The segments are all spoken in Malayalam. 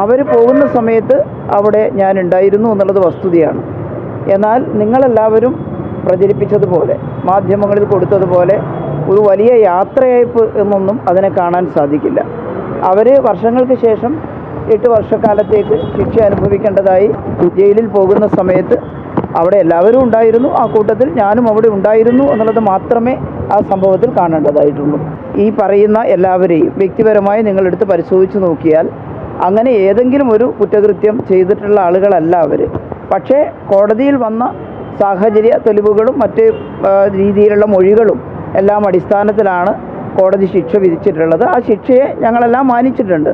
അവർ പോകുന്ന സമയത്ത് അവിടെ ഞാൻ ഉണ്ടായിരുന്നു എന്നുള്ളത് വസ്തുതയാണ്. എന്നാൽ നിങ്ങളെല്ലാവരും പ്രചരിപ്പിച്ചതുപോലെ, മാധ്യമങ്ങളിൽ കൊടുത്തതുപോലെ ഒരു വലിയ യാത്രയയപ്പ് എന്നൊന്നും അതിനെ കാണാൻ സാധിക്കില്ല. അവർ വർഷങ്ങൾക്ക് ശേഷം 8 വർഷക്കാലത്തേക്ക് ശിക്ഷ അനുഭവിക്കേണ്ടതായി ജയിലിൽ പോകുന്ന സമയത്ത് അവിടെ എല്ലാവരും ഉണ്ടായിരുന്നു, ആ കൂട്ടത്തിൽ ഞാനും അവിടെ ഉണ്ടായിരുന്നു എന്നുള്ളത് മാത്രമേ ആ സംഭവത്തിൽ കാണേണ്ടതായിട്ടുള്ളൂ. ഈ പറയുന്ന എല്ലാവരെയും വ്യക്തിപരമായി നിങ്ങളെടുത്ത് പരിശോധിച്ച് നോക്കിയാൽ അങ്ങനെ ഏതെങ്കിലും ഒരു കുറ്റകൃത്യം ചെയ്തിട്ടുള്ള ആളുകളല്ല അവർ. പക്ഷേ കോടതിയിൽ വന്ന സാഹചര്യ തെളിവുകളും മറ്റ് രീതിയിലുള്ള മൊഴികളും എല്ലാം അടിസ്ഥാനത്തിലാണ് കോടതി ശിക്ഷ വിധിച്ചിട്ടുള്ളത്. ആ ശിക്ഷയെ ഞങ്ങളെല്ലാം മാനിച്ചിട്ടുണ്ട്.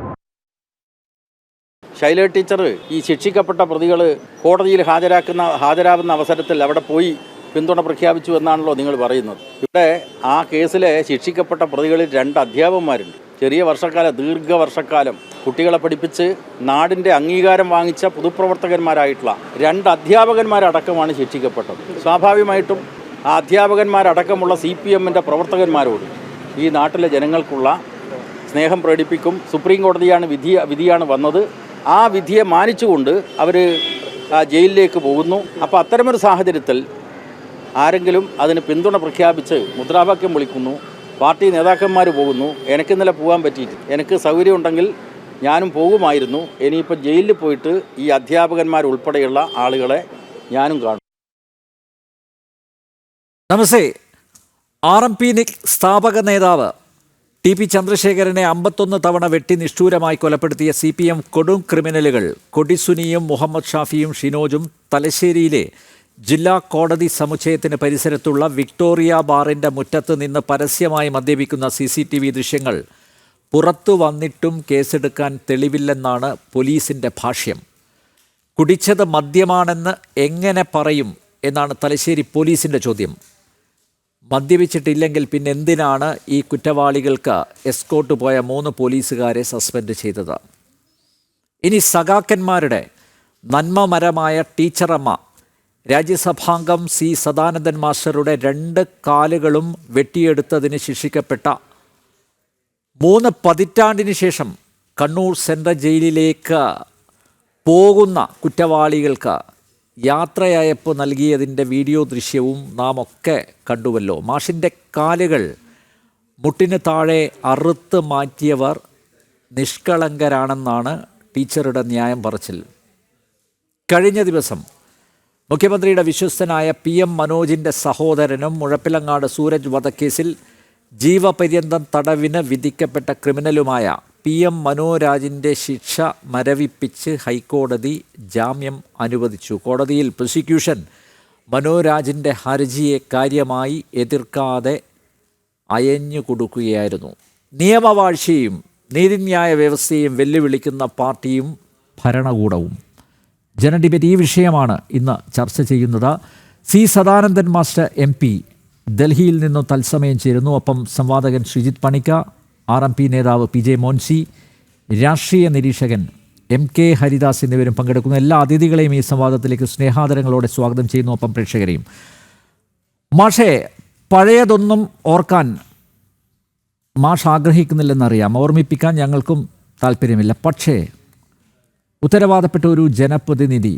ശൈല ടീച്ചർ ഈ ശിക്ഷിക്കപ്പെട്ട പ്രതികൾ കോടതിയിൽ ഹാജരാകുന്ന അവസരത്തിൽ അവിടെ പോയി പിന്തുണ പ്രഖ്യാപിച്ചു എന്നാണല്ലോ നിങ്ങൾ പറയുന്നത്. ഇവിടെ ആ കേസിലെ ശിക്ഷിക്കപ്പെട്ട പ്രതികളിൽ 2 അധ്യാപകന്മാരുണ്ട്. ചെറിയ വർഷക്കാലം, ദീർഘവർഷക്കാലം കുട്ടികളെ പഠിപ്പിച്ച് നാടിൻ്റെ അംഗീകാരം വാങ്ങിച്ച പൊതുപ്രവർത്തകന്മാരായിട്ടുള്ള 2 അധ്യാപകന്മാരടക്കമാണ് ശിക്ഷിക്കപ്പെട്ടത്. സ്വാഭാവികമായിട്ടും ആ അധ്യാപകന്മാരടക്കമുള്ള CPMൻ്റെ പ്രവർത്തകന്മാരോട് ഈ നാട്ടിലെ ജനങ്ങൾക്കുള്ള സ്നേഹം പ്രകടിപ്പിക്കും. സുപ്രീം കോടതിയാണ് വിധിയാണ് വന്നത്. ആ വിധിയെ മാനിച്ചുകൊണ്ട് അവർ ജയിലിലേക്ക് പോകുന്നു. അപ്പോൾ അത്തരമൊരു സാഹചര്യത്തിൽ ആരെങ്കിലും അതിന് പിന്തുണ പ്രഖ്യാപിച്ച് മുദ്രാവാക്യം വിളിക്കുന്നു, പാർട്ടി നേതാക്കന്മാർ പോകുന്നു. എനിക്ക് ഇന്നലെ പോകാൻ പറ്റിയിട്ട്, എനിക്ക് സൗകര്യം ഉണ്ടെങ്കിൽ ഞാനും പോകുമായിരുന്നു. ഇനിയിപ്പോൾ ജയിലിൽ പോയിട്ട് ഈ അധ്യാപകന്മാരുൾപ്പെടെയുള്ള ആളുകളെ ഞാനും കാണും. നമസ്തേ. RMP സ്ഥാപക നേതാവ് TP ചന്ദ്രശേഖരനെ 51 തവണ വെട്ടി നിഷ്ഠൂരമായി കൊലപ്പെടുത്തിയ CPM കൊടും ക്രിമിനലുകൾ കൊടിസുനിയും മുഹമ്മദ് ഷാഫിയും ഷിനോജും തലശ്ശേരിയിലെ ജില്ലാ കോടതി സമുച്ചയത്തിന് പരിസരത്തുള്ള വിക്ടോറിയ ബാറിൻ്റെ മുറ്റത്ത് നിന്ന് പരസ്യമായി മദ്യപിക്കുന്ന CCTV ദൃശ്യങ്ങൾ പുറത്തു വന്നിട്ടും കേസെടുക്കാൻ തെളിവില്ലെന്നാണ് പോലീസിൻ്റെ ഭാഷ്യം. കുടിച്ചത് മദ്യമാണെന്ന് എങ്ങനെ പറയും എന്നാണ് തലശ്ശേരി പോലീസിൻ്റെ ചോദ്യം. മദ്യപിച്ചിട്ടില്ലെങ്കിൽ പിന്നെ എന്തിനാണ് ഈ കുറ്റവാളികൾക്ക് എസ്കോർട്ട് പോയ 3 പോലീസുകാരെ സസ്പെൻഡ് ചെയ്തത്? ഇനി സഖാക്കന്മാരുടെ നന്മമരമായ ടീച്ചറമ്മ രാജ്യസഭാംഗം C സദാനന്ദൻ മാസ്റ്ററുടെ 2 കാലുകളും വെട്ടിയെടുത്തതിന് ശിക്ഷിക്കപ്പെട്ട 3 പതിറ്റാണ്ടിന് ശേഷം കണ്ണൂർ സെൻട്രൽ ജയിലിലേക്ക് പോകുന്ന കുറ്റവാളികൾക്ക് യാത്രയയപ്പ് നൽകിയതിൻ്റെ വീഡിയോ ദൃശ്യവും നാം ഒക്കെ കണ്ടുവല്ലോ. മാഷിൻ്റെ കാലുകൾ മുട്ടിന് താഴെ അറുത്ത് മാറ്റിയവർ നിഷ്കളങ്കരാണെന്നാണ് ടീച്ചറുടെ ന്യായം പറച്ചിൽ. കഴിഞ്ഞ ദിവസം മുഖ്യമന്ത്രിയുടെ വിശ്വസ്തനായ PM മനോജിൻ്റെ സഹോദരനും മുഴപ്പിലങ്ങാട് സൂരജ് വധക്കേസിൽ ജീവപര്യന്തം തടവിന് വിധിക്കപ്പെട്ട ക്രിമിനലുമായ PM മനോരാജിൻ്റെ ശിക്ഷ മരവിപ്പിച്ച് ഹൈക്കോടതി ജാമ്യം അനുവദിച്ചു. കോടതിയിൽ പ്രോസിക്യൂഷൻ മനോരാജിൻ്റെ ഹർജിയെ കാര്യമായി എതിർക്കാതെ അയഞ്ഞു കൊടുക്കുകയായിരുന്നു. നിയമവാഴ്ചയും നീതിന്യായ വ്യവസ്ഥയും വെല്ലുവിളിക്കുന്ന പാർട്ടിയും ഭരണകൂടവും. ജനഡിബേറ്റ് ഈ വിഷയമാണ് ഇന്ന് ചർച്ച ചെയ്യുന്നത്. C സദാനന്ദൻ മാസ്റ്റർ MP ഡൽഹിയിൽ നിന്നും തത്സമയം ചേരുന്നു. ഒപ്പം സംവാദകൻ ശ്രീജിത്ത് പണിക്ക, RMP നേതാവ് PJ മോൻസി, രാഷ്ട്രീയ നിരീക്ഷകൻ MK ഹരിദാസ് എന്നിവരും പങ്കെടുക്കുന്നു. എല്ലാ അതിഥികളെയും ഈ സംവാദത്തിലേക്ക് സ്നേഹാദരങ്ങളോടെ സ്വാഗതം ചെയ്യുന്നു. ഒപ്പം പ്രേക്ഷകരെയും. മാഷേ, പഴയതൊന്നും ഓർക്കാൻ മാഷ് ആഗ്രഹിക്കുന്നില്ലെന്നറിയാം, ഓർമ്മിപ്പിക്കാൻ ഞങ്ങൾക്കും താല്പര്യമില്ല. പക്ഷേ ഉത്തരവാദപ്പെട്ട ഒരു ജനപ്രതിനിധി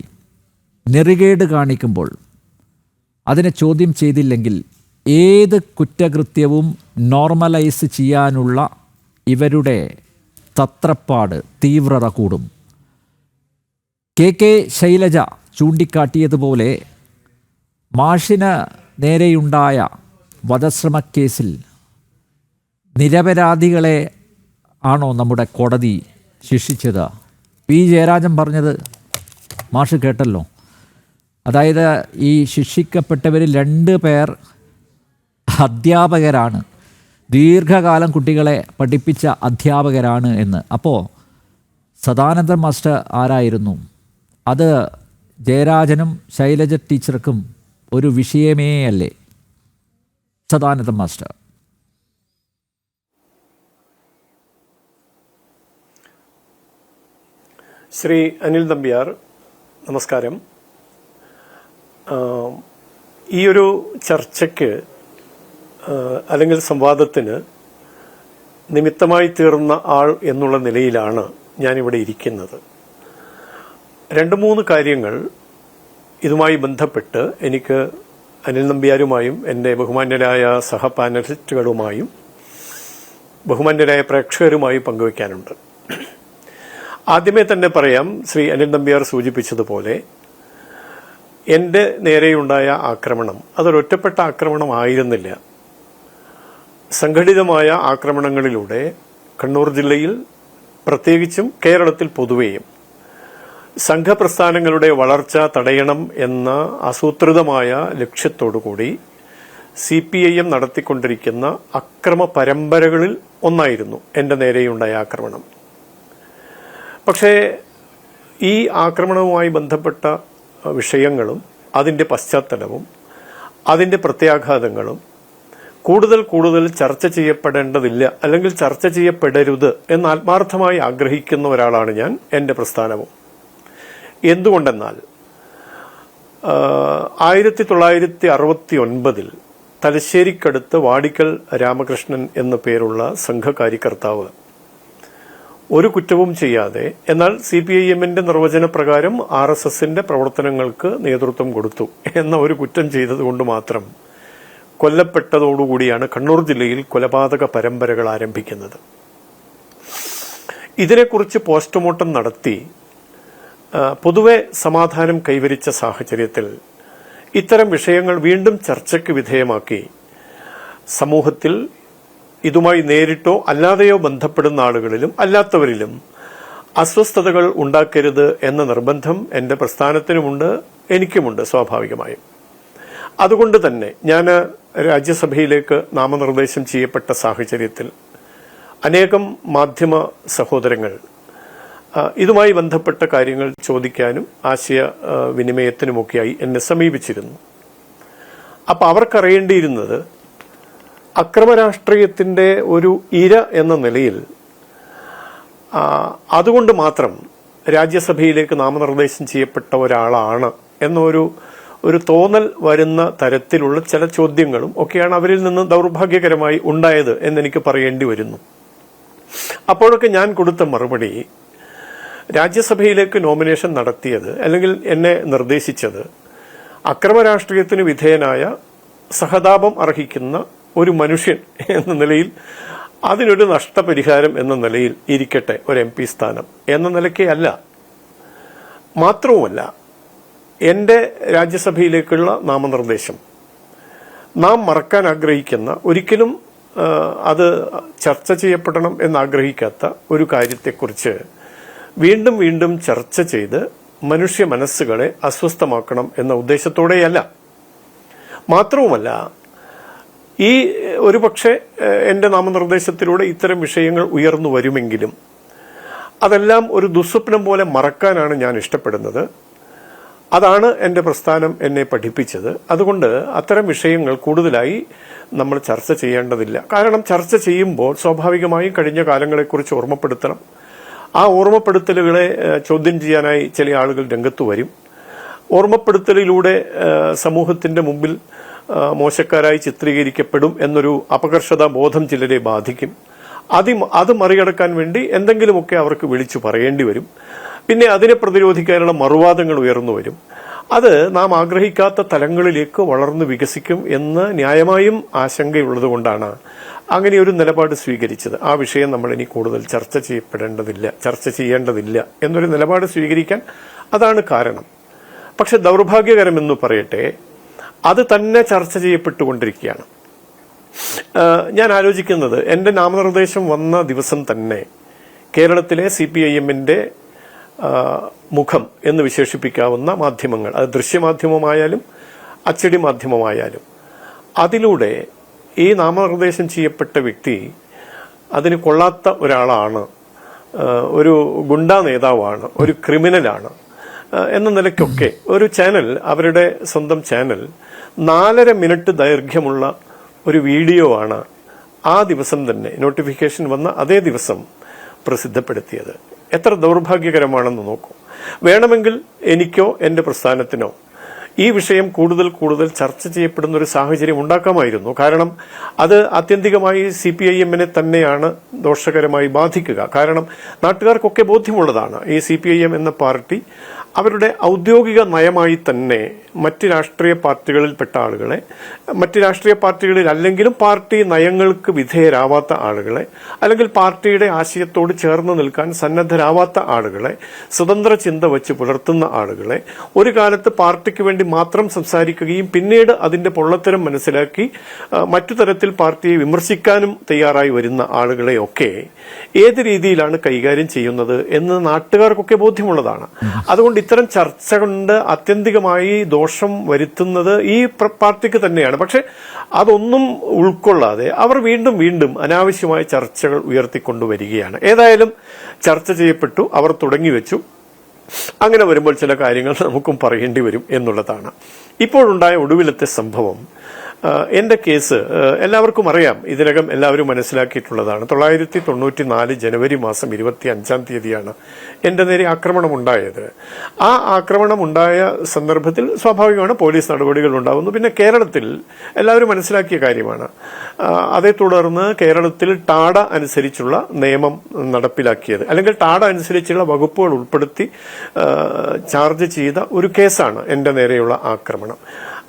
നെറികേട് കാണിക്കുമ്പോൾ അതിനെ ചോദ്യം ചെയ്തില്ലെങ്കിൽ ഏത് കുറ്റകൃത്യവും നോർമലൈസ് ചെയ്യാനുള്ള ഇവരുടെ തത്രപ്പാട് തീവ്രത കൂടും. KK ശൈലജ ചൂണ്ടിക്കാട്ടിയതുപോലെ മാഷിന് നേരെയുണ്ടായ വധശ്രമക്കേസിൽ നിരപരാധികളെ ആണോ നമ്മുടെ കോടതി ശിക്ഷിച്ചത്? P ജയരാജൻ പറഞ്ഞത് മാഷ് കേട്ടല്ലോ. അതായത് ഈ ശിക്ഷിക്കപ്പെട്ടവരിൽ 2 പേർ അധ്യാപകരാണ്, ദീർഘകാലം കുട്ടികളെ പഠിപ്പിച്ച അധ്യാപകരാണ് എന്ന്. അപ്പോൾ സദാനന്ദൻ മാസ്റ്റർ ആരായിരുന്നു? അത് ജയരാജനും ശൈലജ ടീച്ചർക്കും ഒരു വിഷയമേ അല്ലേ സദാനന്ദൻ മാസ്റ്റർ? ശ്രീ അനിൽ നമ്പ്യാർ, നമസ്കാരം. ഈ ഒരു ചർച്ചയ്ക്ക് അല്ലെങ്കിൽ സംവാദത്തിന് നിമിത്തമായി തീർന്ന ആൾ എന്നുള്ള നിലയിലാണ് ഞാനിവിടെ ഇരിക്കുന്നത്. 2-3 കാര്യങ്ങൾ ഇതുമായി ബന്ധപ്പെട്ട് എനിക്ക് അനിൽ നമ്പ്യാരുമായും എൻ്റെ ബഹുമാന്യരായ സഹപാനലിസ്റ്റുകളുമായും ബഹുമാന്യരായ പ്രേക്ഷകരുമായി പങ്കുവയ്ക്കാനുണ്ട്. ആദ്യമേ തന്നെ പറയാം, ശ്രീ അനിൽ നമ്പ്യാർ സൂചിപ്പിച്ചതുപോലെ എൻ്റെ നേരെയുണ്ടായ ആക്രമണം അതൊരൊറ്റപ്പെട്ട ആക്രമണമായിരുന്നില്ല. സംഘടിതമായ ആക്രമണങ്ങളിലൂടെ കണ്ണൂർ ജില്ലയിൽ പ്രത്യേകിച്ചും കേരളത്തിൽ പൊതുവെയും സംഘപ്രസ്ഥാനങ്ങളുടെ വളർച്ച തടയണം എന്ന ആസൂത്രിതമായ ലക്ഷ്യത്തോടുകൂടി CPIM നടത്തിക്കൊണ്ടിരിക്കുന്ന അക്രമ പരമ്പരകളിൽ ഒന്നായിരുന്നു എൻ്റെ നേരെയുണ്ടായ ആക്രമണം. പക്ഷേ ഈ ആക്രമണവുമായി ബന്ധപ്പെട്ട വിഷയങ്ങളും അതിൻ്റെ പശ്ചാത്തലവും അതിൻ്റെ പ്രത്യാഘാതങ്ങളും കൂടുതൽ ചർച്ച ചെയ്യപ്പെടേണ്ടതില്ല, അല്ലെങ്കിൽ ചർച്ച ചെയ്യപ്പെടരുത് എന്ന് ആത്മാർത്ഥമായി ആഗ്രഹിക്കുന്ന ഒരാളാണ് ഞാൻ. എൻ്റെ പ്രസ്ഥാനവും എന്തുകൊണ്ടെന്നാൽ 1969 തലശ്ശേരിക്കടുത്ത് വാടിക്കൽ രാമകൃഷ്ണൻ എന്നു പേരുള്ള സംഘകാര്യകർത്താവ് ഒരു കുറ്റവും ചെയ്യാതെ, എന്നാൽ CPIMന്റെ നിർവചനപ്രകാരം RSSന്റെ പ്രവർത്തനങ്ങൾക്ക് നേതൃത്വം കൊടുത്തു എന്ന ഒരു കുറ്റം ചെയ്തതുകൊണ്ട് മാത്രം കൊല്ലപ്പെട്ടതോടുകൂടിയാണ് കണ്ണൂർ ജില്ലയിൽ കൊലപാതക പരമ്പരകൾ ആരംഭിക്കുന്നത്. ഇതിനെക്കുറിച്ച് പോസ്റ്റ്മോർട്ടം നടത്തി പൊതുവെ സമാധാനം കൈവരിച്ച സാഹചര്യത്തിൽ ഇത്തരം വിഷയങ്ങൾ വീണ്ടും ചർച്ചയ്ക്ക് വിധേയമാക്കി സമൂഹത്തിൽ ഇതുമായി നേരിട്ടോ അല്ലാതെയോ ബന്ധപ്പെടുന്ന ആളുകളിലും അല്ലാത്തവരിലും അസ്വസ്ഥതകൾ ഉണ്ടാക്കരുത് എന്ന നിർബന്ധം എൻ്റെ പ്രസ്ഥാനത്തിനുമുണ്ട്, എനിക്കുമുണ്ട് സ്വാഭാവികമായും. അതുകൊണ്ട് തന്നെ ഞാൻ രാജ്യസഭയിലേക്ക് നാമനിർദ്ദേശം ചെയ്യപ്പെട്ട സാഹചര്യത്തിൽ അനേകം മാധ്യമ സഹോദരങ്ങൾ ഇതുമായി ബന്ധപ്പെട്ട കാര്യങ്ങൾ ചോദിക്കാനും ആശയ വിനിമയത്തിനുമൊക്കെയായി എന്നെ സമീപിച്ചിരുന്നു. അപ്പം അവർക്കറിയേണ്ടിയിരുന്നത് അക്രമരാഷ്ട്രീയത്തിന്റെ ഒരു ഇര എന്ന നിലയിൽ അതുകൊണ്ട് മാത്രം രാജ്യസഭയിലേക്ക് നാമനിർദ്ദേശം ചെയ്യപ്പെട്ട ഒരാളാണ് എന്നൊരു തോന്നൽ വരുന്ന തരത്തിലുള്ള ചില ചോദ്യങ്ങളും ഒക്കെയാണ് അവരിൽ നിന്ന് ദൗർഭാഗ്യകരമായി ഉണ്ടായത് എന്നെനിക്ക് പറയേണ്ടി വരുന്നു. അപ്പോഴൊക്കെ ഞാൻ കൊടുത്ത മറുപടി, രാജ്യസഭയിലേക്ക് നോമിനേഷൻ നടത്തിയത് അല്ലെങ്കിൽ എന്നെ നിർദ്ദേശിച്ചത് അക്രമരാഷ്ട്രീയത്തിന് വിധേയനായ സഹതാപം അർഹിക്കുന്ന ഒരു മനുഷ്യൻ എന്ന നിലയിൽ, അതിനൊരു നഷ്ടപരിഹാരം എന്ന നിലയിൽ ഇരിക്കട്ടെ ഒരു MP സ്ഥാനം എന്ന നിലയ്ക്കേ അല്ല. മാത്രവുമല്ല, എൻ്റെ രാജ്യസഭയിലേക്കുള്ള നാമനിർദ്ദേശം നാം മറക്കാൻ ആഗ്രഹിക്കുന്ന, ഒരിക്കലും അത് ചർച്ച ചെയ്യപ്പെടണം എന്നാഗ്രഹിക്കാത്ത ഒരു കാര്യത്തെക്കുറിച്ച് വീണ്ടും വീണ്ടും ചർച്ച ചെയ്ത് മനുഷ്യ മനസ്സുകളെ അസ്വസ്ഥമാക്കണം എന്ന ഉദ്ദേശത്തോടെയല്ല. മാത്രവുമല്ല, ഈ ഒരുപക്ഷെ എൻ്റെ നാമനിർദ്ദേശത്തിലൂടെ ഇത്തരം വിഷയങ്ങൾ ഉയർന്നു വരുമെങ്കിലും അതെല്ലാം ഒരു ദുസ്വപ്നം പോലെ മറക്കാനാണ് ഞാൻ ഇഷ്ടപ്പെടുന്നത്. അതാണ് എൻ്റെ പ്രസ്ഥാനം എന്നെ പഠിപ്പിച്ചത്. അതുകൊണ്ട് അത്തരം വിഷയങ്ങൾ കൂടുതലായി നമ്മൾ ചർച്ച ചെയ്യേണ്ടതില്ല. കാരണം ചർച്ച ചെയ്യുമ്പോൾ സ്വാഭാവികമായും കഴിഞ്ഞ കാലങ്ങളെക്കുറിച്ച് ഓർമ്മപ്പെടുത്തണം. ആ ഓർമ്മപ്പെടുത്തലുകളെ ചോദ്യം ചെയ്യാനായി ചില ആളുകൾ രംഗത്ത് വരും. ഓർമ്മപ്പെടുത്തലിലൂടെ സമൂഹത്തിന്റെ മുമ്പിൽ മോശക്കാരായി ചിത്രീകരിക്കപ്പെടും എന്നൊരു അപകർഷതാ ബോധം ചിലരെ ബാധിക്കും. അത് മറികടക്കാൻ വേണ്ടി എന്തെങ്കിലുമൊക്കെ അവർക്ക് വിളിച്ചു പറയേണ്ടി വരും. പിന്നെ അതിനെ പ്രതിരോധിക്കാനുള്ള മറുവാദങ്ങൾ ഉയർന്നു വരും. അത് നാം ആഗ്രഹിക്കാത്ത തലങ്ങളിലേക്ക് വളർന്നു വികസിക്കും എന്ന് ന്യായമായും ആശങ്കയുള്ളതുകൊണ്ടാണ് അങ്ങനെ ഒരു നിലപാട് സ്വീകരിച്ചത്. ആ വിഷയം നമ്മൾ ഇനി കൂടുതൽ ചർച്ച ചെയ്യേണ്ടതില്ല എന്നൊരു നിലപാട് സ്വീകരിക്കാൻ അതാണ് കാരണം. പക്ഷെ ദൗർഭാഗ്യകരമെന്ന് പറയട്ടെ, അത് തന്നെ ചർച്ച ചെയ്യപ്പെട്ടുകൊണ്ടിരിക്കുകയാണ്. ഞാൻ ആലോചിക്കുന്നത്, എൻ്റെ നാമനിർദ്ദേശം വന്ന ദിവസം തന്നെ കേരളത്തിലെ CPIMന്റെ മുഖം എന്ന് വിശേഷിപ്പിക്കാവുന്ന മാധ്യമങ്ങൾ, അത് ദൃശ്യമാധ്യമമായാലും അച്ചടി മാധ്യമമായാലും, അതിലൂടെ ഈ നാമനിർദ്ദേശം ചെയ്യപ്പെട്ട വ്യക്തി അതിന് കൊള്ളാത്ത ഒരാളാണ്, ഒരു ഗുണ്ടാ നേതാവാണ്, ഒരു ക്രിമിനലാണ് എന്ന നിലയ്ക്കൊക്കെ ഒരു ചാനൽ, അവരുടെ സ്വന്തം ചാനൽ 4.5 മിനിറ്റ് ദൈർഘ്യമുള്ള ഒരു വീഡിയോ ആണ് ആ ദിവസം തന്നെ നോട്ടിഫിക്കേഷൻ വന്ന അതേ ദിവസം പ്രസിദ്ധപ്പെടുത്തിയത്. എത്ര ദൗർഭാഗ്യകരമാണെന്ന് നോക്കൂ. വേണമെങ്കിൽ എനിക്കോ എൻ്റെ പ്രസ്ഥാനത്തിനോ ഈ വിഷയം കൂടുതൽ കൂടുതൽ ചർച്ച ചെയ്യപ്പെടുന്ന ഒരു സാഹചര്യം ഉണ്ടാക്കാമായിരുന്നു. കാരണം അത് ആത്യന്തികമായി CPIM-നെ തന്നെയാണ് ദോഷകരമായി ബാധിക്കുക. കാരണം നാട്ടുകാർക്കൊക്കെ ബോധ്യമുള്ളതാണ്, ഈ CPIM എന്ന പാർട്ടി അവരുടെ ഔദ്യോഗിക നയമായി തന്നെ മറ്റ് രാഷ്ട്രീയ പാർട്ടികളിൽപ്പെട്ട ആളുകളെ, മറ്റ് രാഷ്ട്രീയ പാർട്ടികളിൽ അല്ലെങ്കിലും പാർട്ടി നയങ്ങൾക്ക് വിധേയരാവാത്ത ആളുകളെ, അല്ലെങ്കിൽ പാർട്ടിയുടെ ആശയത്തോട് ചേർന്ന് നിൽക്കാൻ സന്നദ്ധരാവാത്ത ആളുകളെ, സ്വതന്ത്ര ചിന്ത വെച്ച് പുലർത്തുന്ന ആളുകളെ, ഒരു കാലത്ത് പാർട്ടിക്ക് വേണ്ടി മാത്രം സംസാരിക്കുകയും പിന്നീട് അതിന്റെ പൊള്ളത്തരം മനസ്സിലാക്കി മറ്റു തരത്തിൽ പാർട്ടിയെ വിമർശിക്കാനും തയ്യാറായി വരുന്ന ആളുകളെയൊക്കെ ഏത് രീതിയിലാണ് കൈകാര്യം ചെയ്യുന്നത് എന്ന് നാട്ടുകാർക്കൊക്കെ ബോധ്യമുള്ളതാണ്. അതുകൊണ്ട് ഇത്തരം ചർച്ച കൊണ്ട് ആത്യന്തികമായി ദോഷം വരുത്തുന്നത് ഈ പാർട്ടിക്ക് തന്നെയാണ്. പക്ഷെ അതൊന്നും ഉൾക്കൊള്ളാതെ അവർ വീണ്ടും വീണ്ടും അനാവശ്യമായ ചർച്ചകൾ ഉയർത്തിക്കൊണ്ടുവരികയാണ്. ഏതായാലും ചർച്ച ചെയ്യപ്പെട്ടു, അവർ തുടങ്ങിവെച്ചു. അങ്ങനെ വരുമ്പോൾ ചില കാര്യങ്ങൾ നമുക്കും പറയേണ്ടി വരും എന്നുള്ളതാണ്. ഇപ്പോഴുണ്ടായ ഒടുവിലത്തെ സംഭവം, എന്റെ കേസ് എല്ലാവർക്കും അറിയാം, ഇതിനകം എല്ലാവരും മനസ്സിലാക്കിയിട്ടുള്ളതാണ്. 1994 ജനുവരി മാസം 25-ാം തീയതിയാണ് എന്റെ നേരെ ആക്രമണമുണ്ടായത്. ആ ആക്രമണമുണ്ടായ സന്ദർഭത്തിൽ സ്വാഭാവികമാണ് പോലീസ് നടപടികൾ ഉണ്ടാകുന്നു. പിന്നെ കേരളത്തിൽ എല്ലാവരും മനസ്സിലാക്കിയ കാര്യമാണ്, അതേ തുടർന്ന് കേരളത്തിൽ ടാഡ അനുസരിച്ചുള്ള നിയമം നടപ്പിലാക്കിയത്, അല്ലെങ്കിൽ ടാഡ അനുസരിച്ചുള്ള വകുപ്പുകൾ ഉൾപ്പെടുത്തി ചാർജ് ചെയ്ത ഒരു കേസാണ് എന്റെ നേരെയുള്ള ആക്രമണം.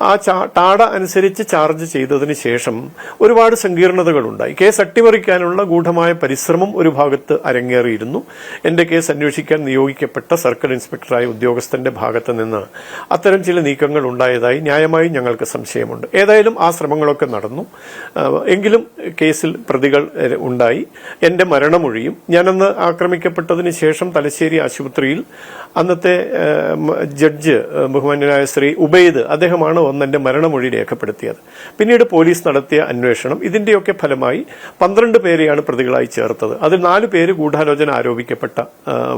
ആ ടാഡ അനുസരിച്ച് ചാർജ് ചെയ്തതിന് ശേഷം ഒരുപാട് സങ്കീർണതകളുണ്ടായി. കേസ് അട്ടിമറിക്കാനുള്ള ഗൂഢമായ പരിശ്രമം ഒരു ഭാഗത്ത് അരങ്ങേറിയിരുന്നു. എന്റെ കേസ് അന്വേഷിക്കാൻ നിയോഗിക്കപ്പെട്ട സർക്കിൾ ഇൻസ്പെക്ടറായ ഉദ്യോഗസ്ഥന്റെ ഭാഗത്ത് നിന്ന് അത്തരം ചില നീക്കങ്ങൾ ഉണ്ടായതായി ന്യായമായി ഞങ്ങൾക്ക് സംശയമുണ്ട്. ഏതായാലും ആ ശ്രമങ്ങളൊക്കെ നടന്നു. എങ്കിലും കേസിൽ പ്രതികൾ ഉണ്ടായി. എന്റെ മരണമൊഴിയും, ഞാനന്ന് ആക്രമിക്കപ്പെട്ടതിന് ശേഷം തലശ്ശേരി ആശുപത്രിയിൽ അന്നത്തെ ജഡ്ജ് ബഹുമാന്യനായ ശ്രീ ഉബൈദ്, അദ്ദേഹമാണ് എന്റെ മരണമൊഴി രേഖപ്പെടുത്തിയത്. പിന്നീട് പോലീസ് നടത്തിയ അന്വേഷണം, ഇതിന്റെയൊക്കെ ഫലമായി 12 പേരെയാണ് പ്രതികളായി ചേർത്തത്. അതിൽ 4 പേര് ഗൂഢാലോചന ആരോപിക്കപ്പെട്ട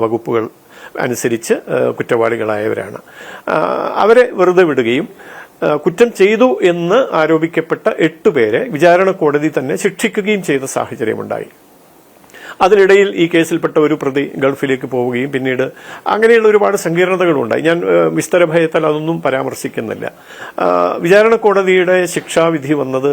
വകുപ്പുകൾ അനുസരിച്ച് കുറ്റവാളികളായവരാണ്. അവരെ വെറുതെ വിടുകയും കുറ്റം ചെയ്തു എന്ന് ആരോപിക്കപ്പെട്ട 8 പേരെ വിചാരണ കോടതി തന്നെ ശിക്ഷിക്കുകയും ചെയ്ത സാഹചര്യമുണ്ടായി. അതിനിടയിൽ ഈ കേസിൽപ്പെട്ട ഒരു പ്രതി ഗൾഫിലേക്ക് പോവുകയും പിന്നീട് അങ്ങനെയുള്ള ഒരുപാട് സങ്കീർണതകളുണ്ടായി. ഞാൻ വിസ്തരഭയത്താൽ അതൊന്നും പരാമർശിക്കുന്നില്ല. വിചാരണ കോടതിയുടെ ശിക്ഷാവിധി വന്നത്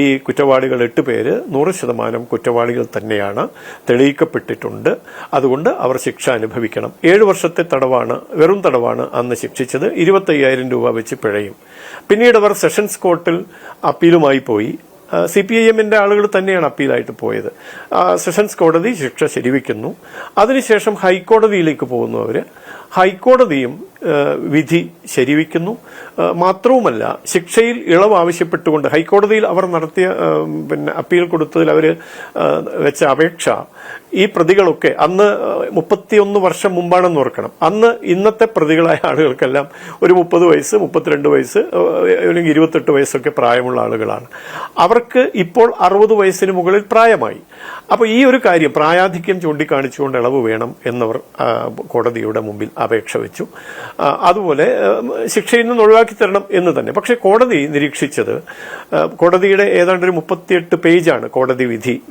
ഈ കുറ്റവാളികൾ 8 പേര് 100% കുറ്റവാളികൾ തന്നെയാണ്, തെളിയിക്കപ്പെട്ടിട്ടുണ്ട്. അതുകൊണ്ട് അവർ ശിക്ഷ അനുഭവിക്കണം. 7 വർഷത്തെ തടവാണ്, വെറും തടവാണ് അന്ന് ശിക്ഷിച്ചത്. 25,000 രൂപ വെച്ച് പിഴയും. പിന്നീട് അവർ സെഷൻസ് കോർട്ടിൽ അപ്പീലുമായി പോയി. CPIM-ന്റെ ആളുകൾ തന്നെയാണ് അപ്പീലായിട്ട് പോയത്. സെഷൻസ് കോടതി ശിക്ഷ ശരിവെക്കുന്നു. അതിനുശേഷം ഹൈക്കോടതിയിലേക്ക് പോകുന്നു അവര്. ഹൈക്കോടതിയും വിധി ശരിവെക്കുന്നു. മാത്രവുമല്ല, ശിക്ഷയിൽ ഇളവ് ആവശ്യപ്പെട്ടുകൊണ്ട് ഹൈക്കോടതിയിൽ അവർ നടത്തിയ അപ്പീൽ കൊടുത്തതിൽ അവർ വെച്ച അപേക്ഷ, ഈ പ്രതികളൊക്കെ അന്ന് 31 വർഷം മുമ്പാണെന്ന് ഓർക്കണം. അന്ന് ഇന്നത്തെ പ്രതികളായ ആളുകൾക്കെല്ലാം ഒരു 30 വയസ്സ്, 32 വയസ്സ്, അല്ലെങ്കിൽ 28 വയസ്സൊക്കെ പ്രായമുള്ള ആളുകളാണ്. അവർക്ക് ഇപ്പോൾ 60 വയസ്സിന് മുകളിൽ പ്രായമായി. അപ്പൊ ഈ ഒരു കാര്യം, പ്രായാധിക്യം ചൂണ്ടിക്കാണിച്ചുകൊണ്ട് ഇളവ് വേണം എന്നവർ കോടതിയുടെ മുമ്പിൽ അപേക്ഷ വെച്ചു. അതുപോലെ ശിക്ഷയിൽ നിന്ന് ഒഴിവാക്കി തരണം എന്ന് തന്നെ. പക്ഷെ കോടതി നിരീക്ഷിച്ചത്, കോടതിയുടെ ഏതാണ്ട് ഒരു 38 പേജാണ് കോടതി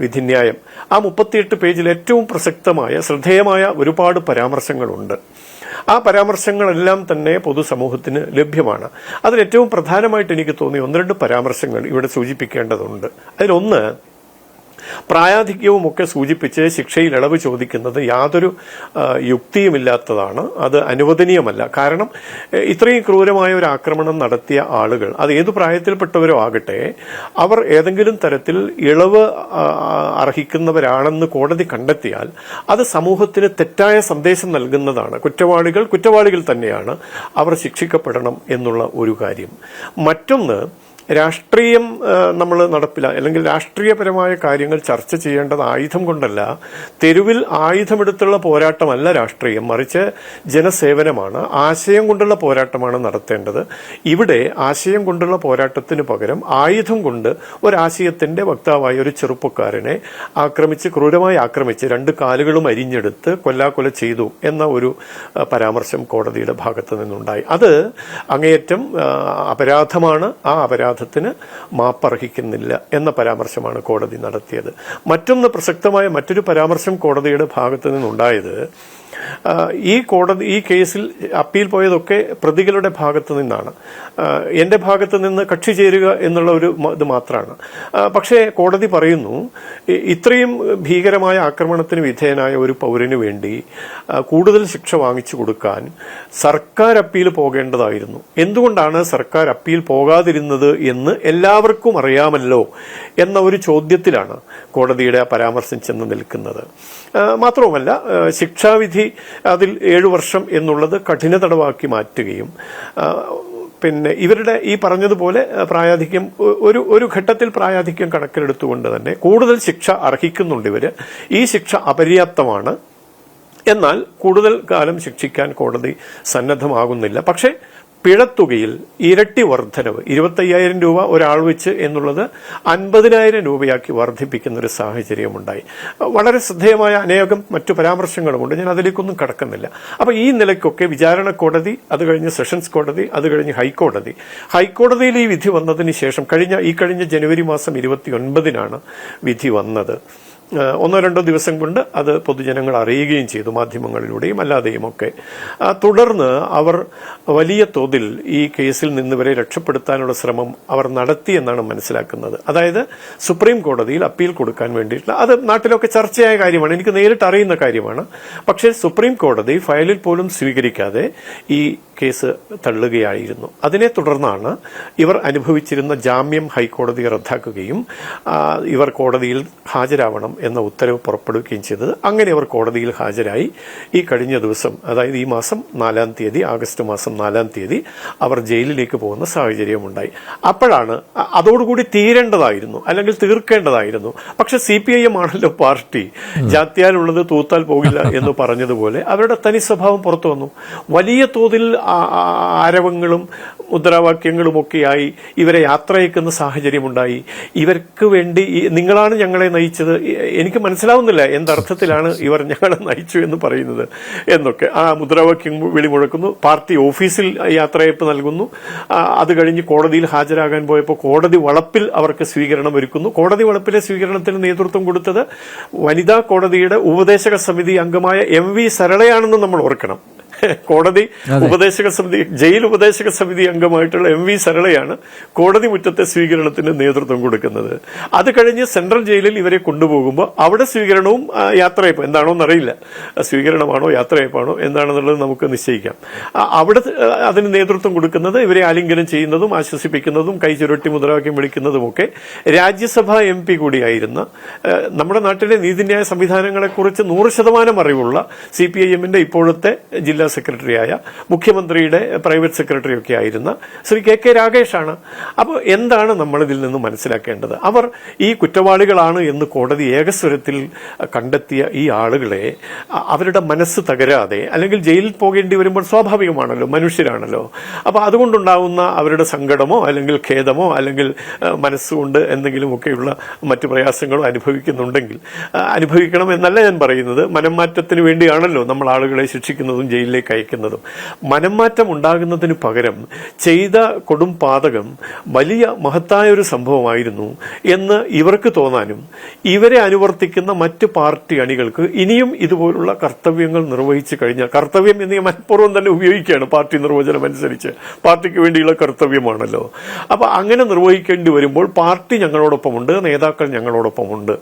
വിധിന്യായം. ആ 38 പേജിൽ ഏറ്റവും പ്രസക്തമായ, ശ്രദ്ധേയമായ ഒരുപാട് പരാമർശങ്ങളുണ്ട്. ആ പരാമർശങ്ങളെല്ലാം തന്നെ പൊതുസമൂഹത്തിന് ലഭ്യമാണ്. അതിൽ ഏറ്റവും പ്രധാനമായിട്ട് എനിക്ക് തോന്നിയ 1-2 പരാമർശങ്ങൾ ഇവിടെ സൂചിപ്പിക്കേണ്ടതുണ്ട്. അതിലൊന്ന്, പ്രായാധിക്യവും ഒക്കെ സൂചിപ്പിച്ച് ശിക്ഷയിൽ ഇളവ് ചോദിക്കുന്നത് യാതൊരു യുക്തിയുമില്ലാത്തതാണ്. അത് അനുവദനീയമല്ല. കാരണം ഇത്രയും ക്രൂരമായ ഒരു ആക്രമണം നടത്തിയ ആളുകൾ, അത് ഏതു പ്രായത്തിൽപ്പെട്ടവരോ ആകട്ടെ, അവർ ഏതെങ്കിലും തരത്തിൽ ഇളവ് അർഹിക്കുന്നവരാണെന്ന് കോടതി കണ്ടെത്തിയാൽ അത് സമൂഹത്തിന് തെറ്റായ സന്ദേശം നൽകുന്നതാണ്. കുറ്റവാളികൾ തന്നെയാണ്, അവർ ശിക്ഷിക്കപ്പെടണം എന്നുള്ള ഒരു കാര്യം. മറ്റൊന്ന്, രാഷ്ട്രീയം നമ്മൾ അല്ലെങ്കിൽ രാഷ്ട്രീയപരമായ കാര്യങ്ങൾ ചർച്ച ചെയ്യേണ്ടത് ആയുധം കൊണ്ടല്ല, തെരുവിൽ ആയുധമെടുത്തുള്ള പോരാട്ടമല്ല രാഷ്ട്രീയം, മറിച്ച് ജനസേവനമാണ്, ആശയം കൊണ്ടുള്ള പോരാട്ടമാണ് നടത്തേണ്ടത്. ഇവിടെ ആശയം കൊണ്ടുള്ള പോരാട്ടത്തിന് പകരം ആയുധം കൊണ്ട് ഒരാശയത്തിന്റെ വക്താവായ ഒരു ചെറുപ്പക്കാരനെ ക്രൂരമായി ആക്രമിച്ച് 2 കാലുകളും അരിഞ്ഞെടുത്ത് കൊല്ലാക്കൊല ചെയ്തു എന്ന ഒരു പരാമർശം കോടതിയുടെ ഭാഗത്തു നിന്നുണ്ടായി. അത് അങ്ങേയറ്റം അപരാധമാണ്. ആ അപരാധത്തിന് മാപ്പർഹിക്കുന്നില്ല എന്ന പരാമർശമാണ് കോടതി നടത്തിയത്. മറ്റൊന്ന്, പ്രസക്തമായ മറ്റൊരു പരാമർശം കോടതിയുടെ ഭാഗത്തു നിന്നുണ്ടായത്, ഈ കേസിൽ അപ്പീൽ പോയതൊക്കെ പ്രതികളുടെ ഭാഗത്തു നിന്നാണ്. എന്റെ ഭാഗത്ത് നിന്ന് കക്ഷി ചേരുക എന്നുള്ള ഒരു ഇത് മാത്രമാണ്. പക്ഷേ കോടതി പറയുന്നു, ഇത്രയും ഭീകരമായ ആക്രമണത്തിന് വിധേയനായ ഒരു പൗരന് വേണ്ടി കൂടുതൽ ശിക്ഷ വാങ്ങിച്ചു കൊടുക്കാൻ സർക്കാർ അപ്പീൽ പോകേണ്ടതായിരുന്നു. എന്തുകൊണ്ടാണ് സർക്കാർ അപ്പീൽ പോകാതിരുന്നത് എന്ന് എല്ലാവർക്കും അറിയാമല്ലോ എന്ന ഒരു ചോദ്യത്തിലാണ് കോടതിയുടെ ആ പരാമർശം ചെന്ന് നിൽക്കുന്നത്. മാത്രവുമല്ല, ശിക്ഷാവിധി അതിൽ 7 വർഷം എന്നുള്ളത് കഠിന തടവാക്കി മാറ്റുകയും പിന്നെ ഇവരുടെ ഈ പറഞ്ഞതുപോലെ പ്രായാധിക്യം ഒരു ഘട്ടത്തിൽ പ്രായാധിക്യം കണക്കിലെടുത്തുകൊണ്ട് തന്നെ കൂടുതൽ ശിക്ഷ അർഹിക്കുന്നുണ്ട് ഇവര്. ഈ ശിക്ഷ അപര്യാപ്തമാണ്. എന്നാൽ കൂടുതൽ കാലം ശിക്ഷിക്കാൻ കോടതി സന്നദ്ധമാകുന്നില്ല. പക്ഷേ പിഴത്തുകയിൽ ഇരട്ടി വർധനവ്, 25,000 രൂപ ഒരാൾ വെച്ച് എന്നുള്ളത് 50,000 രൂപയാക്കി വർദ്ധിപ്പിക്കുന്ന ഒരു സാഹചര്യമുണ്ടായി. വളരെ ശ്രദ്ധേയമായ അനേകം മറ്റു പരാമർശങ്ങളുമുണ്ട്, ഞാൻ അതിലേക്കൊന്നും കടക്കുന്നില്ല. അപ്പൊ ഈ നിലയ്ക്കൊക്കെ വിചാരണ കോടതി, അത് കഴിഞ്ഞ് സെഷൻസ് കോടതി, അത് കഴിഞ്ഞ് ഹൈക്കോടതിയിൽ ഈ വിധി വന്നതിന് ശേഷം ഈ കഴിഞ്ഞ ജനുവരി മാസം 29-നാണ് വിധി വന്നത്. 1-2 ദിവസം കൊണ്ട് അത് പൊതുജനങ്ങൾ അറിയുകയും ചെയ്തു, മാധ്യമങ്ങളിലൂടെയും അല്ലാതെയും ഒക്കെ. തുടർന്ന് അവർ വലിയ തോതിൽ ഈ കേസിൽ നിന്ന് ഇവരെ രക്ഷപ്പെടുത്താനുള്ള ശ്രമം അവർ നടത്തിയെന്നാണ് മനസ്സിലാക്കുന്നത്. അതായത് സുപ്രീം കോടതിയിൽ അപ്പീൽ കൊടുക്കാൻ വേണ്ടിയിട്ടുള്ള, അത് നാട്ടിലൊക്കെ ചർച്ചയായ കാര്യമാണ്, എനിക്ക് നേരിട്ട് അറിയുന്ന കാര്യമാണ്. പക്ഷേ സുപ്രീം കോടതി ഫയലിൽ പോലും സ്വീകരിക്കാതെ ഈ കേസ് തള്ളുകയായിരുന്നു. അതിനെ തുടർന്നാണ് ഇവർ അനുഭവിച്ചിരുന്ന ജാമ്യം ഹൈക്കോടതി റദ്ദാക്കുകയും ഇവർ കോടതിയിൽ ഹാജരാവണം എന്ന ഉത്തരവ് പുറപ്പെടുവിക്കുകയും ചെയ്തത്. അങ്ങനെ അവർ കോടതിയിൽ ഹാജരായി. ഈ കഴിഞ്ഞ ദിവസം, അതായത് ഈ മാസം 4-ാം തീയതി, ആഗസ്റ്റ് മാസം 4-ാം തീയതി അവർ ജയിലിലേക്ക് പോകുന്ന സാഹചര്യമുണ്ടായി. അപ്പോഴാണ് അതോടുകൂടി തീരേണ്ടതായിരുന്നു, അല്ലെങ്കിൽ തീർക്കേണ്ടതായിരുന്നു. പക്ഷെ CPIM ആണല്ലോ പാർട്ടി, ജാത്യാലുള്ളത് തൂത്താൽ പോകില്ല എന്ന് പറഞ്ഞതുപോലെ അവരുടെ തനി സ്വഭാവം പുറത്തു വന്നു. വലിയ തോതിൽ ആരവങ്ങളും മുദ്രാവാക്യങ്ങളുമൊക്കെയായി ഇവരെ യാത്രയക്കുന്ന സാഹചര്യമുണ്ടായി. ഇവർക്ക് വേണ്ടി നിങ്ങളാണ് ഞങ്ങളെ നയിച്ചത്, എനിക്ക് മനസ്സിലാവുന്നില്ല എന്തർത്ഥത്തിലാണ് ഇവർ ഞങ്ങളെ നയിച്ചു എന്ന് പറയുന്നത് എന്നൊക്കെ. ആ മുദ്രാവാക്യം വിളിമുഴക്കുന്നു, പാർട്ടി ഓഫീസിൽ യാത്രയപ്പ് നൽകുന്നു. അത് കഴിഞ്ഞ് കോടതിയിൽ ഹാജരാകാൻ പോയപ്പോൾ കോടതി വളപ്പിൽ അവർക്ക് സ്വീകരണം ഒരുക്കുന്നു. കോടതി വളപ്പിലെ സ്വീകരണത്തിന് നേതൃത്വം കൊടുത്തത് വനിതാ കോടതിയുടെ ഉപദേശക സമിതി അംഗമായ MV സരളയാണെന്ന് നമ്മൾ ഓർക്കണം. കോടതി ഉപദേശക സമിതി, ജയിൽ ഉപദേശക സമിതി അംഗമായിട്ടുള്ള MV സരളയാണ് കോടതി മുറ്റത്തെ സ്വീകരണത്തിന് നേതൃത്വം കൊടുക്കുന്നത്. അത് കഴിഞ്ഞ് സെൻട്രൽ ജയിലിൽ ഇവരെ കൊണ്ടുപോകുമ്പോൾ അവിടെ സ്വീകരണവും യാത്രയപ്പ് എന്താണോ എന്നറിയില്ല, സ്വീകരണമാണോ യാത്രയപ്പാണോ എന്താണെന്നുള്ളത് നമുക്ക് നിശ്ചയിക്കാം. അവിടെ അതിന് നേതൃത്വം കൊടുക്കുന്നത്, ഇവരെ ആലിംഗനം ചെയ്യുന്നതും ആശ്വസിപ്പിക്കുന്നതും കൈ ചുരുട്ടി മുദ്രാവാക്യം വിളിക്കുന്നതുമൊക്കെ രാജ്യസഭാ MP കൂടിയായിരുന്ന, നമ്മുടെ നാട്ടിലെ നീതിന്യായ സംവിധാനങ്ങളെക്കുറിച്ച് 100% അറിവുള്ള CPIM-ന്റെ ഇപ്പോഴത്തെ ജില്ലാ സെക്രട്ടറിയായ, മുഖ്യമന്ത്രിയുടെ പ്രൈവറ്റ് സെക്രട്ടറി ഒക്കെ ആയിരുന്ന ശ്രീ KK രാഗേഷാണ്. അപ്പോൾ എന്താണ് നമ്മൾ ഇതിൽ നിന്ന് മനസ്സിലാക്കേണ്ടത്? അവർ ഈ കുറ്റവാളികളാണ് എന്ന് കോടതി ഏകസ്വരത്തിൽ കണ്ടെത്തിയ ഈ ആളുകളെ അവരുടെ മനസ്സ് തകരാതെ, അല്ലെങ്കിൽ ജയിലിൽ പോകേണ്ടി വരുമ്പോൾ സ്വാഭാവികമാണല്ലോ, മനുഷ്യരാണല്ലോ. അപ്പോൾ അതുകൊണ്ടുണ്ടാവുന്ന അവരുടെ സങ്കടമോ അല്ലെങ്കിൽ ഖേദമോ അല്ലെങ്കിൽ മനസ്സുകൊണ്ട് എന്തെങ്കിലുമൊക്കെയുള്ള മറ്റു പ്രയാസങ്ങളോ അനുഭവിക്കുന്നുണ്ടെങ്കിൽ, അനുഭവിക്കണം എന്നല്ല ഞാൻ പറയുന്നത്, മനംമാറ്റത്തിന് വേണ്ടിയാണല്ലോ നമ്മൾ ആളുകളെ ശിക്ഷിക്കുന്നതും ജയിലിലേക്ക് അയക്കുന്നതും. മനംമാറ്റം ഉണ്ടാകുന്നതിന് പകരം ചെയ്ത കൊടും പാതകം വലിയ മഹത്തായ ഒരു സംഭവമായിരുന്നു എന്ന് ഇവർക്ക് തോന്നാനും, ഇവരെ അനുവർത്തിക്കുന്ന മറ്റ് പാർട്ടി അണികൾക്ക് ഇനിയും ഇതുപോലുള്ള കർത്തവ്യങ്ങൾ നിർവഹിച്ചു കഴിഞ്ഞാൽ, കർത്തവ്യം എന്ന് ഞാൻ മനഃപൂർവ്വം തന്നെ ഉപയോഗിക്കുകയാണ്, പാർട്ടി നിർവചനം അനുസരിച്ച് പാർട്ടിക്ക് വേണ്ടിയുള്ള കർത്തവ്യമാണല്ലോ. അപ്പൊ അങ്ങനെ നിർവഹിക്കേണ്ടി വരുമ്പോൾ പാർട്ടി ഞങ്ങളോടൊപ്പമുണ്ട്, നേതാക്കൾ ഞങ്ങളോടൊപ്പമുണ്ട്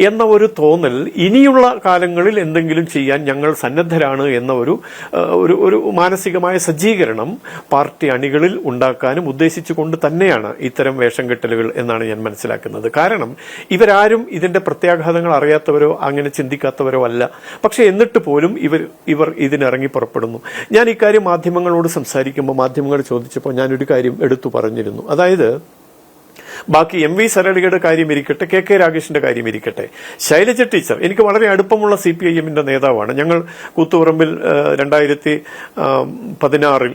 എന്ന ഒരു തോന്നൽ, ഇനിയുള്ള കാലങ്ങളിൽ എന്തെങ്കിലും ചെയ്യാൻ ഞങ്ങൾ സന്നദ്ധരാണ് എന്ന ഒരു മാനസികമായ സജ്ജീകരണം പാർട്ടി അണികളിൽ ഉണ്ടാക്കാനും ഉദ്ദേശിച്ചുകൊണ്ട് തന്നെയാണ് ഇത്തരം വേഷം കെട്ടലുകൾ എന്നാണ് ഞാൻ മനസ്സിലാക്കുന്നത്. കാരണം ഇവരാരും ഇതിന്റെ പ്രത്യാഘാതങ്ങൾ അറിയാത്തവരോ അങ്ങനെ ചിന്തിക്കാത്തവരോ അല്ല. പക്ഷെ എന്നിട്ട് പോലും ഇവർ ഇതിനിറങ്ങി പുറപ്പെടുന്നു. ഞാൻ ഇക്കാര്യം മാധ്യമങ്ങളോട് സംസാരിക്കുമ്പോൾ മാധ്യമങ്ങൾ ചോദിച്ചപ്പോൾ ഞാനൊരു കാര്യം എടുത്തു പറഞ്ഞിരുന്നു. അതായത് ബാക്കി MV സരളിയുടെ കാര്യം ഇരിക്കട്ടെ, KK രാഗേഷിന്റെ കാര്യം ഇരിക്കട്ടെ, ശൈലജ ടീച്ചർ എനിക്ക് വളരെ അടുപ്പമുള്ള CPIM-ന്റെ നേതാവാണ്. ഞങ്ങൾ കൂത്തുപറമ്പിൽ 2016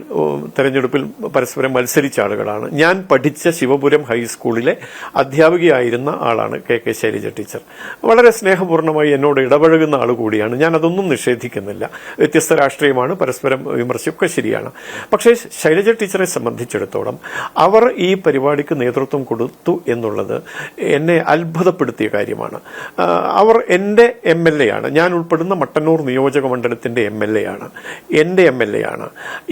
തെരഞ്ഞെടുപ്പിൽ പരസ്പരം മത്സരിച്ച ആളുകളാണ്. ഞാൻ പഠിച്ച ശിവപുരം ഹൈസ്കൂളിലെ അധ്യാപികയായിരുന്ന ആളാണ് KK ശൈലജ ടീച്ചർ. വളരെ സ്നേഹപൂർണ്ണമായി എന്നോട് ഇടപഴകുന്ന ആൾ കൂടിയാണ്. ഞാൻ അതൊന്നും നിഷേധിക്കുന്നില്ല. വ്യത്യസ്ത രാഷ്ട്രീയമാണ്, പരസ്പരം വിമർശിയൊക്കെ ശരിയാണ്. പക്ഷേ ശൈലജ ടീച്ചറെ സംബന്ധിച്ചിടത്തോളം അവർ ഈ പരിപാടിക്ക് നേതൃത്വം കൊടുത്തു എന്നുള്ളത് എന്നെ അത്ഭുതപ്പെടുത്തിയ കാര്യമാണ്. അവർ എൻ്റെ MLA ആണ്, ഞാൻ ഉൾപ്പെടുന്ന മട്ടന്നൂർ നിയോജക മണ്ഡലത്തിൻ്റെ MLA ആണ്, എൻ്റെ MLA ആണ്.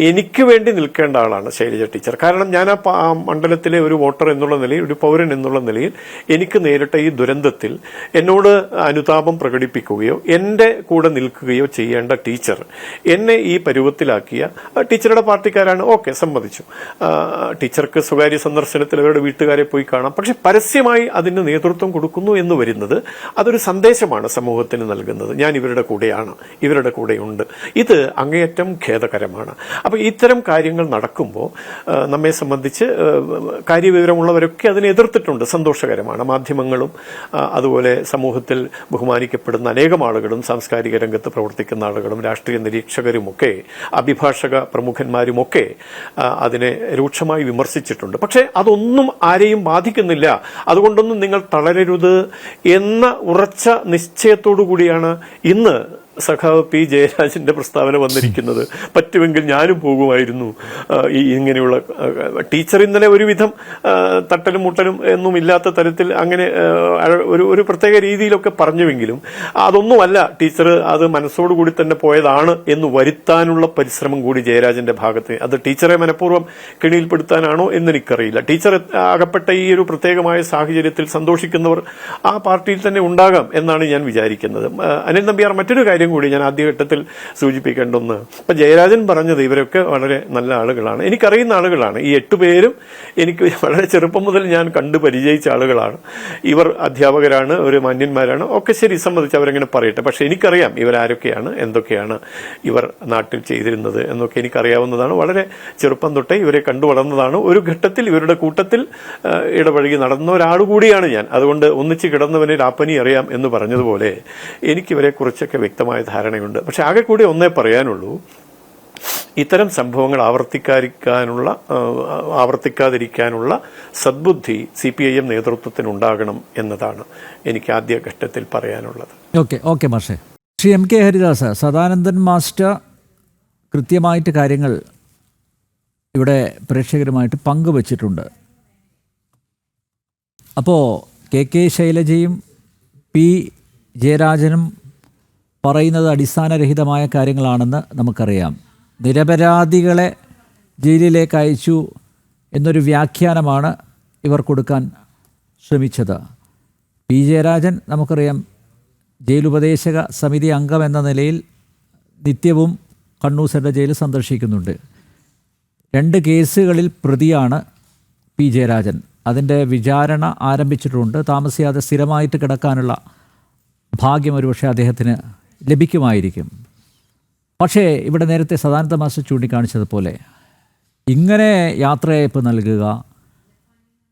എനിക്ക് വേണ്ടി നിൽക്കേണ്ട ആളാണ് ശൈലജ ടീച്ചർ. കാരണം ഞാൻ ആ മണ്ഡലത്തിലെ ഒരു വോട്ടർ എന്നുള്ള നിലയിൽ, ഒരു പൗരൻ എന്നുള്ള നിലയിൽ എനിക്ക് നേരിട്ട ഈ ദുരന്തത്തിൽ എന്നോട് അനുതാപം പ്രകടിപ്പിക്കുകയോ എൻ്റെ കൂടെ നിൽക്കുകയോ ചെയ്യേണ്ട ടീച്ചർ എന്നെ ഈ പരുവത്തിലാക്കിയ, ടീച്ചറുടെ പാർട്ടിക്കാരാണ്, ഓക്കെ, സമ്മതിച്ചു. ടീച്ചർക്ക് സ്വകാര്യ സന്ദർശനത്തിൽ അവരുടെ വീട്ടുകാരെ പോയി കാണാം. പക്ഷെ പരസ്യമായി അതിന് നേതൃത്വം കൊടുക്കുന്നു എന്ന് വരുന്നത് അതൊരു സന്ദേശമാണ് സമൂഹത്തിന് നൽകുന്നത്. ഞാൻ ഇവരുടെ കൂടെയാണ്, ഇവരുടെ കൂടെയുണ്ട്. ഇത് അങ്ങേയറ്റം ഖേദകരമാണ്. അപ്പൊ ഇത്തരം കാര്യങ്ങൾ നടക്കുമ്പോൾ നമ്മെ സംബന്ധിച്ച് കാര്യവിവരമുള്ളവരൊക്കെ അതിനെ എതിർത്തിട്ടുണ്ട്. സന്തോഷകരമാണ്. മാധ്യമങ്ങളും അതുപോലെ സമൂഹത്തിൽ ബഹുമാനിക്കപ്പെടുന്ന അനേകം ആളുകളും, സാംസ്കാരിക രംഗത്ത് പ്രവർത്തിക്കുന്ന ആളുകളും, രാഷ്ട്രീയ നിരീക്ഷകരുമൊക്കെ, അഭിഭാഷക പ്രമുഖന്മാരുമൊക്കെ അതിനെ രൂക്ഷമായി വിമർശിച്ചിട്ടുണ്ട്. പക്ഷേ അതൊന്നും ആരെയും ബാധിക്കുന്നില്ല. അതുകൊണ്ടൊന്നും നിങ്ങൾ തളരരുത് എന്ന ഉറച്ച നിശ്ചയത്തോടു കൂടിയാണ് ഇന്ന് സഖാവ് P. ജയരാജന്റെ പ്രസ്താവന വന്നിരിക്കുന്നത്. പറ്റുമെങ്കിൽ ഞാനും പോകുമായിരുന്നു ഈ ഇങ്ങനെയുള്ള ടീച്ചർ ഇന്നലെ ഒരുവിധം തട്ടലും മുട്ടലും ഒന്നും ഇല്ലാത്ത തരത്തിൽ അങ്ങനെ ഒരു പ്രത്യേക രീതിയിലൊക്കെ പറഞ്ഞുവെങ്കിലും അതൊന്നുമല്ല, ടീച്ചർ അത് മനസ്സോടുകൂടി തന്നെ പോയതാണ് എന്ന് വരുത്താനുള്ള പരിശ്രമം കൂടി ജയരാജന്റെ ഭാഗത്ത്. അത് ടീച്ചറെ മനഃപൂർവ്വം കെണിയിൽപ്പെടുത്താനാണോ എന്നെനിക്കറിയില്ല. ടീച്ചർ അകപ്പെട്ട ഈ ഒരു പ്രത്യേകമായ സാഹചര്യത്തിൽ സന്തോഷിക്കുന്നവർ ആ പാർട്ടിയിൽ തന്നെ ഉണ്ടാകാം എന്നാണ് ഞാൻ വിചാരിക്കുന്നത്. അനിൽ നമ്പ്യാർ, മറ്റൊരു കാര്യം കൂടി ഞാൻ ആദ്യഘട്ടത്തിൽ സൂചിപ്പിക്കേണ്ട ഒന്ന്, ഇപ്പൊ ജയരാജൻ പറഞ്ഞത് ഇവരൊക്കെ വളരെ നല്ല ആളുകളാണ്, എനിക്കറിയുന്ന ആളുകളാണ്. ഈ 8 പേരും എനിക്ക് വളരെ ചെറുപ്പം മുതൽ ഞാൻ കണ്ടു പരിചയിച്ച ആളുകളാണ്. ഇവർ അധ്യാപകരാണ്, ഒരു മാന്യന്മാരാണ്, ഒക്കെ ശരി, സമ്മതിച്ച് അവരെങ്ങനെ പറയട്ടെ. പക്ഷെ എനിക്കറിയാം ഇവരാരൊക്കെയാണ്, എന്തൊക്കെയാണ് ഇവർ നാട്ടിൽ ചെയ്തിരുന്നത് എന്നൊക്കെ എനിക്കറിയാവുന്നതാണ്. വളരെ ചെറുപ്പം തൊട്ടേ ഇവരെ കണ്ടു വളർന്നതാണ്. ഒരു ഘട്ടത്തിൽ ഇവരുടെ കൂട്ടത്തിൽ ഇടപഴകി നടന്ന ഒരാളുകൂടിയാണ് ഞാൻ. അതുകൊണ്ട് ഒന്നിച്ച് കിടന്നവനെ രാപ്പനി അറിയാം എന്ന് പറഞ്ഞതുപോലെ എനിക്കിവരെ കുറിച്ചൊക്കെ വ്യക്തമായ ധാരണയുണ്ട്. പക്ഷെ ആകെ കൂടി ഒന്നേ പറയാനുള്ളൂ, ഇത്തരം സംഭവങ്ങൾ ആവർത്തിക്കാതിരിക്കാനുള്ള സദ്ബുദ്ധി CPIM നേതൃത്വത്തിനുണ്ടാകണം എന്നതാണ് എനിക്ക് ആദ്യഘട്ടത്തിൽ പറയാനുള്ളത്. ഓക്കെ മാഷേ. ശ്രീ MK ഹരിദാസ്, സദാനന്ദൻ മാസ്റ്റർ കൃത്യമായിട്ട് കാര്യങ്ങൾ ഇവിടെ പ്രേക്ഷകരുമായിട്ട് പങ്കുവച്ചിട്ടുണ്ട്. അപ്പോൾ KK ശൈലജയും P. ജയരാജനും പറയുന്നത് അടിസ്ഥാനരഹിതമായ കാര്യങ്ങളാണെന്ന് നമുക്കറിയാം. നിരപരാധികളെ ജയിലിലേക്ക് അയച്ചു എന്നൊരു വ്യാഖ്യാനമാണ് ഇവർ കൊടുക്കാൻ ശ്രമിച്ചത്. P. ജയരാജൻ നമുക്കറിയാം ജയിലുപദേശക സമിതി അംഗം എന്ന നിലയിൽ നിത്യവും കണ്ണൂർ സെൻട്രൽ ജയിൽ സന്ദർശിക്കുന്നുണ്ട്. 2 കേസുകളിൽ പ്രതിയാണ് P. ജയരാജൻ. അതിൻ്റെ വിചാരണ ആരംഭിച്ചിട്ടുണ്ട്. താമസിയാതെ സ്ഥിരമായിട്ട് കിടക്കാനുള്ള ഭാഗ്യം ഒരുപക്ഷെ അദ്ദേഹത്തിന് ലഭിക്കുമായിരിക്കും. പക്ഷേ ഇവിടെ നേരത്തെ സദാനന്ദ മാസ്റ്റർ ചൂണ്ടിക്കാണിച്ചതുപോലെ ഇങ്ങനെ യാത്രയയപ്പ് നൽകുക,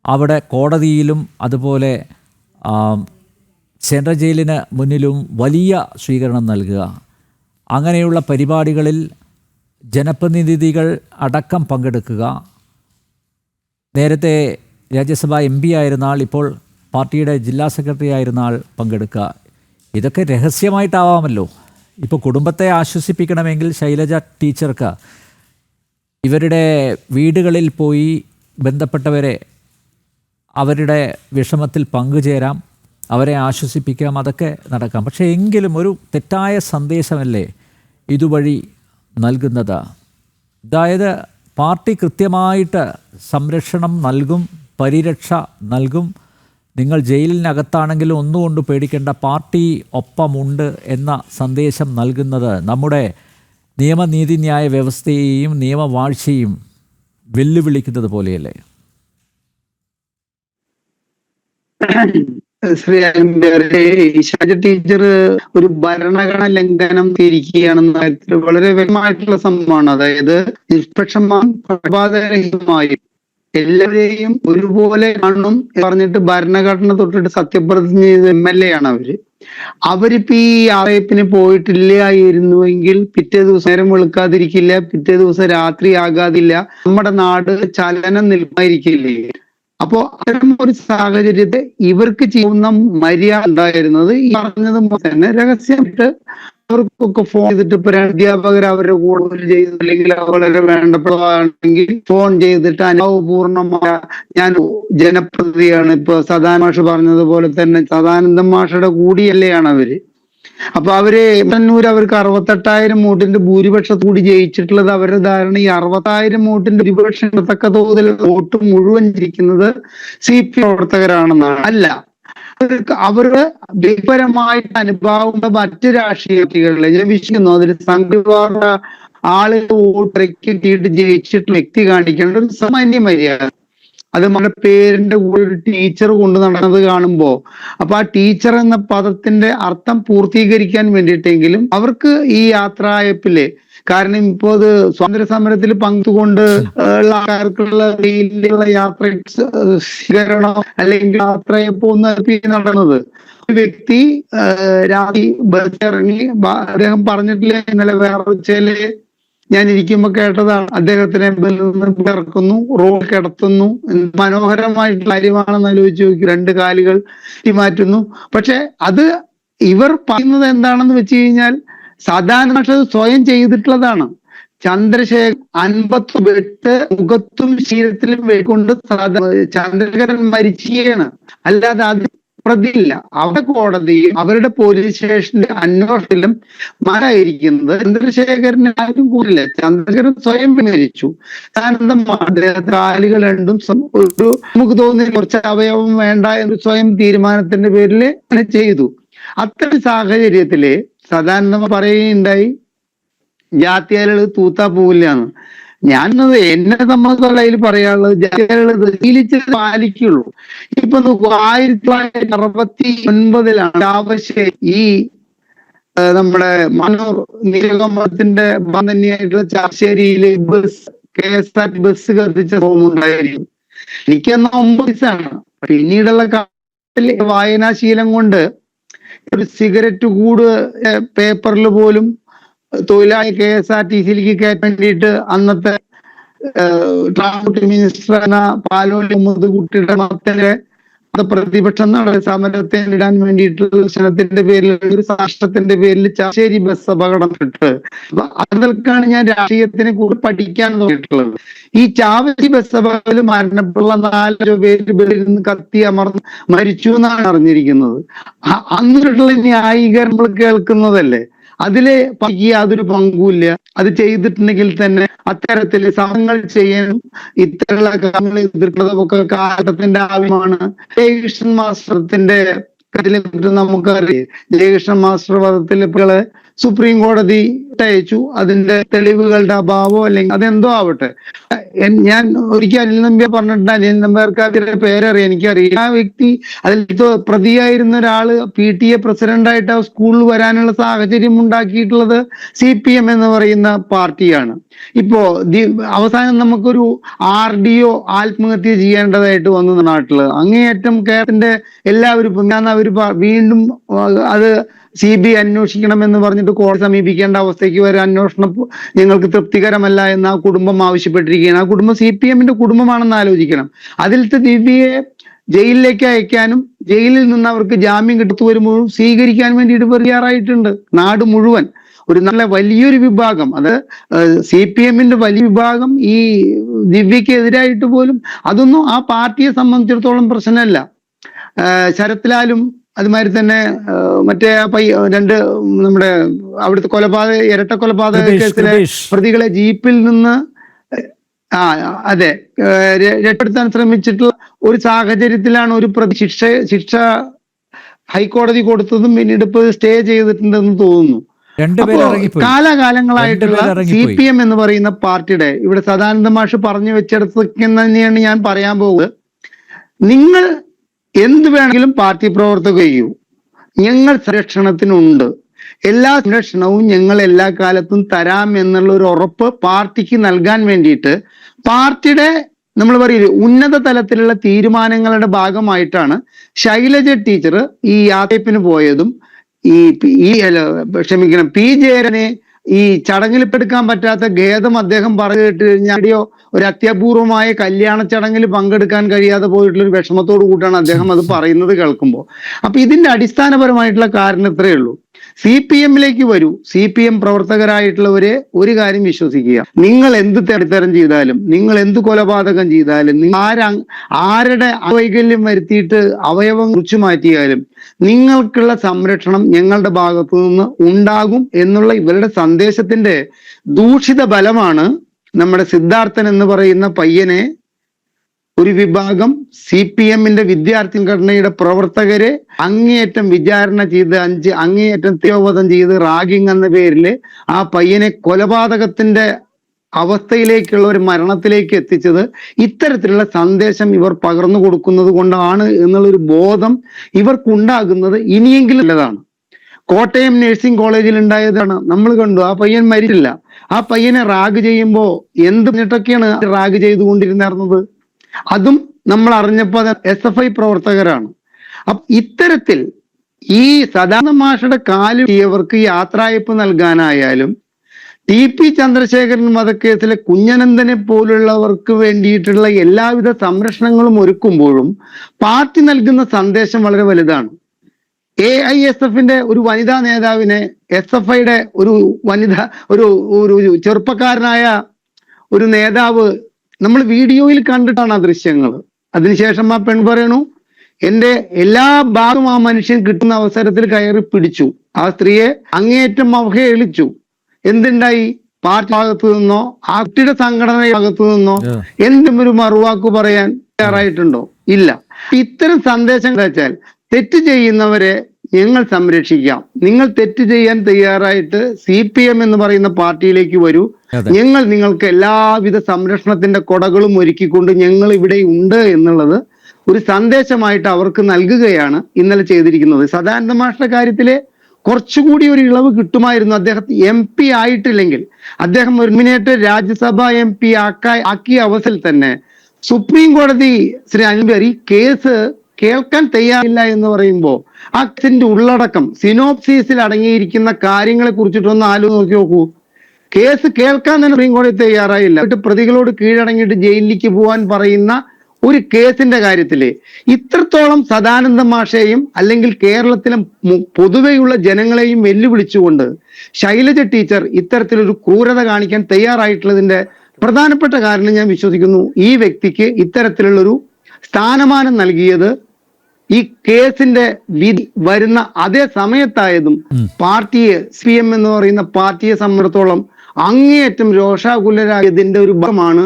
അവിടെ കോടതിയിലും അതുപോലെ സെൻട്രൽ ജയിലിന് മുന്നിലും വലിയ സ്വീകരണം നൽകുക, അങ്ങനെയുള്ള പരിപാടികളിൽ ജനപ്രതിനിധികൾ അടക്കം പങ്കെടുക്കുക, നേരത്തെ രാജ്യസഭ MP ആയിരുന്ന ആൾ ഇപ്പോൾ പാർട്ടിയുടെ ജില്ലാ സെക്രട്ടറി ആയിരുന്ന ആൾ പങ്കെടുക്കുക, ഇതൊക്കെ രഹസ്യമായിട്ടാവാമല്ലോ. ഇപ്പോൾ കുടുംബത്തെ ആശ്വസിപ്പിക്കണമെങ്കിൽ ശൈലജ ടീച്ചർക്ക് ഇവരുടെ വീടുകളിൽ പോയി ബന്ധപ്പെട്ടവരെ അവരുടെ വിഷമത്തിൽ പങ്കുചേരാം, അവരെ ആശ്വസിപ്പിക്കാം, അതൊക്കെ നടക്കാം. പക്ഷേ എങ്കിലും ഒരു തെറ്റായ സന്ദേശമല്ലേ ഇതുവഴി നൽകുന്നത്? അതായത് പാർട്ടി കൃത്യമായിട്ട് സംരക്ഷണം നൽകും, പരിരക്ഷ നൽകും, നിങ്ങൾ ജയിലിനകത്താണെങ്കിലും ഒന്നുകൊണ്ട് പേടിക്കേണ്ട, പാർട്ടി ഒപ്പമുണ്ട് എന്ന സന്ദേശം നൽകുന്നത് നമ്മുടെ നിയമനീതിന്യായ വ്യവസ്ഥയെയും നിയമവാഴ്ചയും വെല്ലുവിളിക്കുന്നത് പോലെയല്ലേ? ശ്രീ ശൈലജ ടീച്ചർ ഒരു ഭരണഘടന ലംഘനം തിരിക്കുകയാണെന്ന കാര്യത്തിൽ വളരെ വ്യക്തമായിട്ടുള്ള സംഭവമാണ്. അതായത് നിഷ്പക്ഷമായും പക്ഷപാതരഹിതമായും എല്ലാവരെയും ഒരുപോലെ കാണും പറഞ്ഞിട്ട് ഭരണഘടന തൊട്ടിട്ട് സത്യപ്രതിജ്ഞ ചെയ്ത MLA ആണ് അവരിപ്പോ ഈ ആറേപ്പിന് പോയിട്ടില്ലായിരുന്നുവെങ്കിൽ പിറ്റേ ദിവസം നേരം വെളുക്കാതിരിക്കില്ല, പിറ്റേ ദിവസം രാത്രി ആകാതില്ല, നമ്മുടെ നാട് ചലനം നിൽക്കാതിരിക്കില്ലേ? അപ്പോ അത്തരം ഒരു സാഹചര്യത്തെ ഇവർക്ക് ചെയ്യുന്ന മര്യാദ ഉണ്ടായിരുന്നത് ഈ പറഞ്ഞത് തന്നെ രഹസ്യമായിട്ട് അവർക്കൊക്കെ ഫോൺ ചെയ്തിട്ട് ഇപ്പൊ അധ്യാപകർ അവരുടെ കൂടെ ജോലി ചെയ്യുന്നു അല്ലെങ്കിൽ വളരെ വേണ്ടപ്പെട്ടതാണെങ്കിൽ ഫോൺ ചെയ്തിട്ട് അനുഭവപൂർണമായ ഞാൻ ജനപ്രതിയാണ്. ഇപ്പൊ സദാനന്ദ മാഷ് പറഞ്ഞതുപോലെ തന്നെ സദാനന്ദ മാഷയുടെ കൂടിയല്ലേയാണ് അവര്. അപ്പൊ അവര് കണ്ണൂർ അവർക്ക് 68,000 വോട്ടിന്റെ ഭൂരിപക്ഷത്തോടി ജയിച്ചിട്ടുള്ളത് അവരുടെ ധാരണ ഈ 60,000 വോട്ടിന്റെ ഭൂരിപക്ഷം തക്ക തോതിൽ വോട്ട് മുഴുവൻ ഇരിക്കുന്നത് CPI പ്രവർത്തകരാണെന്നാണ്. അല്ല, അവരുടെ വ്യക്തിപരമായിട്ട് അനുഭവം മറ്റ് രാഷ്ട്രീയ പാർട്ടികളിലെ ഞാൻ വിശ്വസിക്കുന്നു അതിൽ സംഘപരിവാർ ആളുകൾ വോട്ട് കിട്ടിയിട്ട് ജയിച്ചിട്ട് വ്യക്തി കാണിക്കേണ്ട ഒരു സാമാന്യ മര്യാദ. അത് നമ്മുടെ പേരിന്റെ കൂടെ ഒരു ടീച്ചർ കൊണ്ട് നടന്നത് കാണുമ്പോ അപ്പൊ ആ ടീച്ചർ എന്ന പദത്തിന്റെ അർത്ഥം പൂർത്തീകരിക്കാൻ വേണ്ടിയിട്ടെങ്കിലും അവർക്ക് ഈ യാത്രയപ്പില്, കാരണം ഇപ്പോ അത് സ്വാതന്ത്ര്യ സമരത്തിൽ പങ്കുകൊണ്ട് ഉള്ള ആൾക്കാർക്കുള്ള വെയിലുള്ള യാത്ര സ്വീകരണം അല്ലെങ്കിൽ യാത്രയപ്പോ ഒന്ന് നടന്നത്. ഒരു വ്യക്തി രാത്രി ബസ് ഇറങ്ങി, അദ്ദേഹം പറഞ്ഞിട്ടില്ല, ഇന്നലെ വേറെ ചില ഞാൻ ഇരിക്കുമ്പോ കേട്ടതാണ്, അദ്ദേഹത്തിനെ ഇറക്കുന്നു, റോഡ് കിടത്തുന്നു. മനോഹരമായിട്ടുള്ള കാര്യമാണെന്ന് ആലോചിച്ച് നോക്കി, 2 കാലുകൾ മാറ്റുന്നു. പക്ഷെ അത് ഇവർ പറയുന്നത് എന്താണെന്ന് വെച്ച് കഴിഞ്ഞാൽ സാധാരണ സ്വയം ചെയ്തിട്ടുള്ളതാണ്. ചന്ദ്രശേഖരൻ 58 മുഖത്തും ശരീരത്തിലും വെക്കൊണ്ട് ചന്ദ്രശേഖരൻ മരിക്കുകയാണ്. അല്ലാതെ അത് പ്രതിയില്ല. അവരുടെ കോടതിയും അവരുടെ പോലീസ് സ്റ്റേഷന്റെ അന്വേഷണത്തിലും മാറായിരിക്കുന്നത് ചന്ദ്രശേഖരന് ആരും കൂടില്ല. ചന്ദ്രശേഖരൻ സ്വയം മരിച്ചു. കാലുകൾ രണ്ടും ഒരു നമുക്ക് തോന്നുന്നില്ല കുറച്ച് അവയവം വേണ്ട എന്ന് സ്വയം തീരുമാനത്തിന്റെ പേരിൽ ചെയ്തു. അത്തരം സാഹചര്യത്തില് സദാനന്ദ പറയുകയുണ്ടായി ജാത്യാലുകൾ തൂത്താ പോവില്ലാന്ന്. ഞാനത് എന്നെ സംബന്ധിച്ചുള്ള പറയാനുള്ളത് ജാത്യാലുകൾ ശീലിച്ച് പാലിക്കുള്ളൂ. ഇപ്പൊ 1969 ആവശ്യം ഈ നമ്മുടെ മനോർ നിലകമ്പത്തിന്റെ തന്നെയായിട്ടുള്ള ചാശ്ശേരിയില് KSRTC ബസ് കത്തിച്ച സംഭവമുണ്ടായിരിക്കും. എനിക്കന്ന് 9 വയസ്സാണ്. പിന്നീടുള്ള കാലത്തിൽ വായനാശീലം കൊണ്ട് ഒരു സിഗരറ്റ് കൂട് പേപ്പറിൽ പോലും തൊഴിലാളി KSRTCയിലേക്ക് കയറ്റാൻ വേണ്ടിയിട്ട് അന്നത്തെ ട്രാൻസ്പോർട്ട് മിനിസ്റ്റർ എന്ന പാലോളി കുട്ടിയുടെ മക്കളെ പ്രതിപക്ഷം സമരത്തെ ഇടാൻ വേണ്ടിയിട്ടുള്ള ദർശനത്തിന്റെ പേരിൽ ഒരു സാഷ്ട്രത്തിന്റെ പേരിൽ ചാശ്ശേരി ബസ് അപകടപ്പെട്ട് അതിൽക്കാണ് ഞാൻ രാഷ്ട്രീയത്തിനെ കൂടുതൽ പഠിക്കാൻ തുടങ്ങിയിട്ടുള്ളത്. ഈ ചാവശ്ശേരി ബസ് അപകടത്തിൽ മരണപ്പെട്ടുള്ള 4 പേര് ഇരുന്ന് കത്തി അമർന്ന് മരിച്ചു എന്നാണ് അറിഞ്ഞിരിക്കുന്നത്. അന്നിട്ടുള്ള ന്യായീകരണം നമ്മൾ കേൾക്കുന്നതല്ലേ. അതില് യാതൊരു പങ്കുമില്ല. അത് ചെയ്തിട്ടുണ്ടെങ്കിൽ തന്നെ അത്തരത്തില് സമരങ്ങൾ ചെയ്യാനും ഇത്തരമുള്ള കാര്യങ്ങൾ എതിർക്കുന്നതൊക്കെ കാലത്തിന്റെ ആവശ്യമാണ്. ജയകൃഷ്ണൻ മാസ്റ്ററത്തിന്റെ കാര്യത്തിൽ നമുക്കറിയാം. ജയകൃഷ്ണൻ മാസ്റ്റർ വധത്തില് സുപ്രീം കോടതി അയച്ചു. അതിന്റെ തെളിവുകളുടെ അഭാവോ അല്ലെങ്കിൽ അതെന്തോ ആവട്ടെ. ഞാൻ ഒരിക്കൽ അനിൽ നമ്പ്യാർ പറഞ്ഞിട്ടുണ്ട്, അനിൽ നമ്പ്യാർക്ക് അതിന്റെ പേരറിയാം, എനിക്കറിയാം. ആ വ്യക്തി അതിൽ പ്രതിയായിരുന്ന ഒരാള് PTA പ്രസിഡന്റായിട്ട് ആ സ്കൂളിൽ വരാനുള്ള സാഹചര്യം ഉണ്ടാക്കിയിട്ടുള്ളത് CPM എന്ന് പറയുന്ന പാർട്ടിയാണ്. ഇപ്പോ അവസാനം നമുക്കൊരു RDO ആത്മഹത്യ ചെയ്യേണ്ടതായിട്ട് വന്നു നാട്ടില്. അങ്ങേയറ്റം കേരളത്തിന്റെ എല്ലാവരും അവര് വീണ്ടും അത് CBI അന്വേഷിക്കണമെന്ന് പറഞ്ഞിട്ട് കോടതി സമീപിക്കേണ്ട അവസ്ഥയ്ക്ക് വരെ അന്വേഷണം ഞങ്ങൾക്ക് തൃപ്തികരമല്ല എന്ന് ആ കുടുംബം ആവശ്യപ്പെട്ടിരിക്കുകയാണ്. ആ കുടുംബം CPMന്റെ കുടുംബമാണെന്ന് ആലോചിക്കണം. അതിലത്തെ ദിവ്യയെ ജയിലിലേക്ക് അയക്കാനും ജയിലിൽ നിന്ന് അവർക്ക് ജാമ്യം കിട്ടു വരുമ്പോഴും സ്വീകരിക്കാൻ വേണ്ടിയിട്ട് തയ്യാറായിട്ടുണ്ട് നാട് മുഴുവൻ. ഒരു നല്ല വലിയൊരു വിഭാഗം, അത് CPMന്റെ വലിയ വിഭാഗം ഈ ദിവ്യക്ക് എതിരായിട്ട് പോലും അതൊന്നും ആ പാർട്ടിയെ സംബന്ധിച്ചിടത്തോളം പ്രശ്നമല്ല. ശരത് ലാലും അതുമാതിരി തന്നെ മറ്റേ 2 നമ്മുടെ അവിടുത്തെ ഇരട്ട കൊലപാതക കേസിലെ പ്രതികളെ ജീപ്പിൽ നിന്ന് അതെ രക്ഷപ്പെടുത്താൻ ശ്രമിച്ചിട്ടുള്ള ഒരു സാഹചര്യത്തിലാണ് ഒരു പ്രതി ശിക്ഷ ഹൈക്കോടതി കൊടുത്തതും പിന്നീട് ഇപ്പൊ സ്റ്റേ ചെയ്തിട്ടുണ്ടെന്ന് തോന്നുന്നു. കാലാകാലങ്ങളായിട്ടുള്ള CPM എന്ന് പറയുന്ന പാർട്ടിയുടെ ഇവിടെ സദാനന്ദ മാഷ് പറഞ്ഞു വെച്ചെടുത്ത് തന്നെയാണ് ഞാൻ പറയാൻ പോകുന്നത്. നിങ്ങൾ എന്ത് വേണമെങ്കിലും പാർട്ടി പ്രവർത്തകർ ചെയ്യൂ, ഞങ്ങൾ സംരക്ഷണത്തിനുണ്ട്. എല്ലാ സംരക്ഷണവും ഞങ്ങൾ എല്ലാ കാലത്തും തരാം എന്നുള്ള ഒരു ഉറപ്പ് പാർട്ടിക്ക് നൽകാൻ വേണ്ടിയിട്ട് പാർട്ടിയുടെ നമ്മൾ പറയില്ലേ ഉന്നത തലത്തിലുള്ള തീരുമാനങ്ങളുടെ ഭാഗമായിട്ടാണ് ശൈലജ ടീച്ചർ ഈ യാത്രപ്പിന് പോയതും P. ജയരനെ ഈ ചടങ്ങിൽ പെടുക്കാൻ പറ്റാത്ത ഖേദം അദ്ദേഹം പറഞ്ഞു കേട്ട് കഴിഞ്ഞാൽ ഒരു അത്യപൂർവമായ കല്യാണ ചടങ്ങിൽ പങ്കെടുക്കാൻ കഴിയാതെ പോയിട്ടുള്ള ഒരു വിഷമത്തോടു കൂട്ടാണ് അദ്ദേഹം അത് പറയുന്നത് കേൾക്കുമ്പോൾ. അപ്പൊ ഇതിന്റെ അടിസ്ഥാനപരമായിട്ടുള്ള കാരണം ഇത്രയേ ഉള്ളൂ. CPM-ലേക്ക് വരൂ. CPM പ്രവർത്തകരായിട്ടുള്ളവരെ ഒരു കാര്യം വിശ്വസിക്കുക, നിങ്ങൾ എന്ത് തെരത്തരം ചെയ്താലും, നിങ്ങൾ എന്ത് കൊലപാതകം ചെയ്താലും, ആരുടെ വൈകല്യം വരുത്തിയിട്ട് അവയവം കുറിച്ചു മാറ്റിയാലും നിങ്ങൾക്കുള്ള സംരക്ഷണം ഞങ്ങളുടെ ഭാഗത്തു നിന്ന് ഉണ്ടാകും എന്നുള്ള ഇവരുടെ സന്ദേശത്തിന്റെ ദൂഷിത ഫലമാണ് നമ്മുടെ സിദ്ധാർത്ഥൻ എന്ന് പറയുന്ന പയ്യനെ ഒരു വിഭാഗം CPM-ന്റെ വിദ്യാർത്ഥി സംഘടനയുടെ പ്രവർത്തകരെ അങ്ങേയറ്റം വിചാരണ ചെയ്ത് അങ്ങേയറ്റം തീവ്രവധം ചെയ്ത് റാഗിങ് എന്ന പേരില് ആ പയ്യനെ കൊലപാതകത്തിന്റെ അവസ്ഥയിലേക്കുള്ള ഒരു മരണത്തിലേക്ക് എത്തിച്ചത് ഇത്തരത്തിലുള്ള സന്ദേശം ഇവർ പകർന്നു കൊടുക്കുന്നത് കൊണ്ടാണ് എന്നുള്ളൊരു ബോധം ഇവർക്കുണ്ടാകുന്നത് ഇനിയെങ്കിലും നല്ലതാണ്. കോട്ടയം നഴ്സിംഗ് കോളേജിൽ ഉണ്ടായതാണ്. നമ്മൾ കണ്ടു, ആ പയ്യൻ മരിച്ചില്ല. ആ പയ്യനെ റാഗ് ചെയ്യുമ്പോ എന്ത് പറഞ്ഞിട്ടൊക്കെയാണ് റാഗ് ചെയ്തുകൊണ്ടിരുന്നത്, അതും നമ്മൾ അറിഞ്ഞപ്പോ SFI പ്രവർത്തകരാണ്. അപ്പൊ ഇത്തരത്തിൽ ഈ സദാനന്ദ മാഷയുടെ കാലിയവർക്ക് യാത്രയപ്പ് നൽകാനായാലും TP ചന്ദ്രശേഖരൻ വധക്കേസിലെ കുഞ്ഞനന്ദനെ പോലുള്ളവർക്ക് വേണ്ടിയിട്ടുള്ള എല്ലാവിധ സംരക്ഷണങ്ങളും ഒരുക്കുമ്പോഴും പാർട്ടി നൽകുന്ന സന്ദേശം വളരെ വലുതാണ്. AISF-ന്റെ ഒരു വനിതാ നേതാവിനെ SFI-യുടെ ഒരു ചെറുപ്പക്കാരനായ ഒരു നേതാവ് നമ്മൾ വീഡിയോയിൽ കണ്ടിട്ടാണ് ആ ദൃശ്യങ്ങൾ. അതിനുശേഷം ആ പെൺ പറയണു, എന്റെ എല്ലാ ഭാഗവും ആ മനുഷ്യൻ കിട്ടുന്ന അവസരത്തിൽ കയറി പിടിച്ചു, ആ സ്ത്രീയെ അങ്ങേയറ്റം അവഹേളിച്ചു. എന്തുണ്ടായി? പാർട്ടി ഭാഗത്തു നിന്നോ ആ കുട്ടിയുടെ സംഘടന ഭാഗത്തു നിന്നോ എന്തും ഒരു മറുവാക്ക് പറയാൻ തയ്യാറായിട്ടുണ്ടോ? ഇല്ല. ഇത്തരം സന്ദേശം വെച്ചാൽ തെറ്റ് ചെയ്യുന്നവരെ ഞങ്ങൾ സംരക്ഷിക്കാം, നിങ്ങൾ തെറ്റ് ചെയ്യാൻ തയ്യാറായിട്ട് CPM എന്ന് പറയുന്ന പാർട്ടിയിലേക്ക് വരൂ, ഞങ്ങൾ നിങ്ങൾക്ക് എല്ലാവിധ സംരക്ഷണത്തിന്റെ കൊടകളും ഒരുക്കിക്കൊണ്ട് ഞങ്ങൾ ഇവിടെ ഉണ്ട് എന്നുള്ളത് ഒരു സന്ദേശമായിട്ട് അവർക്ക് നൽകുകയാണ് ഇന്നലെ ചെയ്തിരിക്കുന്നത്. സദാനന്ദ മാഷിന്റെ കാര്യത്തിലെ കുറച്ചുകൂടി ഒരു ഇളവ് കിട്ടുമായിരുന്നു. അദ്ദേഹം MP ആയിട്ടില്ലെങ്കിൽ, അദ്ദേഹം നോമിനേറ്റഡ് രാജ്യസഭാ MP ആക്കിയ അവസരത്തിൽ തന്നെ സുപ്രീം കോടതി ശ്രീ അൻവർ ഈ കേസ് കേൾക്കാൻ തയ്യാറില്ല എന്ന് പറയുമ്പോൾ ആ കേസിന്റെ ഉള്ളടക്കം സിനോപ്സിസിൽ അടങ്ങിയിരിക്കുന്ന കാര്യങ്ങളെ കുറിച്ചിട്ടൊന്ന് നോക്കി നോക്കൂ. കേസ് കേൾക്കാൻ തന്നെ സുപ്രീം കോടതി തയ്യാറായില്ല. പ്രതികളോട് കീഴടങ്ങിയിട്ട് ജയിലിലേക്ക് പോകാൻ പറയുന്ന ഒരു കേസിന്റെ കാര്യത്തില് ഇത്രത്തോളം സദാനന്ദ മാഷയെയും അല്ലെങ്കിൽ കേരളത്തിലെ പൊതുവെയുള്ള ജനങ്ങളെയും വെല്ലുവിളിച്ചുകൊണ്ട് ശൈലജ ടീച്ചർ ഇത്തരത്തിലൊരു ക്രൂരത കാണിക്കാൻ തയ്യാറായിട്ടുള്ളതിന്റെ പ്രധാനപ്പെട്ട കാരണം ഞാൻ വിശ്വസിക്കുന്നു ഈ വ്യക്തിക്ക് ഇത്തരത്തിലുള്ളൊരു സ്ഥാനമാനം നൽകിയത് ഈ കേസിന്റെ വിധി വരുന്ന അതേ സമയത്തായതും പാർട്ടിയെ CPM എന്ന് പറയുന്ന പാർട്ടിയെ സംബന്ധിച്ചിടത്തോളം അങ്ങേയറ്റം രോഷാകുലരായതിന്റെ ഒരു ഭാഗമാണ്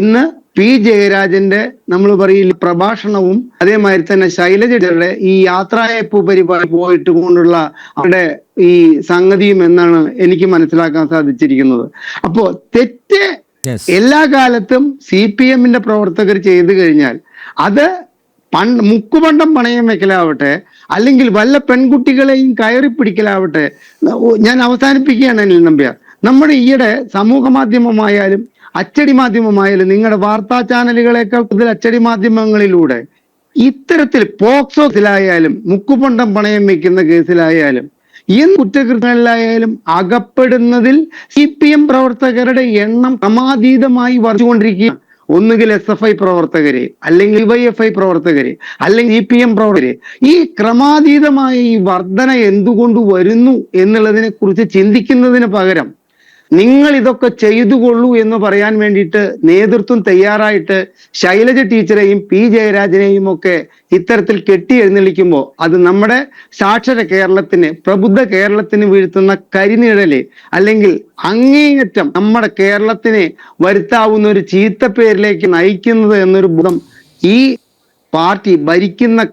ഇന്ന് P. ജയരാജന്റെ നമ്മൾ പറയില്ല പ്രഭാഷണവും അതേമാതിരി തന്നെ ശൈലജയുടെ ഈ യാത്രായപ്പ് പരിപാടി പോയിട്ട് കൊണ്ടുള്ള അവരുടെ ഈ സംഗതിയും എന്നാണ് എനിക്ക് മനസ്സിലാക്കാൻ സാധിച്ചിരിക്കുന്നത്. അപ്പോ തെറ്റ് എല്ലാ കാലത്തും CPM-ന്റെ പ്രവർത്തകർ ചെയ്തു കഴിഞ്ഞാൽ അത് മുക്കുപണ്ടം പണയം വെക്കലാവട്ടെ, അല്ലെങ്കിൽ വല്ല പെൺകുട്ടികളെയും കയറി പിടിക്കലാവട്ടെ. ഞാൻ അവസാനിപ്പിക്കുകയാണ് അനിൽ നമ്പ്യാർ. നമ്മുടെ ഈയിടെ സമൂഹ മാധ്യമമായാലും അച്ചടി മാധ്യമമായാലും നിങ്ങളുടെ വാർത്താ ചാനലുകളെക്കാൾ കൂടുതൽ അച്ചടി മാധ്യമങ്ങളിലൂടെ ഇത്തരത്തിൽ പോക്സോസിലായാലും മുക്കുപണ്ടം പണയം വെക്കുന്ന കേസിലായാലും എന്ത് കുറ്റകൃത്യങ്ങളിലായാലും അകപ്പെടുന്നതിൽ CPM പ്രവർത്തകരുടെ എണ്ണം ക്രമാതീതമായി വർദ്ധിച്ചുകൊണ്ടിരിക്കുകയാണ്. ഒന്നുകിൽ SFI പ്രവർത്തകരെ, അല്ലെങ്കിൽ YFI പ്രവർത്തകരെ, അല്ലെങ്കിൽ CPM പ്രവർത്തകരെ. ഈ ക്രമാതീതമായ ഈ വർധന എന്തുകൊണ്ട് വരുന്നു എന്നുള്ളതിനെ കുറിച്ച് ചിന്തിക്കുന്നതിന് പകരം നിങ്ങൾ ഇതൊക്കെ ചെയ്തുകൊള്ളൂ എന്ന് പറയാൻ വേണ്ടിയിട്ട് നേതൃത്വം തയ്യാറായിട്ട് ശൈലജ ടീച്ചറെയും P. ജയരാജനെയും ഒക്കെ ഇത്തരത്തിൽ കെട്ടി എഴുന്നള്ളിക്കുമ്പോൾ അത് നമ്മുടെ സാക്ഷര കേരളത്തിന്, പ്രബുദ്ധ കേരളത്തിന് വീഴ്ത്തുന്ന കരിനിഴല്, അല്ലെങ്കിൽ അങ്ങേയറ്റം നമ്മുടെ കേരളത്തിനെ വരുത്താവുന്ന ഒരു ചീത്തപ്പേരിലേക്ക് നയിക്കുന്നത് എന്നൊരു ബോധം ഈ പാർട്ടി ഭരിക്കുന്ന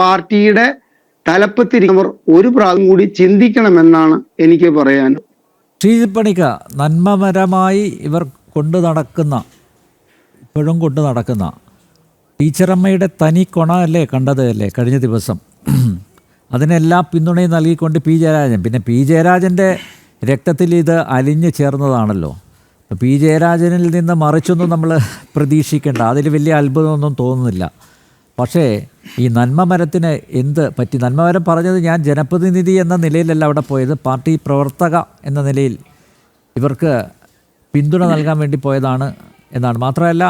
പാർട്ടിയുടെ തലപ്പത്തിരിക്കുന്നവർ ഒരു പ്രാവശ്യം കൂടി ചിന്തിക്കണമെന്നാണ് എനിക്ക് പറയാൻ. ശ്രീജിത്ത് പണിക്ക, നന്മമരമായി ഇവർ ഇപ്പോഴും കൊണ്ട് നടക്കുന്ന ടീച്ചറമ്മയുടെ തനി കൊണ അല്ലേ കണ്ടത് അല്ലേ കഴിഞ്ഞ ദിവസം? അതിനെല്ലാം പിന്തുണയും നൽകിക്കൊണ്ട് P. ജയരാജൻ. പിന്നെ P. ജയരാജൻ്റെ രക്തത്തിൽ ഇത് അലിഞ്ഞു ചേർന്നതാണല്ലോ. P. ജയരാജനിൽ നിന്ന് മറിച്ചൊന്നും നമ്മൾ പ്രതീക്ഷിക്കേണ്ട, അതിൽ വലിയ അത്ഭുതമൊന്നും തോന്നുന്നില്ല. പക്ഷേ ഈ നന്മമരത്തിന് എന്ത് പറ്റി? നന്മമരം പറഞ്ഞത് ഞാൻ ജനപ്രതിനിധി എന്ന നിലയിലല്ല അവിടെ പോയത്, പാർട്ടി പ്രവർത്തക എന്ന നിലയിൽ ഇവർക്ക് പിന്തുണ നൽകാൻ വേണ്ടി പോയതാണ് എന്നാണ്. മാത്രമല്ല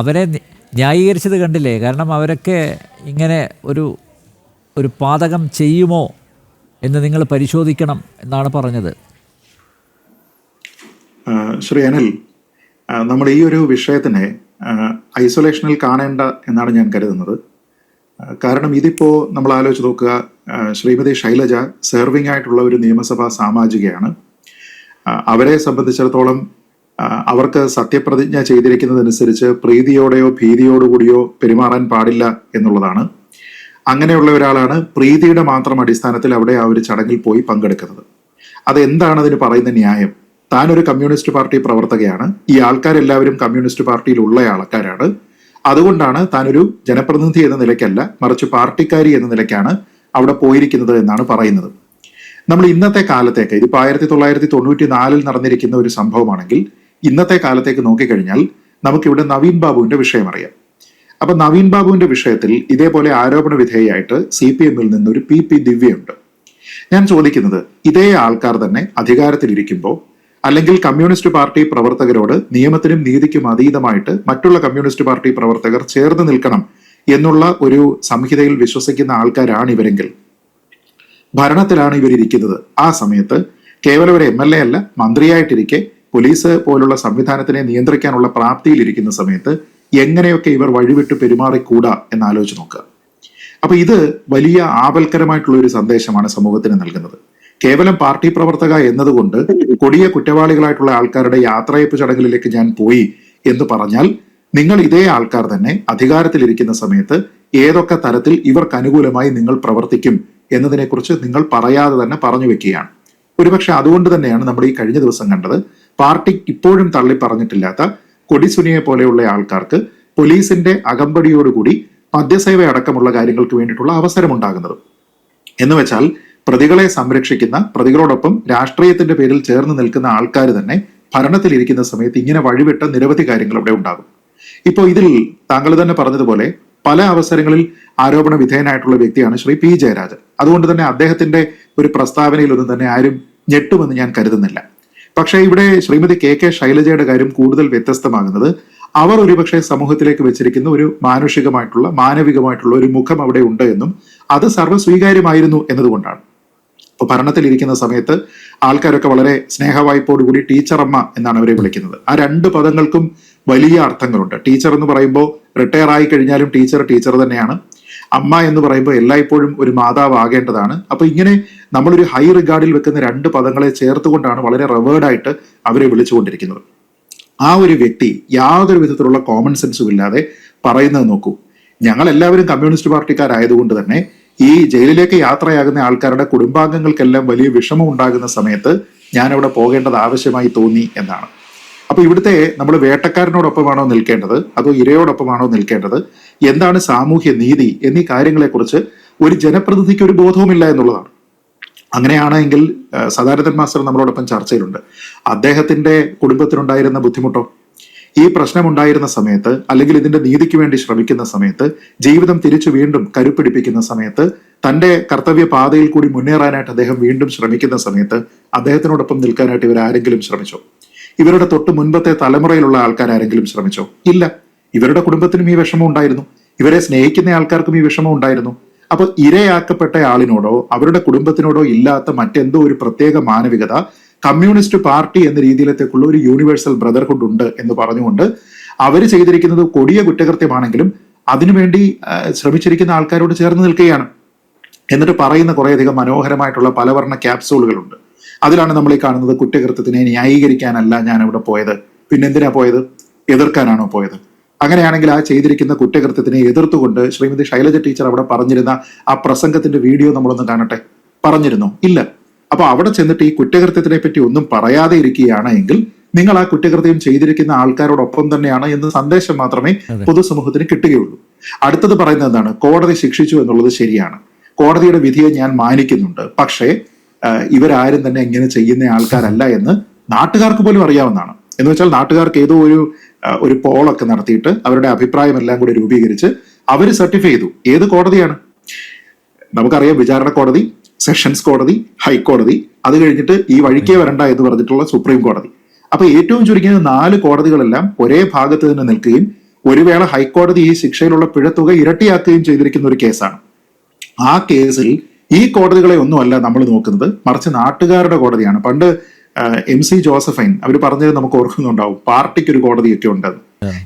അവരെ ന്യായീകരിച്ചത് കണ്ടില്ലേ? കാരണം അവരൊക്കെ ഇങ്ങനെ ഒരു പാതകം ചെയ്യുമോ എന്ന് നിങ്ങൾ പരിശോധിക്കണം എന്നാണ് പറഞ്ഞത്. ശ്രീ അനിൽ, നമ്മൾ ഈ ഒരു വിഷയത്തിനെ ഐസൊലേഷനിൽ കാണേണ്ട എന്നാണ് ഞാൻ കരുതുന്നത്. കാരണം ഇതിപ്പോൾ നമ്മൾ ആലോചിച്ച് നോക്കുക, ശ്രീമതി ശൈലജ സെർവിംഗ് ആയിട്ടുള്ള ഒരു നിയമസഭാ സാമാജികയാണ്. അവരെ സംബന്ധിച്ചിടത്തോളം അവർക്ക് സത്യപ്രതിജ്ഞ ചെയ്തിരിക്കുന്നതനുസരിച്ച് പ്രീതിയോടെയോ ഭീതിയോടു കൂടിയോ പെരുമാറാൻ പാടില്ല എന്നുള്ളതാണ്. അങ്ങനെയുള്ള ഒരാളാണ് പ്രീതിയുടെ മാത്രം അടിസ്ഥാനത്തിൽ അവിടെ ആ ഒരു ചടങ്ങിൽ പോയി പങ്കെടുക്കുന്നത്. അതെന്താണ് അതിന് പറയുന്ന ന്യായം? താനൊരു കമ്മ്യൂണിസ്റ്റ് പാർട്ടി പ്രവർത്തകയാണ്, ഈ ആൾക്കാരെല്ലാവരും കമ്മ്യൂണിസ്റ്റ് പാർട്ടിയിലുള്ള ആൾക്കാരാണ്, അതുകൊണ്ടാണ് താനൊരു ജനപ്രതിനിധി എന്ന നിലയ്ക്കല്ല മറിച്ച് പാർട്ടിക്കാരി എന്ന നിലയ്ക്കാണ് അവിടെ പോയിരിക്കുന്നത് എന്നാണ് പറയുന്നത്. നമ്മൾ ഇന്നത്തെ കാലത്തേക്ക്, ഇതിപ്പോൾ 1994 നടന്നിരിക്കുന്ന ഒരു സംഭവമാണെങ്കിൽ ഇന്നത്തെ കാലത്തേക്ക് നോക്കിക്കഴിഞ്ഞാൽ നമുക്കിവിടെ നവീൻ ബാബുവിന്റെ വിഷയം അറിയാം. അപ്പൊ നവീൻ ബാബുവിന്റെ വിഷയത്തിൽ ഇതേപോലെ ആരോപണ വിധേയമായിട്ട് CPM-ൽ നിന്ന് ഒരു PP ദിവ്യയുണ്ട്. ഞാൻ ചോദിക്കുന്നത്, ഇതേ ആൾക്കാർ തന്നെ അധികാരത്തിലിരിക്കുമ്പോൾ അല്ലെങ്കിൽ കമ്മ്യൂണിസ്റ്റ് പാർട്ടി പ്രവർത്തകരോട് നിയമത്തിനും നീതിക്കും അതീതമായിട്ട് മറ്റുള്ള കമ്മ്യൂണിസ്റ്റ് പാർട്ടി പ്രവർത്തകർ ചേർന്ന് നിൽക്കണം എന്നുള്ള ഒരു സംഹിതയിൽ വിശ്വസിക്കുന്ന ആൾക്കാരാണ് ഇവരെങ്കിൽ, ഭരണത്തിലാണ് ഇവരിയ്ക്കുന്നത്, ആ സമയത്ത് കേവലം ഒരു MLA അല്ല, മന്ത്രിയായിട്ടിരിക്കെ പോലീസ് പോലുള്ള സംവിധാനത്തിനെ നിയന്ത്രിക്കാനുള്ള പ്രാപ്തിയിലിരിക്കുന്ന സമയത്ത് എങ്ങനെയൊക്കെ ഇവർ വഴിവിട്ട് പെരുമാറിക്കൂടാ എന്നാലോചിച്ച് നോക്കുക. അപ്പൊ ഇത് വലിയ ആപൽക്കരമായിട്ടുള്ള ഒരു സന്ദേശമാണ് സമൂഹത്തിന് നൽകുന്നത്. കേവലം പാർട്ടി പ്രവർത്തക എന്നതുകൊണ്ട് കൊടിയ കുറ്റവാളികളായിട്ടുള്ള ആൾക്കാരുടെ യാത്രയപ്പ് ചടങ്ങിലേക്ക് ഞാൻ പോയി എന്ന് പറഞ്ഞാൽ, നിങ്ങൾ ഇതേ ആൾക്കാർ തന്നെ അധികാരത്തിലിരിക്കുന്ന സമയത്ത് ഏതൊക്കെ തരത്തിൽ ഇവർക്ക് അനുകൂലമായി നിങ്ങൾ പ്രവർത്തിക്കും എന്നതിനെക്കുറിച്ച് നിങ്ങൾ പറയാതെ തന്നെ പറഞ്ഞു വെക്കുകയാണ്. ഒരുപക്ഷെ അതുകൊണ്ട് തന്നെയാണ് നമ്മൾ ഈ കഴിഞ്ഞ ദിവസം കണ്ടത്, പാർട്ടി ഇപ്പോഴും തള്ളി പറഞ്ഞിട്ടില്ലാത്ത കൊടിസുനിയെ പോലെയുള്ള ആൾക്കാർക്ക് പോലീസിന്റെ അകമ്പടിയോടുകൂടി മദ്യസേവ അടക്കമുള്ള കാര്യങ്ങൾക്ക് വേണ്ടിയിട്ടുള്ള അവസരമുണ്ടാകുന്നത്. എന്ന് വെച്ചാൽ പ്രതികളെ സംരക്ഷിക്കുന്ന, പ്രതികളോടൊപ്പം രാഷ്ട്രീയത്തിന്റെ പേരിൽ ചേർന്ന് നിൽക്കുന്ന ആൾക്കാർ തന്നെ ഭരണത്തിലിരിക്കുന്ന സമയത്ത് ഇങ്ങനെ വഴിവിട്ട നിരവധി കാര്യങ്ങൾ അവിടെ ഉണ്ടാകും. ഇപ്പോൾ ഇതിൽ താങ്കൾ തന്നെ പറഞ്ഞതുപോലെ പല അവസരങ്ങളിൽ ആരോപണ വിധേയനായിട്ടുള്ള വ്യക്തിയാണ് ശ്രീ P. ജയരാജൻ. അതുകൊണ്ട് തന്നെ അദ്ദേഹത്തിന്റെ ഒരു പ്രസ്താവനയിലൊന്നും തന്നെ ആരും ഞെട്ടുമെന്ന് ഞാൻ കരുതുന്നില്ല. പക്ഷേ ഇവിടെ ശ്രീമതി KK ശൈലജയുടെ കാര്യം കൂടുതൽ വ്യത്യസ്തമാകുന്നത്, അവർ ഒരുപക്ഷെ സമൂഹത്തിലേക്ക് വെച്ചിരിക്കുന്ന ഒരു മാനവികമായിട്ടുള്ള ഒരു മുഖം അവിടെ ഉണ്ട് എന്നും അത് സർവ്വസ്വീകാര്യമായിരുന്നു എന്നതുകൊണ്ടാണ്. ഇപ്പൊ ഭരണത്തിലിരിക്കുന്ന സമയത്ത് ആൾക്കാരൊക്കെ വളരെ സ്നേഹവായ്പോടുകൂടി ടീച്ചറമ്മ എന്നാണ് അവരെ വിളിക്കുന്നത്. ആ രണ്ട് പദങ്ങൾക്കും വലിയ അർത്ഥങ്ങളുണ്ട്. ടീച്ചർ എന്ന് പറയുമ്പോൾ റിട്ടയർ ആയി കഴിഞ്ഞാലും ടീച്ചർ തന്നെയാണ്. അമ്മ എന്ന് പറയുമ്പോൾ എല്ലായ്പ്പോഴും ഒരു മാതാവ് ആകേണ്ടതാണ്. അപ്പൊ ഇങ്ങനെ നമ്മളൊരു ഹൈ റിഗാർഡിൽ വെക്കുന്ന രണ്ട് പദങ്ങളെ ചേർത്തുകൊണ്ടാണ് വളരെ റവേർഡായിട്ട് അവരെ വിളിച്ചുകൊണ്ടിരിക്കുന്നത്. ആ ഒരു വ്യക്തി യാതൊരു വിധത്തിലുള്ള കോമൺ സെൻസും ഇല്ലാതെ പറയുന്നത് നോക്കൂ, ഞങ്ങൾ എല്ലാവരും കമ്മ്യൂണിസ്റ്റ് പാർട്ടിക്കാരായതുകൊണ്ട് തന്നെ ഈ ജയിലിലേക്ക് യാത്രയാകുന്ന ആൾക്കാരുടെ കുടുംബാംഗങ്ങൾക്കെല്ലാം വലിയ വിഷമം ഉണ്ടാകുന്ന സമയത്ത് ഞാൻ അവിടെ പോകേണ്ടത് ആവശ്യമായി തോന്നി എന്നാണ്. അപ്പൊ ഇവിടുത്തെ നമ്മൾ വേട്ടക്കാരനോടൊപ്പമാണോ നിൽക്കേണ്ടത് അതോ ഇരയോടൊപ്പമാണോ നിൽക്കേണ്ടത്, എന്താണ് സാമൂഹ്യ നീതി എന്നീ കാര്യങ്ങളെക്കുറിച്ച് ഒരു ജനപ്രതിനിധിക്ക് ഒരു ബോധവുമില്ല എന്നുള്ളതാണ്. അങ്ങനെയാണെങ്കിൽ സദാനന്ദൻ മാസ്റ്റർ നമ്മളോടൊപ്പം ചർച്ചയിലുണ്ട്. അദ്ദേഹത്തിന്റെ കുടുംബത്തിനുണ്ടായിരുന്ന ബുദ്ധിമുട്ടോ, ഈ പ്രശ്നമുണ്ടായിരുന്ന സമയത്ത് അല്ലെങ്കിൽ ഇതിന്റെ നീതിക്ക് വേണ്ടി ശ്രമിക്കുന്ന സമയത്ത്, ജീവിതം തിരിച്ചു വീണ്ടും കരുപ്പിടിപ്പിക്കുന്ന സമയത്ത്, തന്റെ കർത്തവ്യ പാതയിൽ കൂടി മുന്നേറാനായിട്ട് അദ്ദേഹം വീണ്ടും ശ്രമിക്കുന്ന സമയത്ത് അദ്ദേഹത്തിനോടൊപ്പം നിൽക്കാനായിട്ട് ഇവരാരെങ്കിലും ശ്രമിച്ചോ? ഇവരുടെ തൊട്ട് മുൻപത്തെ തലമുറയിലുള്ള ആൾക്കാരെങ്കിലും ശ്രമിച്ചോ? ഇല്ല. ഇവരുടെ കുടുംബത്തിനും ഈ വിഷമം ഉണ്ടായിരുന്നു, ഇവരെ സ്നേഹിക്കുന്ന ആൾക്കാർക്കും ഈ വിഷമം ഉണ്ടായിരുന്നു. അപ്പൊ ഇരയാക്കപ്പെട്ട ആളിനോടോ അവരുടെ കുടുംബത്തിനോടോ ഇല്ലാത്ത മറ്റെന്തോ ഒരു പ്രത്യേക മാനവികത കമ്മ്യൂണിസ്റ്റ് പാർട്ടി എന്ന രീതിയിലത്തേക്കുള്ള ഒരു യൂണിവേഴ്സൽ ബ്രദർഹുഡ് ഉണ്ട് എന്ന് പറഞ്ഞുകൊണ്ട് അവർ ചെയ്തിരിക്കുന്നത് കൊടിയ കുറ്റകൃത്യമാണെങ്കിലും അതിനുവേണ്ടി ശ്രമിച്ചിരിക്കുന്ന ആൾക്കാരോട് ചേർന്ന് നിൽക്കുകയാണ്. എന്നിട്ട് പറയുന്ന കുറേയധികം മനോഹരമായിട്ടുള്ള പലവർണ്ണ ക്യാപ്സൂളുകളുണ്ട്. അതിലാണ് നമ്മൾ ഈ കാണുന്നത്, കുറ്റകൃത്യത്തിനെ ന്യായീകരിക്കാനല്ല ഞാൻ അവിടെ പോയത്, പിന്നെന്തിനാ പോയത്? എതിർക്കാനാണോ പോയത്? അങ്ങനെയാണെങ്കിൽ ആ ചെയ്തിരിക്കുന്ന കുറ്റകൃത്യത്തിനെ എതിർത്തുകൊണ്ട് ശ്രീമതി ശൈലജ ടീച്ചർ അവിടെ പറഞ്ഞിരുന്ന ആ പ്രസംഗത്തിന്റെ വീഡിയോ നമ്മളൊന്ന് കാണട്ടെ. പറഞ്ഞിരുന്നോ? ഇല്ല. അപ്പൊ അവിടെ ചെന്നിട്ട് ഈ കുറ്റകൃത്യത്തിനെ പറ്റി ഒന്നും പറയാതെ ഇരിക്കുകയാണ് എങ്കിൽ നിങ്ങൾ ആ കുറ്റകൃത്യം ചെയ്തിരിക്കുന്ന ആൾക്കാരോടൊപ്പം തന്നെയാണ് എന്ന സന്ദേശം മാത്രമേ പൊതുസമൂഹത്തിന് കിട്ടുകയുള്ളൂ. അടുത്തത് പറയുന്നത് എന്താണ്? കോടതി ശിക്ഷിച്ചു എന്നുള്ളത് ശരിയാണ്, കോടതിയുടെ വിധിയെ ഞാൻ മാനിക്കുന്നുണ്ട്, പക്ഷേ ഇവരാരും തന്നെ ഇങ്ങനെ ചെയ്യുന്ന ആൾക്കാരല്ല എന്ന് നാട്ടുകാർക്ക് പോലും അറിയാവുന്നതാണ്. എന്ന് വെച്ചാൽ നാട്ടുകാർക്ക് ഏതോ ഒരു പോളൊക്കെ നടത്തിയിട്ട് അവരുടെ അഭിപ്രായം എല്ലാം കൂടി രൂപീകരിച്ച് അവർ സർട്ടിഫൈ ചെയ്തു. ഏത് കോടതിയാണ്? നമുക്കറിയാം, വിചാരണ കോടതി, സെഷൻസ് കോടതി, ഹൈക്കോടതി, അത് കഴിഞ്ഞിട്ട് ഈ വഴിക്കേ വരണ്ട എന്ന് പറഞ്ഞിട്ടുള്ള സുപ്രീം കോടതി. അപ്പൊ ഏറ്റവും ചുരുങ്ങിയത് 4 കോടതികളെല്ലാം ഒരേ ഭാഗത്ത് തന്നെ നിൽക്കുകയും ഒരു വേള ഹൈക്കോടതി ഈ ശിക്ഷയിലുള്ള പിഴത്തുക ഇരട്ടിയാക്കുകയും ചെയ്തിരിക്കുന്ന ഒരു കേസാണ്. ആ കേസിൽ ഈ കോടതികളെ ഒന്നുമല്ല നമ്മൾ നോക്കുന്നത്, മറിച്ച് നാട്ടുകാരുടെ കോടതിയാണ്. പണ്ട് MC ജോസഫൈൻ അവർ പറഞ്ഞത് നമുക്ക് ഓർക്കുന്നുണ്ടാവും, പാർട്ടിക്ക് ഒരു കോടതിയൊക്കെ ഉണ്ടെന്ന്.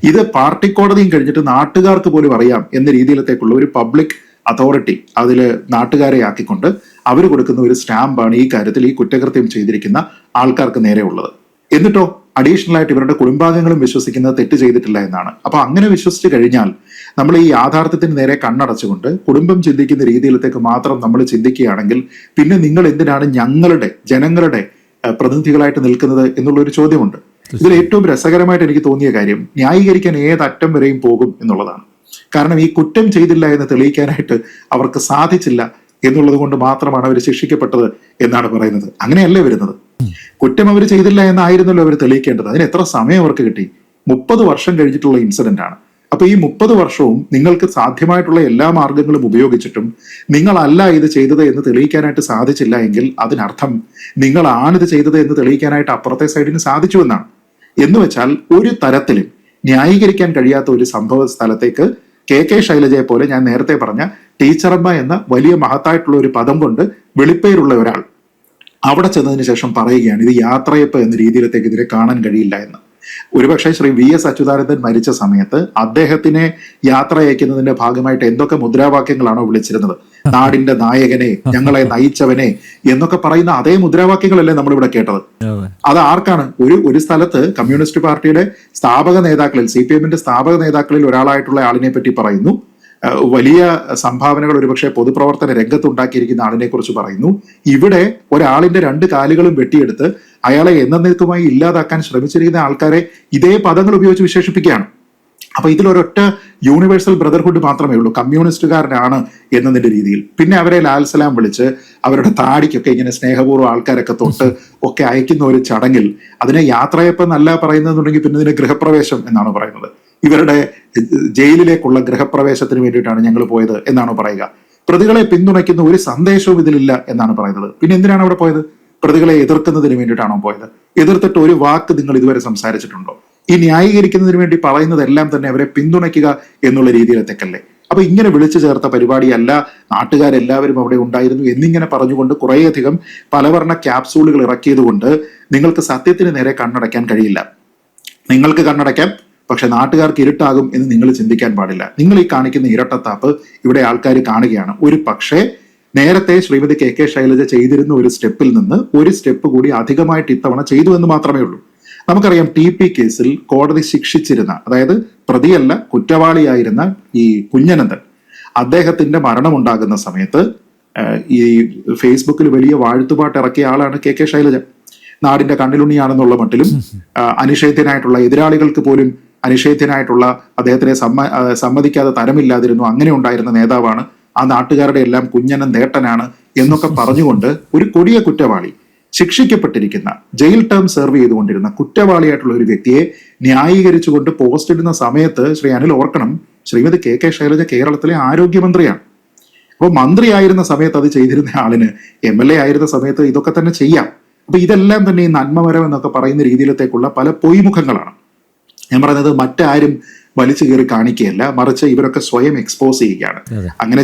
ഇത് പാർട്ടി കോടതിയും കഴിഞ്ഞിട്ട് നാട്ടുകാർക്ക് പോലും അറിയാം എന്ന രീതിയിലത്തേക്കുള്ള ഒരു പബ്ലിക് അതോറിറ്റി അതിൽ നാട്ടുകാരെ ആക്കിക്കൊണ്ട് അവർ കൊടുക്കുന്ന ഒരു സ്റ്റാമ്പാണ് ഈ കാര്യത്തിൽ ഈ കുറ്റകൃത്യം ചെയ്തിരിക്കുന്ന ആൾക്കാർക്ക് നേരെ ഉള്ളത്. എന്നിട്ടോ അഡീഷണൽ ആയിട്ട് ഇവരുടെ കുടുംബാംഗങ്ങളും വിശ്വസിക്കുന്നത് തെറ്റ് ചെയ്തിട്ടില്ല എന്നാണ്. അപ്പൊ അങ്ങനെ വിശ്വസിച്ച് കഴിഞ്ഞാൽ നമ്മൾ ഈ യാഥാർത്ഥ്യത്തിന് നേരെ കണ്ണടച്ചുകൊണ്ട് കുടുംബം ചിന്തിക്കുന്ന രീതിയിലത്തേക്ക് മാത്രം നമ്മൾ ചിന്തിക്കുകയാണെങ്കിൽ പിന്നെ നിങ്ങൾ എന്തിനാണ് ജനങ്ങളുടെ പ്രതിനിധികളായിട്ട് നിൽക്കുന്നത് എന്നുള്ള ഒരു ചോദ്യമുണ്ട്. ഇതിൽ ഏറ്റവും രസകരമായിട്ട് എനിക്ക് തോന്നിയ കാര്യം ന്യായീകരിക്കാൻ ഏതറ്റം വരെയും പോകും എന്നുള്ളതാണ്. കാരണം ഈ കുറ്റം ചെയ്തില്ല എന്ന് തെളിയിക്കാനായിട്ട് അവർക്ക് സാധിച്ചില്ല എന്നുള്ളത് കൊണ്ട് മാത്രമാണ് അവർ ശിക്ഷിക്കപ്പെട്ടത് എന്നാണ് പറയുന്നത്. അങ്ങനെയല്ലേ വരുന്നത്. കുറ്റം അവർ ചെയ്തില്ല എന്നായിരുന്നല്ലോ അവർ തെളിയിക്കേണ്ടത്. അതിന് എത്ര സമയം അവർക്ക് കിട്ടി? 30 വർഷം കഴിഞ്ഞിട്ടുള്ള ഇൻസിഡന്റ് ആണ്. അപ്പൊ ഈ 30 വർഷവും നിങ്ങൾക്ക് സാധ്യമായിട്ടുള്ള എല്ലാ മാർഗങ്ങളും ഉപയോഗിച്ചിട്ടും നിങ്ങളല്ല ഇത് ചെയ്തത് എന്ന് തെളിയിക്കാനായിട്ട് സാധിച്ചില്ല എങ്കിൽ അതിനർത്ഥം നിങ്ങളാണ് ഇത് ചെയ്തത് എന്ന് തെളിയിക്കാനായിട്ട് അപ്പുറത്തെ സൈഡിന് സാധിച്ചു എന്നാണ്. എന്ന് വെച്ചാൽ ഒരു തരത്തിലും ന്യായീകരിക്കാൻ കഴിയാത്ത ഒരു സംഭവ സ്ഥലത്തേക്ക് KK ശൈലജയെ പോലെ ഞാൻ നേരത്തെ പറഞ്ഞ ടീച്ചറമ്മ എന്ന വലിയ മഹത്തായിട്ടുള്ള ഒരു പദം കൊണ്ട് വെളിപ്പേരുള്ള ഒരാൾ അവിടെ ചെന്നതിന് ശേഷം പറയുകയാണ് ഇത് യാത്രയപ്പ് എന്ന രീതിയിലത്തേക്ക് ഇതിനെ കാണാൻ കഴിയില്ല എന്ന്. ഒരുപക്ഷെ ശ്രീ VS അച്യുതാനന്ദൻ മരിച്ച സമയത്ത് അദ്ദേഹത്തിനെ യാത്ര അയക്കുന്നതിന്റെ ഭാഗമായിട്ട് എന്തൊക്കെ മുദ്രാവാക്യങ്ങളാണോ വിളിച്ചിരുന്നത്, നാടിന്റെ നായകനെ, ഞങ്ങളെ നയിച്ചവനെ എന്നൊക്കെ പറയുന്ന അതേ മുദ്രാവാക്യങ്ങളല്ലേ നമ്മളിവിടെ കേട്ടത്. അത് ആർക്കാണ്? ഒരു സ്ഥലത്ത് കമ്മ്യൂണിസ്റ്റ് പാർട്ടിയുടെ സ്ഥാപക നേതാക്കളിൽ, CPM-ന്റെ സ്ഥാപക നേതാക്കളിൽ ഒരാളായിട്ടുള്ള ആളിനെ പറ്റി പറയുന്നു. വലിയ സംഭാവനകൾ ഒരുപക്ഷെ പൊതുപ്രവർത്തന രംഗത്തുണ്ടാക്കിയിരിക്കുന്ന ആളിനെ കുറിച്ച് പറയുന്നു. ഇവിടെ ഒരാളിന്റെ 2 കാലുകളും വെട്ടിയെടുത്ത് അയാളെ എന്നേക്കുമായി ഇല്ലാതാക്കാൻ ശ്രമിച്ചിരിക്കുന്ന ആൾക്കാരെ ഇതേ പദങ്ങൾ ഉപയോഗിച്ച് വിശേഷിപ്പിക്കുകയാണ്. അപ്പൊ ഇതിലൊരൊറ്റ യൂണിവേഴ്സൽ ബ്രദർഹുഡ് മാത്രമേ ഉള്ളൂ, കമ്മ്യൂണിസ്റ്റുകാരനാണ് എന്നതിന്റെ രീതിയിൽ. പിന്നെ അവരെ ലാൽസലാം വിളിച്ച് അവരുടെ താടിക്കൊക്കെ ഇങ്ങനെ സ്നേഹപൂർവ്വം ആൾക്കാരൊക്കെ തൊട്ട് ഒക്കെ അയക്കുന്ന ഒരു ചടങ്ങിൽ അതിനെ യാത്രയപ്പെന്നല്ല പറയുന്നതെന്നുണ്ടെങ്കിൽ പിന്നെ ഇതിന് ഗൃഹപ്രവേശം എന്നാണ് പറയുന്നത്. ഇവരുടെ ജയിലിലേക്കുള്ള ഗൃഹപ്രവേശത്തിന് വേണ്ടിയിട്ടാണ് ഞങ്ങൾ പോയത് എന്നാണ് പറയുക. പ്രതികളെ പിന്തുണയ്ക്കുന്ന ഒരു സന്ദേശവും ഇതിലില്ല എന്നാണ് പറയുന്നത്. പിന്നെ എന്തിനാണ് അവിടെ പോയത്? പ്രതികളെ എതിർക്കുന്നതിന് വേണ്ടിയിട്ടാണോ പോയത്? എതിർത്തിട്ട് ഒരു വാക്ക് നിങ്ങൾ ഇതുവരെ സംസാരിച്ചിട്ടുണ്ടോ? ഈ ന്യായീകരിക്കുന്നതിന് വേണ്ടി പറയുന്നതെല്ലാം തന്നെ അവരെ പിന്തുണയ്ക്കുക എന്നുള്ള രീതിയിലെത്തേക്കല്ലേ. അപ്പൊ ഇങ്ങനെ വിളിച്ചു ചേർത്ത പരിപാടിയല്ല, നാട്ടുകാരെല്ലാവരും അവിടെ ഉണ്ടായിരുന്നു എന്നിങ്ങനെ പറഞ്ഞുകൊണ്ട് കുറേയധികം പലവർണ്ണ ക്യാപ്സൂളുകൾ ഇറക്കിയത് കൊണ്ട് നിങ്ങൾക്ക് സത്യത്തിന് നേരെ കണ്ണടയ്ക്കാൻ കഴിയില്ല. നിങ്ങൾക്ക് കണ്ണടയ്ക്കാം, പക്ഷെ നാട്ടുകാർക്ക് ഇരുട്ടാകും എന്ന് നിങ്ങൾ ചിന്തിക്കാൻ പാടില്ല. നിങ്ങൾ ഈ കാണിക്കുന്ന ഇരട്ടത്താപ്പ് ഇവിടെ ആൾക്കാർ കാണുകയാണ്. ഒരു പക്ഷേ നേരത്തെ ശ്രീമതി KK ശൈലജ ചെയ്തിരുന്ന ഒരു സ്റ്റെപ്പിൽ നിന്ന് ഒരു സ്റ്റെപ്പ് കൂടി അധികമായിട്ട് ഇത്തവണ ചെയ്തു എന്ന് മാത്രമേ ഉള്ളൂ. നമുക്കറിയാം TP കേസിൽ കോടതി ശിക്ഷിച്ചിരുന്ന, അതായത് പ്രതിയല്ല കുറ്റവാളിയായിരുന്ന ഈ കുഞ്ഞനന്ദൻ, അദ്ദേഹത്തിന്റെ മരണമുണ്ടാകുന്ന സമയത്ത് ഈ ഫേസ്ബുക്കിൽ വലിയ വാഴ്ത്തുപാട്ട് ഇറക്കിയ ആളാണ് KK ശൈലജ. നാടിന്റെ കണ്ണിലുണ്ണിയാണെന്നുള്ള മട്ടിലും അനിഷേധ്യനായിട്ടുള്ള എതിരാളികൾക്ക് പോലും അനിഷേധ്യനായിട്ടുള്ള അദ്ദേഹത്തിനെ സമ്മതിക്കാതെ തരമില്ലാതിരുന്നു, അങ്ങനെ ഉണ്ടായിരുന്ന നേതാവാണ്. ആ നാട്ടുകാരുടെ എല്ലാം കുഞ്ഞനൻ നേട്ടനാണ് എന്നൊക്കെ പറഞ്ഞുകൊണ്ട് ഒരു കൊടിയ കുറ്റവാളി, ശിക്ഷിക്കപ്പെട്ടിരിക്കുന്ന, ജയിൽ ടേം സെർവ് ചെയ്തുകൊണ്ടിരുന്ന കുറ്റവാളിയായിട്ടുള്ള ഒരു വ്യക്തിയെ ന്യായീകരിച്ചുകൊണ്ട് പോസ്റ്റ് ഇടുന്ന സമയത്ത് ശ്രീ അനിൽ ഓർക്കണം, ശ്രീമതി KK ശൈലജ കേരളത്തിലെ ആരോഗ്യമന്ത്രിയാണ്. അപ്പോൾ മന്ത്രിയായിരുന്ന സമയത്ത് അത് ചെയ്തിരുന്ന ആളിന് MLA ആയിരുന്ന സമയത്ത് ഇതൊക്കെ തന്നെ ചെയ്യാം. അപ്പൊ ഇതെല്ലാം തന്നെ ഈ നന്മമരം എന്നൊക്കെ പറയുന്ന രീതിയിലത്തേക്കുള്ള പല പൊയ്മുഖങ്ങളാണ്. ഞാൻ പറയുന്നത് മറ്റാരും വലിച്ചു കയറി കാണിക്കുകയല്ല, മറിച്ച് ഇവരൊക്കെ സ്വയം എക്സ്പോസ് ചെയ്യുകയാണ്. അങ്ങനെ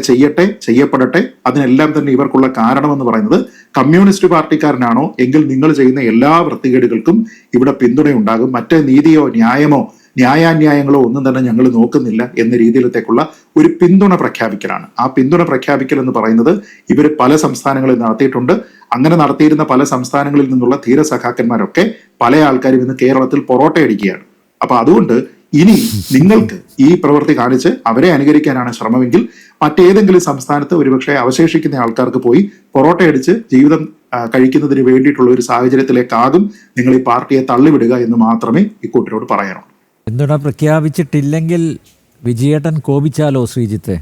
ചെയ്യപ്പെടട്ടെ. അതിനെല്ലാം തന്നെ ഇവർക്കുള്ള കാരണമെന്ന് പറയുന്നത് കമ്മ്യൂണിസ്റ്റ് പാർട്ടിക്കാരനാണോ എങ്കിൽ നിങ്ങൾ ചെയ്യുന്ന എല്ലാ വൃത്തികേടുകൾക്കും ഇവിടെ പിന്തുണയുണ്ടാകും. മറ്റേ നീതിയോ ന്യായമോ ന്യായാന്യായങ്ങളോ ഒന്നും തന്നെ ഞങ്ങൾ നോക്കുന്നില്ല എന്ന രീതിയിലത്തേക്കുള്ള ഒരു പിന്തുണ പ്രഖ്യാപിക്കലാണ്. ആ പിന്തുണ പ്രഖ്യാപിക്കൽ എന്ന് പറയുന്നത് ഇവർ പല സംസ്ഥാനങ്ങളിൽ നടത്തിയിട്ടുണ്ട്. അങ്ങനെ നടത്തിയിരുന്ന പല സംസ്ഥാനങ്ങളിൽ നിന്നുള്ള ധീര സഖാക്കന്മാരൊക്കെ പല ആൾക്കാരും ഇന്ന് കേരളത്തിൽ പൊറോട്ട അടിക്കുകയാണ്. അപ്പൊ അതുകൊണ്ട് ഇനി നിങ്ങൾക്ക് ഈ പ്രവൃത്തി കാണിച്ച് അവരെ അനുകരിക്കാനാണ് ശ്രമമെങ്കിൽ മറ്റേതെങ്കിലും സംസ്ഥാനത്ത് ഒരുപക്ഷെ അവശേഷിക്കുന്ന ആൾക്കാർക്ക് പോയി പൊറോട്ട അടിച്ച് ജീവിതം കഴിക്കുന്നതിന് വേണ്ടിയിട്ടുള്ള ഒരു സാഹചര്യത്തിലേക്കാകും നിങ്ങൾ ഈ പാർട്ടിയെ തള്ളിവിടുക എന്ന് മാത്രമേ ഇക്കൂട്ടരോട് പറയാനുള്ളൂ. പിന്തുണ പ്രഖ്യാപിച്ചിട്ടില്ലെങ്കിൽ വിജയേട്ടൻ കോപിച്ചാലോ ശ്രീജിത്തെ?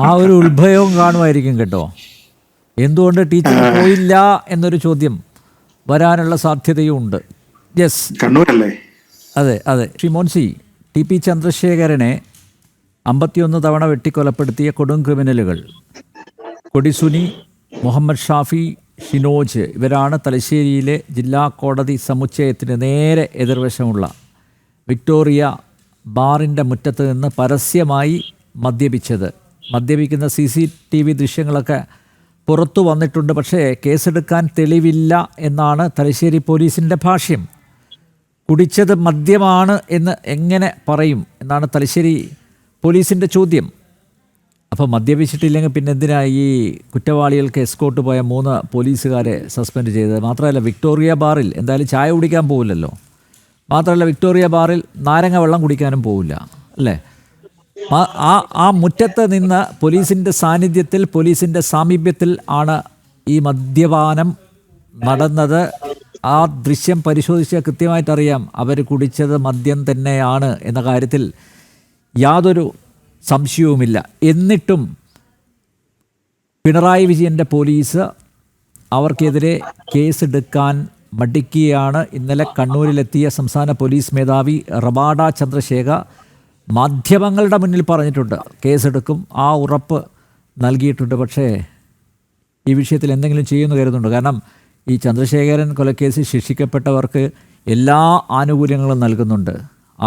ആ ഒരു ഉത്ഭവവും കാണുമായിരിക്കും കേട്ടോ. എന്തുകൊണ്ട് ടീച്ചർ പോയില്ല എന്നൊരു ചോദ്യം വരാനുള്ള സാധ്യതയും ഉണ്ട്. യെസ്, കണ്ണൂരല്ലേ? അതെ. ശ്രീ മോൻസി, TP ചന്ദ്രശേഖരനെ 51 തവണ വെട്ടിക്കൊലപ്പെടുത്തിയ കൊടും ക്രിമിനലുകൾ കൊടിസുനി, മുഹമ്മദ് ഷാഫി, ഷിനോജ് ഇവരാണ് തലശ്ശേരിയിലെ ജില്ലാ കോടതി സമുച്ചയത്തിന് നേരെ എതിർവശമുള്ള വിക്ടോറിയ ബാറിൻ്റെ മുറ്റത്ത് നിന്ന് പരസ്യമായി മദ്യപിച്ചത്. മദ്യപിക്കുന്ന CCTV ദൃശ്യങ്ങളൊക്കെ പുറത്തു വന്നിട്ടുണ്ട്. പക്ഷേ കേസെടുക്കാൻ തെളിവില്ല എന്നാണ് തലശ്ശേരി പോലീസിൻ്റെ ഭാഷ്യം. കുടിച്ചത് മദ്യമാണ് എന്ന് എങ്ങനെ പറയും എന്നാണ് തലശ്ശേരി പോലീസിൻ്റെ ചോദ്യം. അപ്പോൾ മദ്യപിച്ചിട്ടില്ലെങ്കിൽ പിന്നെ എന്തിനാ ഈ കുറ്റവാളികൾക്ക് എസ്കോട്ട് പോയ 3 പോലീസുകാരെ സസ്പെൻഡ് ചെയ്തത്? മാത്രമല്ല വിക്ടോറിയ ബാറിൽ എന്തായാലും ചായ കുടിക്കാൻ പോവില്ലല്ലോ. മാത്രമല്ല വിക്ടോറിയ ബാറിൽ നാരങ്ങ വെള്ളം കുടിക്കാനും പോവില്ല അല്ലേ? ആ മുറ്റത്ത് നിന്ന് പോലീസിൻ്റെ സാന്നിധ്യത്തിൽ, പോലീസിൻ്റെ സാമീപ്യത്തിൽ ആണ് ഈ മദ്യപാനം നടന്നത്. ആ ദൃശ്യം പരിശോധിച്ചാൽ കൃത്യമായിട്ടറിയാം അവർ കുടിച്ചത് മദ്യം തന്നെയാണ് എന്ന കാര്യത്തിൽ യാതൊരു സംശയവുമില്ല. എന്നിട്ടും പിണറായി വിജയൻ്റെ പോലീസ് അവർക്കെതിരെ കേസെടുക്കാൻ മടിക്കുകയാണ്. ഇന്നലെ കണ്ണൂരിലെത്തിയ സംസ്ഥാന പോലീസ് മേധാവി റബാഡ ചന്ദ്രശേഖർ മാധ്യമങ്ങളുടെ മുന്നിൽ പറഞ്ഞിട്ടുണ്ട്, കേസെടുക്കും, ആ ഉറപ്പ് നൽകിയിട്ടുണ്ട്. പക്ഷേ ഈ വിഷയത്തിൽ എന്തെങ്കിലും ചെയ്യുമെന്ന് കരുതുന്നുണ്ട്? കാരണം ഈ ചന്ദ്രശേഖരൻ കൊലക്കേസിൽ ശിക്ഷിക്കപ്പെട്ടവർക്ക് എല്ലാ ആനുകൂല്യങ്ങളും നൽകുന്നുണ്ട്.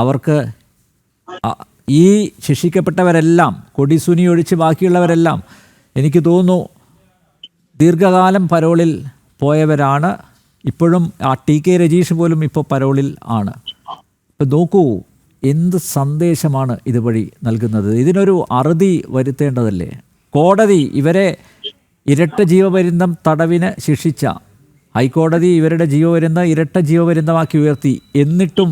അവർക്ക് ഈ ശിക്ഷിക്കപ്പെട്ടവരെല്ലാം, കൊടിസുനി ഒഴിച്ച് ബാക്കിയുള്ളവരെല്ലാം എനിക്ക് തോന്നുന്നു ദീർഘകാലം പരോളിൽ പോയവരാണ്. ഇപ്പോഴും ആ TK രജീഷ് പോലും ഇപ്പോൾ പരോളിൽ ആണ്. ഇപ്പം നോക്കൂ എന്ത് സന്ദേശമാണ് ഇതുവഴി നൽകുന്നത്. ഇതിനൊരു അറുതി വരുത്തേണ്ടതല്ലേ? കോടതി ഇവരെ ഇരട്ട ജീവപര്യന്തം തടവിന് ശിക്ഷിച്ച ഹൈക്കോടതി ഇവരുടെ ജീവപര്യന്തം ഇരട്ട ജീവപര്യന്തമാക്കി ഉയർത്തി. എന്നിട്ടും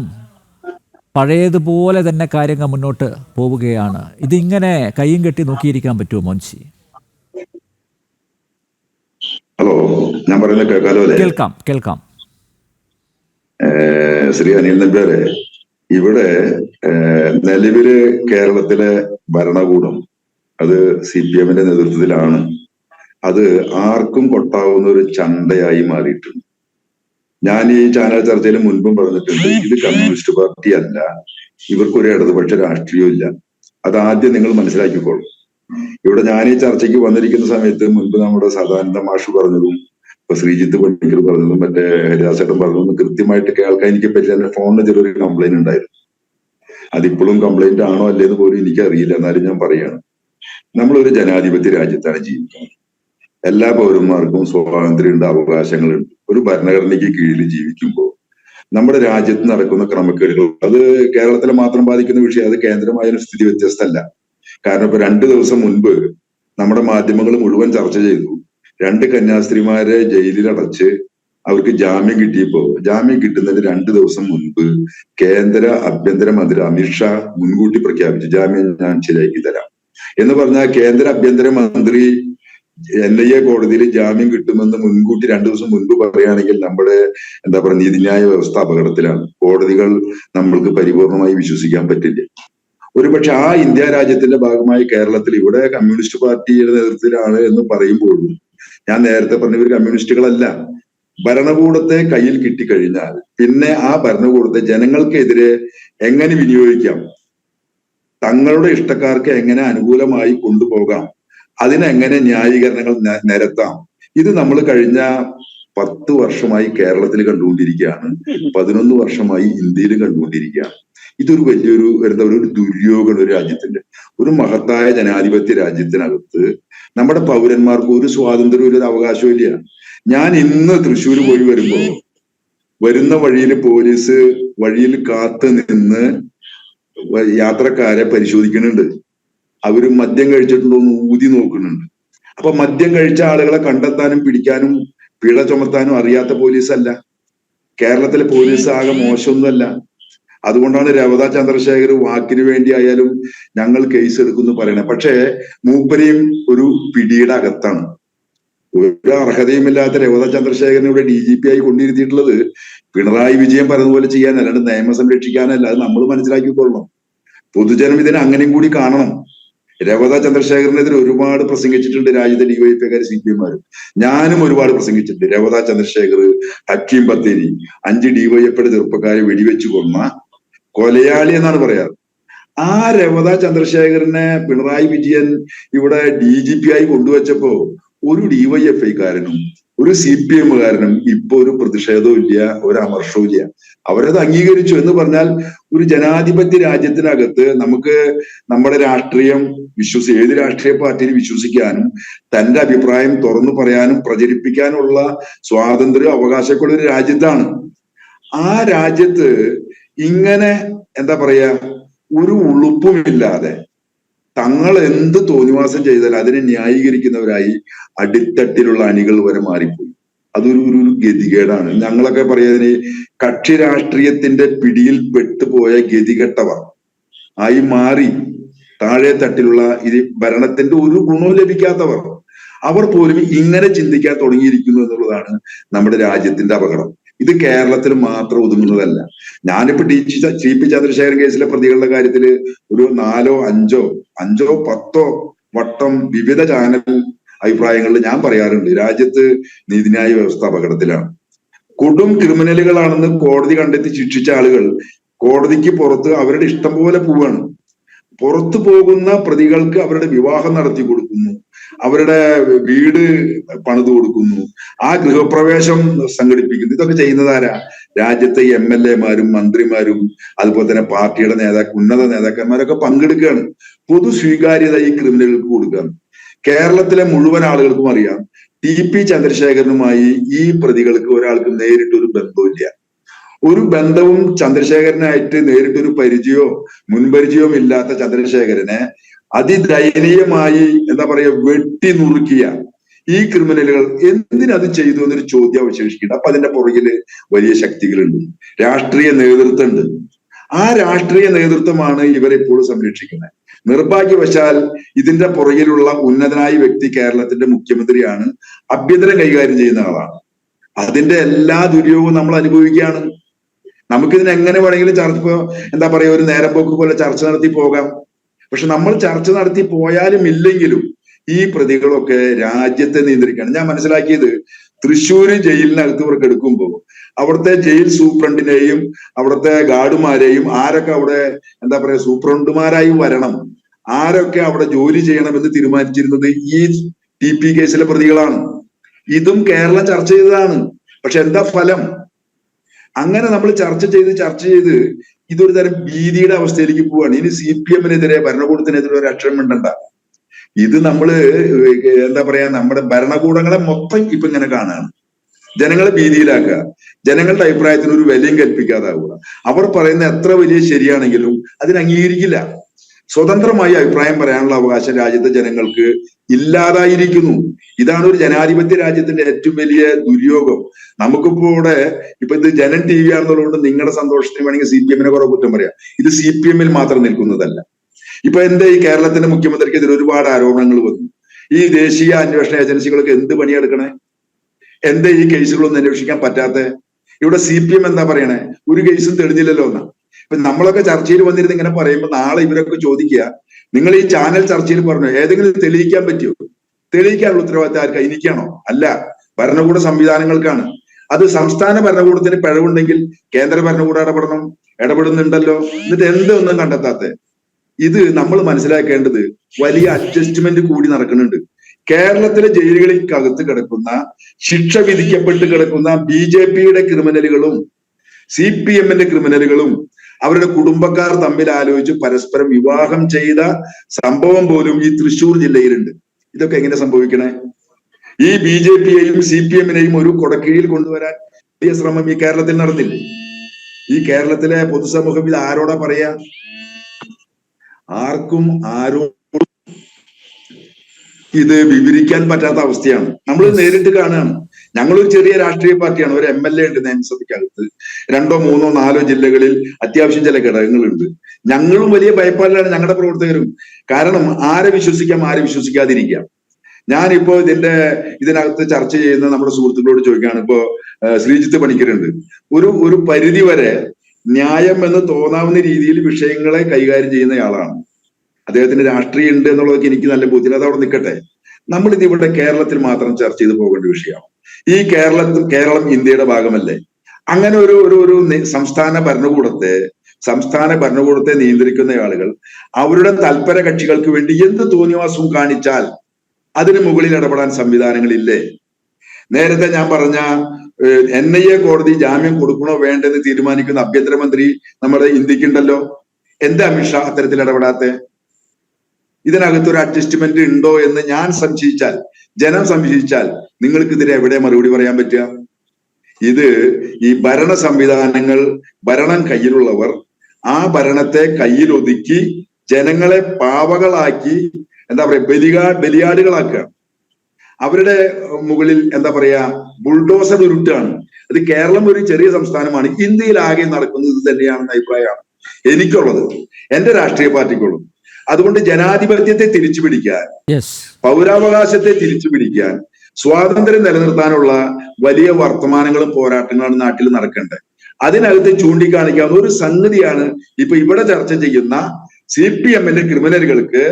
പഴയതുപോലെ തന്നെ കാര്യങ്ങൾ മുന്നോട്ട് പോവുകയാണ്. ഇതിങ്ങനെ കയ്യും കെട്ടി നോക്കിയിരിക്കാൻ പറ്റുമോ മോൻസി? ഹലോ, ഞാൻ പറയുന്നത് കേൾക്കാലോ അല്ലേ? കേൾക്കാം. ശ്രീ അനിൽ നമ്പ്യാരെ, ഇവിടെ നിലവില് കേരളത്തിലെ ഭരണകൂടം അത് CPM-ന്റെ നേതൃത്വത്തിലാണ്. അത് ആർക്കും കൊട്ടാവുന്ന ഒരു ചണ്ടയായി മാറിയിട്ടുണ്ട്. ഞാൻ ഈ ചാനൽ ചർച്ചയിൽ മുൻപും പറഞ്ഞിട്ടുണ്ട്, ഇത് കമ്മ്യൂണിസ്റ്റ് പാർട്ടി അല്ല, ഇവർക്കൊരു ഇടതുപക്ഷ രാഷ്ട്രീയവും ഇല്ല. അതാദ്യം നിങ്ങൾ മനസ്സിലാക്കിക്കോളും. ഇവിടെ ഞാൻ ഈ ചർച്ചയ്ക്ക് വന്നിരിക്കുന്ന സമയത്ത് മുൻപ് നമ്മുടെ സദാനന്ദ മാഷ് പറഞ്ഞതും ഇപ്പൊ ശ്രീജിത്ത് പണിക്കർ പറഞ്ഞതും മറ്റേ ഹരിദാസേട്ടൻ പറഞ്ഞതും കൃത്യമായിട്ട് കേൾക്കാൻ എനിക്ക് പറ്റില്ല. എന്റെ ഫോണിന് ചെറിയൊരു കംപ്ലൈന്റ് ഉണ്ടായിരുന്നു. അതിപ്പോഴും കംപ്ലൈന്റ് ആണോ അല്ലേന്ന് പോലും എനിക്കറിയില്ല. എന്നാലും ഞാൻ പറയാണ്, നമ്മളൊരു ജനാധിപത്യ രാജ്യത്താണ് ജീവിക്കുന്നത്. എല്ലാ പൗരന്മാർക്കും സ്വാതന്ത്ര്യമുണ്ട്, അവകാശങ്ങളുണ്ട്. ഒരു ഭരണഘടനയ്ക്ക് കീഴിൽ ജീവിക്കുമ്പോൾ നമ്മുടെ രാജ്യത്ത് നടക്കുന്ന ക്രമക്കേടുകൾ അത് കേരളത്തിലെ മാത്രം ബാധിക്കുന്ന വിഷയം, അത് കേന്ദ്രമായാലും സ്ഥിതി വ്യത്യസ്തമല്ല. കാരണം ഇപ്പൊ 2 ദിവസം മുൻപ് നമ്മുടെ മാധ്യമങ്ങൾ മുഴുവൻ ചർച്ച ചെയ്തു. 2 കന്യാസ്ത്രീമാരെ ജയിലിൽ അടച്ച് അവർക്ക് ജാമ്യം കിട്ടിയപ്പോ, ജാമ്യം കിട്ടുന്നതിന് 2 ദിവസം മുൻപ് കേന്ദ്ര ആഭ്യന്തരമന്ത്രി അമിത്ഷാ മുൻകൂട്ടി പ്രഖ്യാപിച്ചു, ജാമ്യം ഞാൻ ശരിയാക്കി തരാം എന്ന് പറഞ്ഞാൽ കേന്ദ്ര ആഭ്യന്തരമന്ത്രി NIA കോടതിയിൽ ജാമ്യം കിട്ടുമെന്ന് മുൻകൂട്ടി 2 ദിവസം മുൻപ് പറയുകയാണെങ്കിൽ നമ്മുടെ എന്താ പറയുക നീതിന്യായ വ്യവസ്ഥ അപകടത്തിലാണ്. കോടതികൾ നമ്മൾക്ക് പരിപൂർണമായി വിശ്വസിക്കാൻ പറ്റില്ല. ഒരുപക്ഷെ ആ ഇന്ത്യ രാജ്യത്തിന്റെ ഭാഗമായി കേരളത്തിൽ ഇവിടെ കമ്മ്യൂണിസ്റ്റ് പാർട്ടിയുടെ നേതൃത്വത്തിലാണ് എന്ന് പറയുമ്പോഴും ഞാൻ നേരത്തെ പറഞ്ഞവർ കമ്മ്യൂണിസ്റ്റുകളല്ല. ഭരണകൂടത്തെ കയ്യിൽ കിട്ടിക്കഴിഞ്ഞാൽ പിന്നെ ആ ഭരണകൂടത്തെ ജനങ്ങൾക്കെതിരെ എങ്ങനെ വിനിയോഗിക്കാം, തങ്ങളുടെ ഇഷ്ടക്കാർക്ക് എങ്ങനെ അനുകൂലമായി കൊണ്ടുപോകാം, അതിനെങ്ങനെ ന്യായീകരണങ്ങൾ നിരത്താം, ഇത് നമ്മൾ കഴിഞ്ഞ 10 വർഷമായി കേരളത്തിൽ കണ്ടുകൊണ്ടിരിക്കുകയാണ്. 11 വർഷമായി ഇന്ത്യയിൽ കണ്ടുകൊണ്ടിരിക്കുകയാണ്. ഇതൊരു വലിയൊരു ഒരു ദുര്യോഗം ഒരു രാജ്യത്തിന്റെ, ഒരു മഹത്തായ ജനാധിപത്യ രാജ്യത്തിനകത്ത് നമ്മുടെ പൗരന്മാർക്ക് ഒരു സ്വാതന്ത്ര്യവും ഒരു അവകാശവും ഇല്ല. ഞാൻ ഇന്ന് തൃശ്ശൂർ പോയി വരുമ്പോ വരുന്ന വഴിയിൽ പോലീസ് വഴിയിൽ കാത്തു നിന്ന് യാത്രക്കാരെ പരിശോധിക്കുന്നുണ്ട്. അവര് മദ്യം കഴിച്ചിട്ടുണ്ടോ എന്ന് ഊതി നോക്കുന്നുണ്ട്. അപ്പൊ മദ്യം കഴിച്ച ആളുകളെ കണ്ടെത്താനും പിടിക്കാനും പിഴ ചുമത്താനും അറിയാത്ത പോലീസല്ല. കേരളത്തിലെ പോലീസ് ആകെ മോശമൊന്നുമല്ല. അതുകൊണ്ടാണ് രവത ചന്ദ്രശേഖർ വാക്കിന് വേണ്ടി ആയാലും ഞങ്ങൾ കേസ് എടുക്കുന്നു പറയണേ. പക്ഷേ മൂപ്പരെയും ഒരു പിടിയുടെ അകത്താണ്. ഒരു അർഹതയുമില്ലാത്ത രവത ചന്ദ്രശേഖരനെ ഇവിടെ DGP ആയി കൊണ്ടിരുത്തിയിട്ടുള്ളത് പിണറായി വിജയൻ പറഞ്ഞതുപോലെ ചെയ്യാൻ, അല്ലാണ്ട് നിയമം സംരക്ഷിക്കാനല്ല. അത് നമ്മൾ മനസ്സിലാക്കിക്കൊള്ളണം. പൊതുജനം ഇതിനെ അങ്ങനെയും കൂടി കാണണം. രവത ചന്ദ്രശേഖരനെതിരെ ഒരുപാട് പ്രസംഗിച്ചിട്ടുണ്ട് രാജ്യത്തെ DYFIക്കാർ CPM-മാരും. ഞാനും ഒരുപാട് പ്രസംഗിച്ചിട്ടുണ്ട്. രവത ചന്ദ്രശേഖർ, ഹക്കീം ബത്തേരി 5 DYFIയുടെ ചെറുപ്പക്കാരെ വെടിവെച്ച് കൊന്ന കൊലയാളി എന്നാണ് പറയാറ്. ആ രവത ചന്ദ്രശേഖരനെ പിണറായി വിജയൻ ഇവിടെ DGP ആയി കൊണ്ടുവച്ചപ്പോ ഒരു ഡിവൈഎഫ്ഐക്കാരനും ഒരു CPM-കാരനും ഇപ്പൊ ഒരു പ്രതിഷേധവും ഇല്ല, ഒരു അമർഷവും ഇല്ല. അവരത് അംഗീകരിച്ചു എന്ന് പറഞ്ഞാൽ ഒരു ജനാധിപത്യ രാജ്യത്തിനകത്ത് നമുക്ക് നമ്മുടെ രാഷ്ട്രീയം ഏത് രാഷ്ട്രീയ പാർട്ടിയിൽ വിശ്വസിക്കാനും തന്റെ അഭിപ്രായം തുറന്നു പറയാനും പ്രചരിപ്പിക്കാനുള്ള സ്വാതന്ത്ര്യം അവകാശമൊക്കെ ഒരു രാജ്യത്താണ്. ആ രാജ്യത്ത് ഇങ്ങനെ എന്താ പറയാ ഒരു ഉളുപ്പുമില്ലാതെ തങ്ങൾ എന്ത് തോന്നിവാസം ചെയ്താൽ അതിനെ ന്യായീകരിക്കുന്നവരായി അടിത്തട്ടിലുള്ള അണികൾ വരെ മാറിപ്പോയി. അതൊരു ഗതികേടാണ്. ഞങ്ങളൊക്കെ പറയുന്നതിന് കക്ഷി രാഷ്ട്രീയത്തിന്റെ പിടിയിൽ പെട്ടുപോയ ഗതികെട്ടവർ ആയി മാറി താഴെ തട്ടിലുള്ള ഇത് ഭരണത്തിന്റെ ഒരു ഗുണവും ലഭിക്കാത്തവർ അവർ പോലും ഇങ്ങനെ ചിന്തിക്കാൻ തുടങ്ങിയിരിക്കുന്നു എന്നുള്ളതാണ് നമ്മുടെ രാജ്യത്തിന്റെ അപകടം. ഇത് കേരളത്തിൽ മാത്രം ഒതുങ്ങുന്നതല്ല. ഞാനിപ്പോ CP ചന്ദ്രശേഖരൻ കേസിലെ പ്രതികളുടെ കാര്യത്തിൽ ഒരു 4, 5, 10 വട്ടം വിവിധ ചാനൽ അഭിപ്രായങ്ങളിൽ ഞാൻ പറയാറുണ്ട്, രാജ്യത്ത് നീതിന്യായ വ്യവസ്ഥ അപകടത്തിലാണ്. കൊടും ക്രിമിനലുകളാണെന്ന് കോടതി കണ്ടെത്തി ശിക്ഷിച്ച ആളുകൾ കോടതിക്ക് പുറത്ത് അവരുടെ ഇഷ്ടം പോലെ പോവാണ്. പുറത്തു പോകുന്ന പ്രതികൾക്ക് അവരുടെ വിവാഹം നടത്തി കൊടുക്കുന്നു, അവരുടെ വീട് പണിത് കൊടുക്കുന്നു, ആ ഗൃഹപ്രവേശം സംഘടിപ്പിക്കുന്നു. ഇതൊക്കെ ചെയ്യുന്നതാരാ? രാജ്യത്തെ MLA-മാരും മന്ത്രിമാരും അതുപോലെ തന്നെ പാർട്ടിയുടെ ഉന്നത നേതാക്കന്മാരൊക്കെ പങ്കെടുക്കുകയാണ്. പൊതു സ്വീകാര്യത ഈ ക്രിമിനലുകൾക്ക് കൊടുക്കുകയാണ്. കേരളത്തിലെ മുഴുവൻ ആളുകൾക്കും അറിയാം, TP ചന്ദ്രശേഖരനുമായി ഈ പ്രതികൾക്ക് ഒരാൾക്കും നേരിട്ടൊരു ബന്ധമില്ല. ഒരു ബന്ധവും ചന്ദ്രശേഖരനായിട്ട് നേരിട്ടൊരു പരിചയമോ മുൻപരിചയവും ഇല്ലാത്ത ചന്ദ്രശേഖരനെ അതിദയനീയമായി എന്താ പറയുക വെട്ടി നുറുക്കിയ ഈ ക്രിമിനലുകൾ എന്തിനത് ചെയ്തു എന്നൊരു ചോദ്യം അവശേഷിക്കുന്നുണ്ട്. അപ്പൊ അതിന്റെ പുറകില് വലിയ ശക്തികളുണ്ട്, രാഷ്ട്രീയ നേതൃത്വമുണ്ട്. ആ രാഷ്ട്രീയ നേതൃത്വമാണ് ഇവരെ ഇപ്പോഴും സംരക്ഷിക്കുന്നത്. നിർഭാഗ്യവശാൽ ഇതിന്റെ പുറകിലുള്ള ഉന്നതനായ വ്യക്തി കേരളത്തിന്റെ മുഖ്യമന്ത്രിയാണ്, ആഭ്യന്തരം കൈകാര്യം ചെയ്യുന്ന ആളാണ്. അതിന്റെ എല്ലാ ദുര്യോഗവും നമ്മൾ അനുഭവിക്കുകയാണ്. നമുക്കിതിന് എങ്ങനെ വേണമെങ്കിലും എന്താ പറയുക ഒരു നേരം പോക്ക് പോലെ ചർച്ച നടത്തി പോകാം. പക്ഷെ നമ്മൾ ചർച്ച നടത്തി പോയാലും ഇല്ലെങ്കിലും ഈ പ്രതികളൊക്കെ രാജ്യത്തെ നിയന്ത്രിക്കുകയാണ്. ഞാൻ മനസ്സിലാക്കിയത് തൃശ്ശൂര് ജയിലിനകത്ത് ഇവർക്ക് എടുക്കുമ്പോൾ അവിടുത്തെ ജയിൽ സൂപ്രണ്ടിനെയും അവിടുത്തെ ഗാർഡുമാരെയും ആരൊക്കെ അവിടെ എന്താ പറയാ സൂപ്രണ്ടുമാരായി വരണം, ആരൊക്കെ അവിടെ ജോലി ചെയ്യണമെന്ന് തീരുമാനിച്ചിരുന്നത് ഈ TP കേസിലെ പ്രതികളാണ്. ഇതും കേരളം ചർച്ച ചെയ്തതാണ്. പക്ഷെ എന്താ ഫലം? അങ്ങനെ നമ്മൾ ചർച്ച ചെയ്ത് ഇതൊരു തരം ഭീതിയുടെ അവസ്ഥയിലേക്ക് പോവാണ്. ഇനി CPM-നെതിരെ ഭരണകൂടത്തിനെതിരെ ഒരു അക്ഷരം മിണ്ടണ്ട. ഇത് നമ്മള് എന്താ പറയാ നമ്മുടെ ഭരണകൂടങ്ങളെ മൊത്തം ഇപ്പൊ ഇങ്ങനെ കാണുകയാണ്. ജനങ്ങളെ ഭീതിയിലാക്കുക, ജനങ്ങളുടെ അഭിപ്രായത്തിന് ഒരു വിലയും കൽപ്പിക്കാതാവുക. അവർ പറയുന്ന എത്ര വലിയ ശരിയാണെങ്കിലും അതിന് അംഗീകരിക്കില്ല. സ്വതന്ത്രമായി അഭിപ്രായം പറയാനുള്ള അവകാശം രാജ്യത്തെ ജനങ്ങൾക്ക് ഇല്ലാതായിരിക്കുന്നു. ഇതാണ് ഒരു ജനാധിപത്യ രാജ്യത്തിന്റെ ഏറ്റവും വലിയ ദുര്യോഗം. നമുക്കിപ്പോ ഇവിടെ ഇപ്പൊ ഇത് ജനൻ TV ആണെന്നുള്ളതുകൊണ്ട് നിങ്ങളുടെ സന്തോഷത്തിന് വേണമെങ്കിൽ CPM-നെ കുറെ കുറ്റം പറയാം. ഇത് CPM-ൽ മാത്രം നിൽക്കുന്നതല്ല. ഇപ്പൊ എന്റെ ഈ കേരളത്തിന്റെ മുഖ്യമന്ത്രിക്കെതിരെ ഒരുപാട് ആരോപണങ്ങൾ വന്നു. ഈ ദേശീയ അന്വേഷണ ഏജൻസികൾക്ക് എന്ത് പണിയെടുക്കണേ? എന്താ ഈ കേസുകളൊന്നും അന്വേഷിക്കാൻ പറ്റാത്ത? ഇവിടെ CPM എന്താ പറയണേ? ഒരു കേസും തെളിഞ്ഞില്ലല്ലോ എന്നാ. ഇപ്പൊ നമ്മളൊക്കെ ചർച്ചയിൽ വന്നിരുന്ന് ഇങ്ങനെ പറയുമ്പോൾ നാളെ ഇവരൊക്കെ ചോദിക്കുക, നിങ്ങൾ ഈ ചാനൽ ചർച്ചയിൽ പറഞ്ഞു ഏതെങ്കിലും തെളിയിക്കാൻ പറ്റുമോ? തെളിയിക്കാനുള്ള ഉത്തരവാദിത്തം ആർക്കാ? എനിക്കാണോ? അല്ല, ഭരണകൂട സംവിധാനങ്ങൾക്കാണ്. അത് സംസ്ഥാന ഭരണകൂടത്തിന് പിഴവുണ്ടെങ്കിൽ കേന്ദ്ര ഭരണകൂടം ഇടപെടുന്നുണ്ടല്ലോ. എന്നിട്ട് എന്തൊന്നും കണ്ടെത്താത്ത? ഇത് നമ്മൾ മനസ്സിലാക്കേണ്ടത് വലിയ അഡ്ജസ്റ്റ്മെന്റ് കൂടി നടക്കുന്നുണ്ട്. കേരളത്തിലെ ജയിലുകൾക്കകത്ത് കിടക്കുന്ന ശിക്ഷ വിധിക്കപ്പെട്ട് കിടക്കുന്ന BJP-യുടെ ക്രിമിനലുകളും CPM-ന്റെ ക്രിമിനലുകളും അവരുടെ കുടുംബക്കാർ തമ്മിൽ ആലോചിച്ച് പരസ്പരം വിവാഹം ചെയ്ത സംഭവം പോലും ഈ തൃശ്ശൂർ ജില്ലയിലുണ്ട്. ഇതൊക്കെ എങ്ങനെ സംഭവിക്കണേ? ഈ BJP-യെയും CPM-നെയും ഒരു കൊടക്കീഴിൽ കൊണ്ടുവരാൻ വലിയ ശ്രമം ഈ കേരളത്തിൽ നടന്നില്ലേ? ഈ കേരളത്തിലെ പൊതുസമൂഹം ഇത് ആരോടാ പറയാ? ആർക്കും ആരോടും ഇത് വിവരിക്കാൻ പറ്റാത്ത അവസ്ഥയാണ്. നമ്മൾ നേരിട്ട് കാണുകയാണ്. ഞങ്ങളൊരു ചെറിയ രാഷ്ട്രീയ പാർട്ടിയാണ്. ഒരു MLA ഉണ്ട് നിയമസഭയ്ക്കകത്ത്. 2, 3, 4 ജില്ലകളിൽ അത്യാവശ്യം ചില ഘടകങ്ങളുണ്ട്. ഞങ്ങളും വലിയ ഭയപ്പാടിലാണ്, ഞങ്ങളുടെ പ്രവർത്തകരും. കാരണം ആരെ വിശ്വസിക്കാം, ആരെ വിശ്വസിക്കാതിരിക്കാം. ഞാനിപ്പോ ഇതിനകത്ത് ചർച്ച ചെയ്യുന്ന നമ്മുടെ സുഹൃത്തുക്കളോട് ചോദിക്കുകയാണ്. ഇപ്പോ ശ്രീജിത്ത് പണിക്കരുണ്ട്. ഒരു പരിധി വരെ ന്യായം എന്ന് തോന്നാവുന്ന രീതിയിൽ വിഷയങ്ങളെ കൈകാര്യം ചെയ്യുന്നയാളാണ്. അദ്ദേഹത്തിന് രാഷ്ട്രീയം ഉണ്ട് എന്നുള്ളതൊക്കെ എനിക്ക് നല്ല ബോധ്യമില്ല. അതവിടെ നിൽക്കട്ടെ. നമ്മളിത് ഇവിടെ കേരളത്തിൽ മാത്രം ചർച്ച ചെയ്ത് പോകേണ്ട വിഷയമാണ്. ഈ കേരളം ഇന്ത്യയുടെ ഭാഗമല്ലേ? അങ്ങനെ ഒരു സംസ്ഥാന ഭരണകൂടത്തെ നിയന്ത്രിക്കുന്ന ആളുകൾ അവരുടെ തൽപര കക്ഷികൾക്ക് വേണ്ടി എന്ത് തോന്നിവാസവും കാണിച്ചാൽ അതിന് മുകളിൽ ഇടപെടാൻ സംവിധാനങ്ങളില്ലേ? നേരത്തെ ഞാൻ പറഞ്ഞ NIA കോടതി ജാമ്യം കൊടുക്കണോ വേണ്ടെന്ന് തീരുമാനിക്കുന്ന ആഭ്യന്തരമന്ത്രി നമ്മുടെ ഇന്ത്യക്കുണ്ടല്ലോ. എന്താ അമിത്ഷാ അത്തരത്തിൽ ഇടപെടാത്തെ? ഇതിനകത്തൊരു അഡ്ജസ്റ്റ്മെന്റ് ഉണ്ടോ എന്ന് ഞാൻ സംശയിച്ചാൽ, ജനം സംശയിച്ചാൽ, നിങ്ങൾക്കിതിരെ എവിടെ മറുപടി പറയാൻ പറ്റുക? ഇത് ഈ ഭരണ സംവിധാനങ്ങൾ, ഭരണം കയ്യിലുള്ളവർ ആ ഭരണത്തെ കയ്യിലൊതുക്കി ജനങ്ങളെ പാവകളാക്കി, എന്താ പറയാ, ബലിയാടുകളാക്കുക. അവരുടെ മുകളിൽ എന്താ പറയാ, ബുൾഡോസർ ഉരുട്ടാണ്. അത് കേരളം ഒരു ചെറിയ സംസ്ഥാനമാണ്, ഇന്ത്യയിലാകെ നടക്കുന്നത് ഇത് തന്നെയാണെന്ന അഭിപ്രായമാണ് എനിക്കുള്ളത്, എന്റെ രാഷ്ട്രീയ പാർട്ടിക്കുള്ളത്. അതുകൊണ്ട് ജനാധിപത്യത്തെ തിരിച്ചു പിടിക്കാൻ, പൗരാവകാശത്തെ തിരിച്ചു പിടിക്കാൻ, സ്വാതന്ത്ര്യം നിലനിർത്താനുള്ള വലിയ വർത്തമാനങ്ങളും പോരാട്ടങ്ങളും നാട്ടിൽ നടക്കേണ്ടത്. അതിനകത്ത് ചൂണ്ടിക്കാണിക്കാവുന്ന ഒരു സംഗതിയാണ് ഇപ്പൊ ഇവിടെ ചർച്ച ചെയ്യുന്ന CPMന്റെ ക്രിമിനലുകൾക്ക്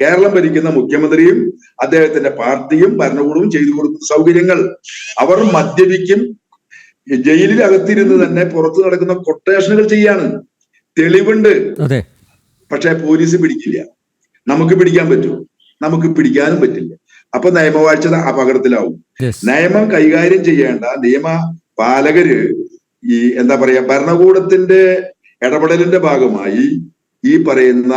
കേരളം ഭരിക്കുന്ന മുഖ്യമന്ത്രിയും അദ്ദേഹത്തിന്റെ പാർട്ടിയും ഭരണകൂടവും ചെയ്തു കൊടുക്കുന്ന സൗകര്യങ്ങൾ. അവർ മദ്യപിക്കും, ജയിലിൽ അകത്തിരുന്ന് തന്നെ പുറത്തു നടക്കുന്ന കൊട്ടേഷനുകൾ ചെയ്യാണ്, തെളിവുണ്ട്. പക്ഷെ പോലീസ് പിടിക്കില്ല. നമുക്ക് പിടിക്കാൻ പറ്റുമോ? നമുക്ക് പിടിക്കാനും പറ്റില്ല. അപ്പൊ നിയമവാഴ്ച അപകടത്തിലാവും. നിയമം കൈകാര്യം ചെയ്യേണ്ട നിയമ പാലകര് ഈ എന്താ പറയാ, ഭരണകൂടത്തിന്റെ ഇടപെടലിന്റെ ഭാഗമായി ഈ പറയുന്ന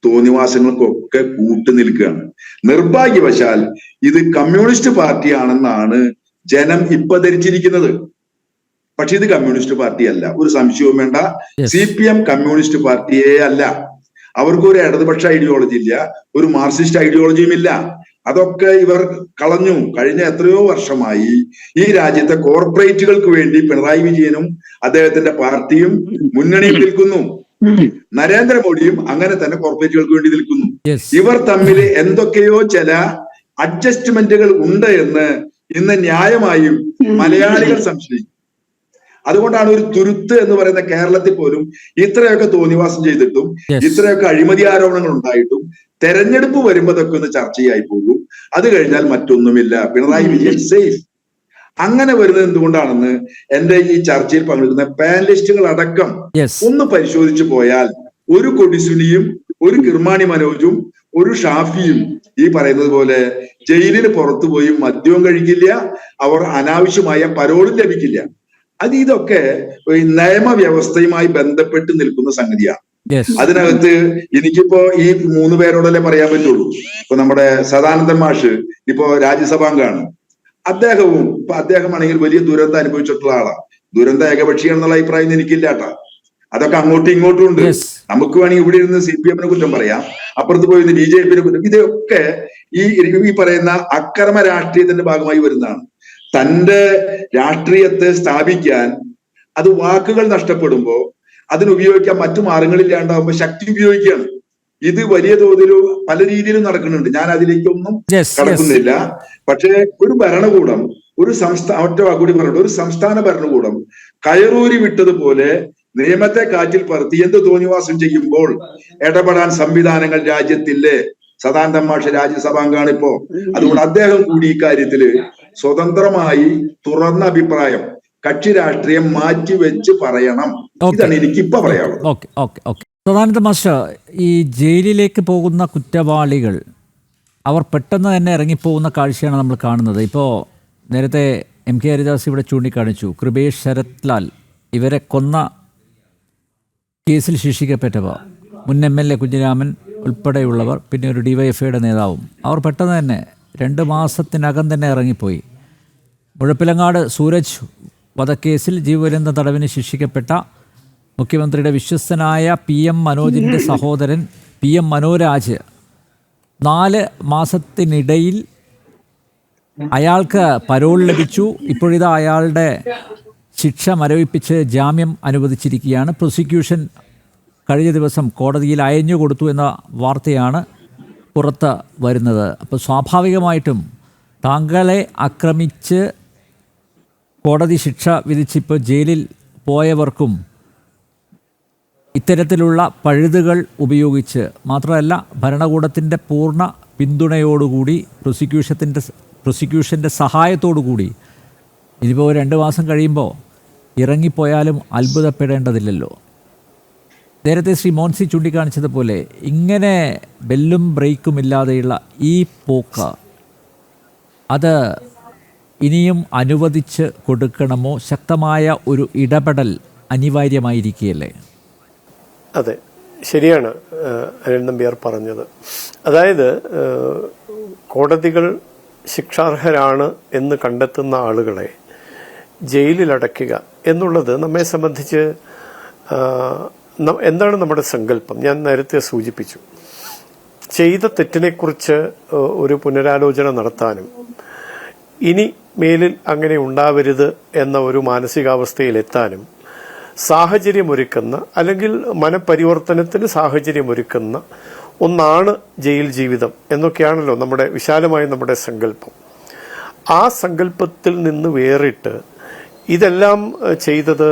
തോന്നിവാസങ്ങൾക്കൊക്കെ കൂട്ടുനിൽക്കുകയാണ്. നിർഭാഗ്യവശാൽ ഇത് കമ്മ്യൂണിസ്റ്റ് പാർട്ടിയാണെന്നാണ് ജനം ഇപ്പൊ ധരിച്ചിരിക്കുന്നത്. പക്ഷെ ഇത് കമ്മ്യൂണിസ്റ്റ് പാർട്ടിയല്ല, ഒരു സംശയവും വേണ്ട. CPM കമ്മ്യൂണിസ്റ്റ് പാർട്ടിയേ അല്ല. അവർക്കൊരു ഇടതുപക്ഷ ഐഡിയോളജി ഇല്ല, ഒരു മാർക്സിസ്റ്റ് ഐഡിയോളജിയും ഇല്ല. അതൊക്കെ ഇവർ കളഞ്ഞു. കഴിഞ്ഞ എത്രയോ വർഷമായി ഈ രാജ്യത്തെ കോർപ്പറേറ്റുകൾക്ക് വേണ്ടി പിണറായി വിജയനും അദ്ദേഹത്തിന്റെ പാർട്ടിയും മുന്നണിയിൽ നിൽക്കുന്നു. നരേന്ദ്രമോദിയും അങ്ങനെ തന്നെ കോർപ്പറേറ്റുകൾക്ക് വേണ്ടി നിൽക്കുന്നു. ഇവർ തമ്മിൽ എന്തൊക്കെയോ ചില അഡ്ജസ്റ്റ്മെന്റുകൾ ഉണ്ട് എന്ന് ഇന്ന് ന്യായമായും മലയാളികൾ സംശയിക്കും. അതുകൊണ്ടാണ് ഒരു തുരുത്ത് എന്ന് പറയുന്ന കേരളത്തിൽ പോലും ഇത്രയൊക്കെ തോന്നിവാസം ചെയ്തിട്ടും ഇത്രയൊക്കെ അഴിമതി ആരോപണങ്ങൾ ഉണ്ടായിട്ടും തെരഞ്ഞെടുപ്പ് വരുമ്പോ അതൊക്കെ ഒന്ന് ചർച്ചയായി പോകും. അത് കഴിഞ്ഞാൽ മറ്റൊന്നുമില്ല, പിണറായി വിജയൻ സേഫ്. അങ്ങനെ വരുന്നത് എന്തുകൊണ്ടാണെന്ന് എന്റെ ഈ ചർച്ചയിൽ പങ്കെടുക്കുന്ന പാനലിസ്റ്റുകൾ അടക്കം ഒന്ന് പരിശോധിച്ചു പോയാൽ ഒരു കൊടിസുനിയും ഒരു കിർമാണി മനോജും ഒരു ഷാഫിയും ഈ പറയുന്നത് പോലെ ജയിലിന് പുറത്തുപോയി മദ്യവും കഴിക്കില്ല, അവർ അനാവശ്യമായ പരോളും ലഭിക്കില്ല. ഇതൊക്കെ നിയമവ്യവസ്ഥയുമായി ബന്ധപ്പെട്ട് നിൽക്കുന്ന സംഗതിയാണ്. അതിനകത്ത് എനിക്കിപ്പോ ഈ 3 പേരോടല്ലേ പറയാൻ പറ്റുള്ളൂ. ഇപ്പൊ നമ്മുടെ സദാനന്ദൻ മാഷ് ഇപ്പോ രാജ്യസഭാംഗമാണ്. അദ്ദേഹമാണെങ്കിൽ വലിയ ദുരന്തം അനുഭവിച്ചിട്ടുള്ള ആളാണ്. ദുരന്ത ഏകപക്ഷീയാണെന്നുള്ള അഭിപ്രായം എനിക്കില്ലാട്ടാ. അതൊക്കെ അങ്ങോട്ടും ഇങ്ങോട്ടും ഉണ്ട്. നമുക്ക് വേണമെങ്കിൽ ഇവിടെ ഇരുന്ന് CPMനെ കുറ്റം പറയാം, അപ്പുറത്ത് പോയി BJPനെ കുറ്റം. ഇതൊക്കെ ഈ പറയുന്ന അക്രമ രാഷ്ട്രീയത്തിന്റെ ഭാഗമായി വരുന്നതാണ്. തന്റെ രാഷ്ട്രീയത്തെ സ്ഥാപിക്കാൻ അത് വാക്കുകൾ നഷ്ടപ്പെടുമ്പോ അതിനുപയോഗിക്കാൻ മറ്റു മാർഗങ്ങളില്ലാണ്ടാവുമ്പോ ശക്തി ഉപയോഗിക്കുകയാണ്. ഇത് വലിയ തോതിൽ പല രീതിയിലും നടക്കുന്നുണ്ട്. ഞാൻ അതിലേക്കൊന്നും കടക്കുന്നില്ല. പക്ഷേ ഒരു ഭരണകൂടം, ഒരു ഒറ്റ വാക്കുകൂടി പറഞ്ഞിട്ട്, ഒരു സംസ്ഥാന ഭരണകൂടം കയറൂരി വിട്ടതുപോലെ നിയമത്തെ കാറ്റിൽ പറത്തി എന്ത് തോന്നിവാസം ചെയ്യുമ്പോൾ ഇടപെടാൻ സംവിധാനങ്ങൾ രാജ്യത്തില്ലേ? സദാനന്ദൻ മാഷ് രാജ്യസഭാംഗമാണ് ഇപ്പോ. അതുകൊണ്ട് അദ്ദേഹം കൂടി ഇക്കാര്യത്തില് സ്വതന്ത്രമായി തുറന്ന അഭിപ്രായം, കക്ഷി രാഷ്ട്രീയം മാറ്റിവെച്ച് പറയണം. ഇതാണ് എനിക്കിപ്പോ പറയാനുള്ളത്. സദാനന്ദ മാസ്റ്റർ, ഈ ജയിലിലേക്ക് പോകുന്ന കുറ്റവാളികൾ അവർ പെട്ടെന്ന് തന്നെ ഇറങ്ങിപ്പോകുന്ന കാഴ്ചയാണ് നമ്മൾ കാണുന്നത്. ഇപ്പോൾ നേരത്തെ MK ഹരിദാസ് ഇവിടെ ചൂണ്ടിക്കാണിച്ചു, കൃപേഷ്, ശരത് ലാൽ ഇവരെ കൊന്ന കേസിൽ ശിക്ഷിക്കപ്പെട്ടവർ, മുൻ MLA കുഞ്ഞിരാമൻ ഉൾപ്പെടെയുള്ളവർ, പിന്നെ ഒരു DYFIയുടെ നേതാവും, അവർ പെട്ടെന്ന് തന്നെ 2 മാസത്തിനകം തന്നെ ഇറങ്ങിപ്പോയി. മുഴപ്പിലങ്ങാട് സൂരജ് വധക്കേസിൽ ജീവപര്യന്തം തടവിന് ശിക്ഷിക്കപ്പെട്ട മുഖ്യമന്ത്രിയുടെ വിശ്വസ്തനായ PM മനോജിൻ്റെ സഹോദരൻ PM മനോരാജ് 4 മാസത്തിനിടയിൽ അയാൾക്ക് പരോൾ ലഭിച്ചു. ഇപ്പോഴിതാ അയാളുടെ ശിക്ഷ മരവിപ്പിച്ച് ജാമ്യം അനുവദിച്ചിരിക്കുകയാണ്. പ്രോസിക്യൂഷൻ കഴിഞ്ഞ ദിവസം കോടതിയിൽ അയഞ്ഞു കൊടുത്തു എന്ന വാർത്തയാണ് പുറത്ത് വരുന്നത്. അപ്പോൾ സ്വാഭാവികമായിട്ടും താങ്കളെ ആക്രമിച്ച് കോടതി ശിക്ഷ വിധിച്ചിപ്പോൾ ജയിലിൽ പോയവർക്കും ഇത്തരത്തിലുള്ള പഴുതുകൾ ഉപയോഗിച്ച്, മാത്രമല്ല ഭരണകൂടത്തിൻ്റെ പൂർണ്ണ പിന്തുണയോടുകൂടി, പ്രോസിക്യൂഷൻ്റെ സഹായത്തോടു കൂടി ഇനിയിപ്പോൾ 2 മാസം കഴിയുമ്പോൾ ഇറങ്ങിപ്പോയാലും അത്ഭുതപ്പെടേണ്ടതില്ലല്ലോ. നേരത്തെ ശ്രീ മോൻസി ചൂണ്ടിക്കാണിച്ചതുപോലെ ഇങ്ങനെ ബെല്ലും ബ്രേക്കും ഇല്ലാതെയുള്ള ഈ പോക്ക് അത് ഇനിയും അനുവദിച്ച് കൊടുക്കണമോ? ശക്തമായ ഒരു ഇടപെടൽ അനിവാര്യമായിരിക്കുകയല്ലേ? അതെ, ശരിയാണ് അനിൽ നമ്പ്യാർ പറഞ്ഞത്. അതായത് കോടതികൾ ശിക്ഷാർഹരാണ് എന്ന് കണ്ടെത്തുന്ന ആളുകളെ ജയിലിലടയ്ക്കുക എന്നുള്ളത് നമ്മെ സംബന്ധിച്ച് എന്താണ് നമ്മുടെ സങ്കല്പം? ഞാൻ നേരത്തെ സൂചിപ്പിച്ചു, ചെയ്ത തെറ്റിനെക്കുറിച്ച് ഒരു പുനരാലോചന നടത്താനും ഇനി മേലിൽ അങ്ങനെ ഉണ്ടാവരുത് എന്ന ഒരു മാനസികാവസ്ഥയിലെത്താനും സാഹചര്യമൊരുക്കുന്ന, അല്ലെങ്കിൽ മനപരിവർത്തനത്തിന് സാഹചര്യമൊരുക്കുന്ന ഒന്നാണ് ജയിൽ ജീവിതം എന്നൊക്കെയാണല്ലോ വിശാലമായ നമ്മുടെ സങ്കല്പം. ആ സങ്കല്പത്തിൽ നിന്ന് വേറിട്ട് ഇതെല്ലാം ചെയ്തത്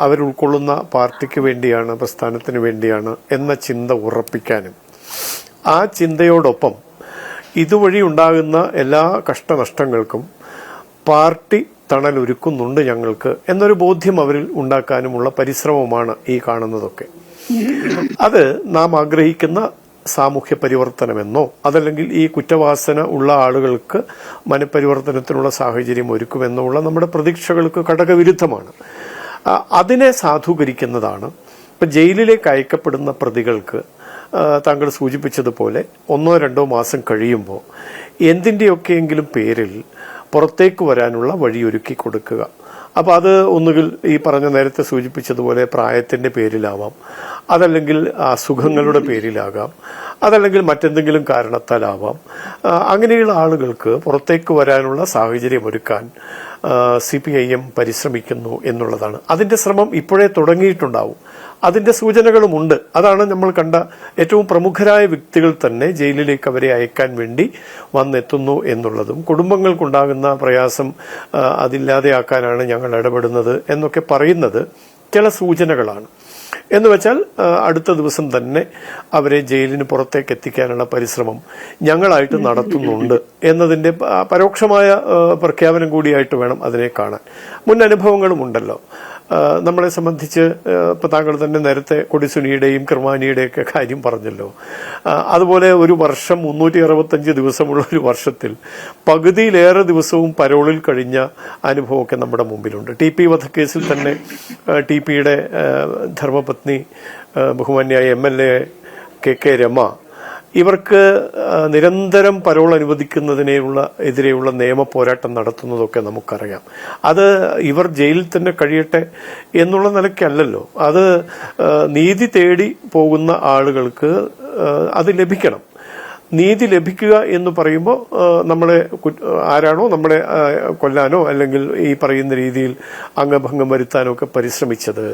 അവരുൾക്കൊള്ളുന്ന പാർട്ടിക്ക് വേണ്ടിയാണ്, പ്രസ്ഥാനത്തിന് വേണ്ടിയാണ് എന്ന ചിന്ത ഉറപ്പിക്കാനും, ആ ചിന്തയോടൊപ്പം ഇതുവഴി ഉണ്ടാകുന്ന എല്ലാ കഷ്ടനഷ്ടങ്ങൾക്കും പാർട്ടി തണലൊരുക്കുന്നുണ്ട് ഞങ്ങൾക്ക് എന്നൊരു ബോധ്യം അവരിൽ ഉണ്ടാക്കാനുമുള്ള പരിശ്രമമാണ് ഈ കാണുന്നതൊക്കെ. അത് നാം ആഗ്രഹിക്കുന്ന സാമൂഹ്യ പരിവർത്തനമെന്നോ അതല്ലെങ്കിൽ ഈ കുറ്റവാസന ഉള്ള ആളുകൾക്ക് മനപരിവർത്തനത്തിനുള്ള സാഹചര്യം ഒരുക്കുമെന്നോ ഉള്ള നമ്മുടെ പ്രതീക്ഷകൾക്ക് ഘടകവിരുദ്ധമാണ്. അതിനെ സാധൂകരിക്കുന്നതാണ് ഇപ്പം ജയിലിലേക്ക് അയക്കപ്പെടുന്ന പ്രതികൾക്ക് താങ്കൾ സൂചിപ്പിച്ചതുപോലെ 1-2 മാസം കഴിയുമ്പോൾ എന്തിൻ്റെയൊക്കെയെങ്കിലും പേരിൽ പുറത്തേക്ക് വരാനുള്ള വഴിയൊരുക്കി കൊടുക്കുക. അപ്പോൾ അത് ഒന്നുകിൽ ഈ പറഞ്ഞ നേരത്തെ സൂചിപ്പിച്ചതുപോലെ പ്രായത്തിൻ്റെ പേരിലാവാം, അതല്ലെങ്കിൽ അസുഖങ്ങളുടെ പേരിലാകാം, അതല്ലെങ്കിൽ മറ്റെന്തെങ്കിലും കാരണത്താലാവാം. അങ്ങനെയുള്ള ആളുകൾക്ക് പുറത്തേക്ക് വരാനുള്ള സാഹചര്യം ഒരുക്കാൻ CPIM പരിശ്രമിക്കുന്നു എന്നുള്ളതാണ്. അതിൻ്റെ ശ്രമം ഇപ്പോഴേ തുടങ്ങിയിട്ടുണ്ടാവും, അതിൻ്റെ സൂചനകളുമുണ്ട്. അതാണ് നമ്മൾ കണ്ട ഏറ്റവും പ്രമുഖരായ വ്യക്തികൾ തന്നെ ജയിലിലേക്ക് അവരെ അയക്കാൻ വേണ്ടി വന്നെത്തുന്നു എന്നുള്ളതും, കുടുംബങ്ങൾക്കുണ്ടാകുന്ന പ്രയാസം അതില്ലാതെയാക്കാനാണ് ഞങ്ങൾ ഇടപെടുന്നത് എന്നൊക്കെ പറയുന്നത് ചില സൂചനകളാണ്. എന്ന് വെച്ചാൽ അടുത്ത ദിവസം തന്നെ അവരെ ജയിലിന് പുറത്തേക്ക് എത്തിക്കാനുള്ള പരിശ്രമം ഞങ്ങളായിട്ട് നടത്തുന്നുണ്ട് എന്നതിൻ്റെ പരോക്ഷമായ പ്രഖ്യാപനം കൂടിയായിട്ട് വേണം അതിനെ കാണാൻ. മുൻ അനുഭവങ്ങളും ഉണ്ടല്ലോ നമ്മളെ സംബന്ധിച്ച്. ഇപ്പോൾ താങ്കൾ തന്നെ നേരത്തെ കൊടിസുനിയുടെയും കിർമാനിയുടെയൊക്കെ കാര്യം പറഞ്ഞല്ലോ. അതുപോലെ ഒരു വർഷം 365 ദിവസമുള്ള ഒരു വർഷത്തിൽ പകുതിയിലേറെ ദിവസവും പരോളിൽ കഴിഞ്ഞ അനുഭവമൊക്കെ നമ്മുടെ മുമ്പിലുണ്ട്. TP വധക്കേസിൽ തന്നെ TPയുടെ ധർമ്മപത്നി ബഹുമാന്യായ MLA KK രമ, ഇവർക്ക് നിരന്തരം പരോൾ എതിരെയുള്ള നിയമ പോരാട്ടം നടത്തുന്നതൊക്കെ നമുക്കറിയാം. അത് ഇവർ ജയിലിൽ തന്നെ കഴിയട്ടെ എന്നുള്ള നിലയ്ക്കല്ലല്ലോ, അത് നീതി തേടി പോകുന്ന ആളുകൾക്ക് അത് ലഭിക്കണം. നീതി ലഭിക്കുക എന്ന് പറയുമ്പോൾ നമ്മളെ ആരാണോ നമ്മളെ കൊല്ലാനോ അല്ലെങ്കിൽ ഈ പറയുന്ന രീതിയിൽ അംഗഭംഗം വരുത്താനോ ഒക്കെ പരിശ്രമിച്ചത്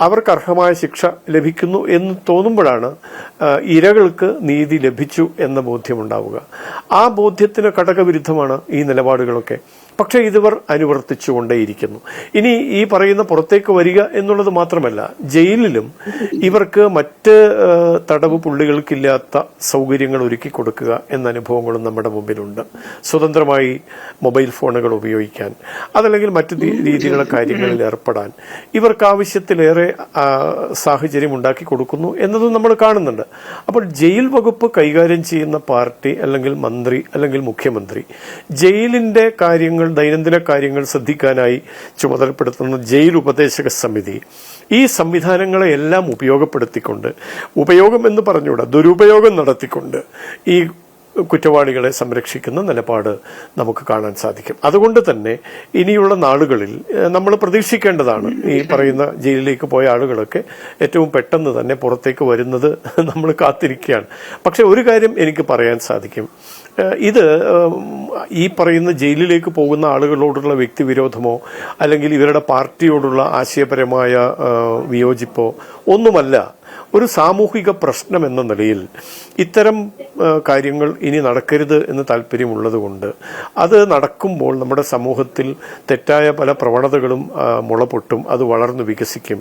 അവർക്ക് അർഹമായ ശിക്ഷ ലഭിക്കുന്നു എന്ന് തോന്നുമ്പോഴാണ് ഇരകൾക്ക് നീതി ലഭിച്ചു എന്ന ബോധ്യമുണ്ടാവുക. ആ ബോധ്യത്തിന് ഘടകവിരുദ്ധമാണ് ഈ നിലപാടുകളൊക്കെ. പക്ഷേ ഇതിവർ അനുവർത്തിച്ചുകൊണ്ടേയിരിക്കുന്നു. ഇനി ഈ പറയുന്ന പുറത്തേക്ക് വരിക എന്നുള്ളത് മാത്രമല്ല, ജയിലിലും ഇവർക്ക് മറ്റ് തടവ് പുള്ളികൾക്കില്ലാത്ത സൗകര്യങ്ങൾ ഒരുക്കി കൊടുക്കുക എന്ന അനുഭവങ്ങളും നമ്മുടെ മുമ്പിലുണ്ട്. സ്വതന്ത്രമായി മൊബൈൽ ഫോണുകൾ ഉപയോഗിക്കാൻ, അതല്ലെങ്കിൽ മറ്റു രീതിയിലുള്ള കാര്യങ്ങളിൽ ഏർപ്പെടാൻ ഇവർക്ക് ആവശ്യത്തിലേറെ സാഹചര്യം ഉണ്ടാക്കി കൊടുക്കുന്നു എന്നതും നമ്മൾ കാണുന്നുണ്ട്. അപ്പോൾ ജയിൽ വകുപ്പ് കൈകാര്യം ചെയ്യുന്ന പാർട്ടി അല്ലെങ്കിൽ മന്ത്രി അല്ലെങ്കിൽ മുഖ്യമന്ത്രി ജയിലിന്റെ കാര്യങ്ങൾ, ദൈനംദിന കാര്യങ്ങൾ ശ്രദ്ധിക്കാനായി ചുമതലപ്പെടുത്തുന്ന ജയിൽ ഉപദേശക സമിതി ഈ സംവിധാനങ്ങളെ എല്ലാം ഉപയോഗപ്പെടുത്തിക്കൊണ്ട്, ഉപയോഗം എന്ന് പറഞ്ഞുകൂടാ, ദുരുപയോഗം നടത്തിക്കൊണ്ട് ഈ കുറ്റവാളികളെ സംരക്ഷിക്കുന്ന നിലപാട് നമുക്ക് കാണാൻ സാധിക്കും. അതുകൊണ്ട് തന്നെ ഇനിയുള്ള നാളുകളിൽ നമ്മൾ പ്രതീക്ഷിക്കേണ്ടതാണ്, ഈ പറയുന്ന ജയിലിലേക്ക് പോയ ആളുകളൊക്കെ ഏറ്റവും പെട്ടെന്ന് തന്നെ പുറത്തേക്ക് വരുന്നത് നമ്മൾ കാത്തിരിക്കുകയാണ്. പക്ഷെ ഒരു കാര്യം എനിക്ക് പറയാൻ സാധിക്കും, ഇത് ഈ പറയുന്ന ജയിലിലേക്ക് പോകുന്ന ആളുകളോടുള്ള വ്യക്തിവിരോധമോ അല്ലെങ്കിൽ ഇവരുടെ പാർട്ടിയോടുള്ള ആശയപരമായ വിയോജിപ്പോ ഒന്നുമല്ല. ഒരു സാമൂഹിക പ്രശ്നം എന്ന നിലയിൽ ഇത്തരം കാര്യങ്ങൾ ഇനി നടക്കരുത് എന്ന് താല്പര്യമുള്ളതുകൊണ്ട് അത് നടക്കുമ്പോൾ നമ്മുടെ സമൂഹത്തിൽ തെറ്റായ പല പ്രവണതകളും മുളപൊട്ടും, അത് വളർന്നു വികസിക്കും,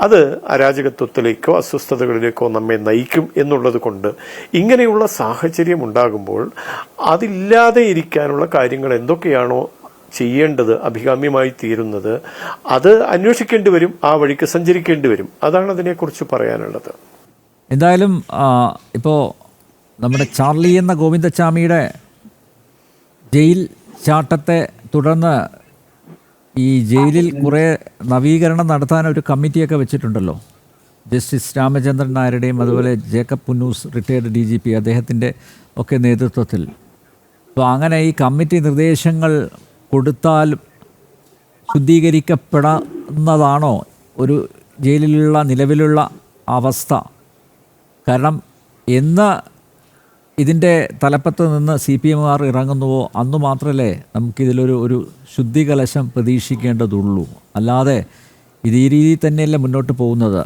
അത് അരാജകത്വത്തിലേക്കോ അസ്വസ്ഥതകളിലേക്കോ നമ്മെ നയിക്കും എന്നുള്ളത് കൊണ്ട് ഇങ്ങനെയുള്ള സാഹചര്യം ഉണ്ടാകുമ്പോൾ അതില്ലാതെ ഇരിക്കാനുള്ള കാര്യങ്ങൾ എന്തൊക്കെയാണോ ചെയ്യേണ്ടത്, അഭികാമ്യമായി തീരുന്നത്, അത് അന്വേഷിക്കേണ്ടി വരും, ആ വഴിക്ക് സഞ്ചരിക്കേണ്ടി വരും. അതാണ് അതിനെക്കുറിച്ച് പറയാനുള്ളത്. എന്തായാലും ഇപ്പോൾ നമ്മുടെ ചാർലി എന്ന ഗോവിന്ദച്ചാമിയുടെ ജയിൽ ചാട്ടത്തെ തുടർന്ന് ഈ ജയിലിൽ കുറേ നവീകരണം നടത്താൻ ഒരു കമ്മിറ്റിയൊക്കെ വെച്ചിട്ടുണ്ടല്ലോ, ജസ്റ്റിസ് രാമചന്ദ്രൻ നായരുടെയും അതുപോലെ ജേക്കബ് പുന്നൂസ് റിട്ടയർഡ് DGP അദ്ദേഹത്തിൻ്റെ ഒക്കെ നേതൃത്വത്തിൽ. അപ്പോൾ അങ്ങനെ ഈ കമ്മിറ്റി നിർദ്ദേശങ്ങൾ കൊടുത്താൽ ശുദ്ധീകരിക്കപ്പെടുന്നതാണോ ഒരു ജയിലിലുള്ള നിലവിലുള്ള അവസ്ഥ? കാരണം എന്ന് ഇതിൻ്റെ തലപ്പത്ത് നിന്ന് CPMകാർ ഇറങ്ങുന്നുവോ അന്ന് മാത്രമല്ലേ നമുക്കിതിലൊരു ശുദ്ധികലശം പ്രതീക്ഷിക്കേണ്ടതുള്ളൂ. അല്ലാതെ ഇത് ഈ രീതിയിൽ തന്നെയല്ല മുന്നോട്ട് പോകുന്നത്.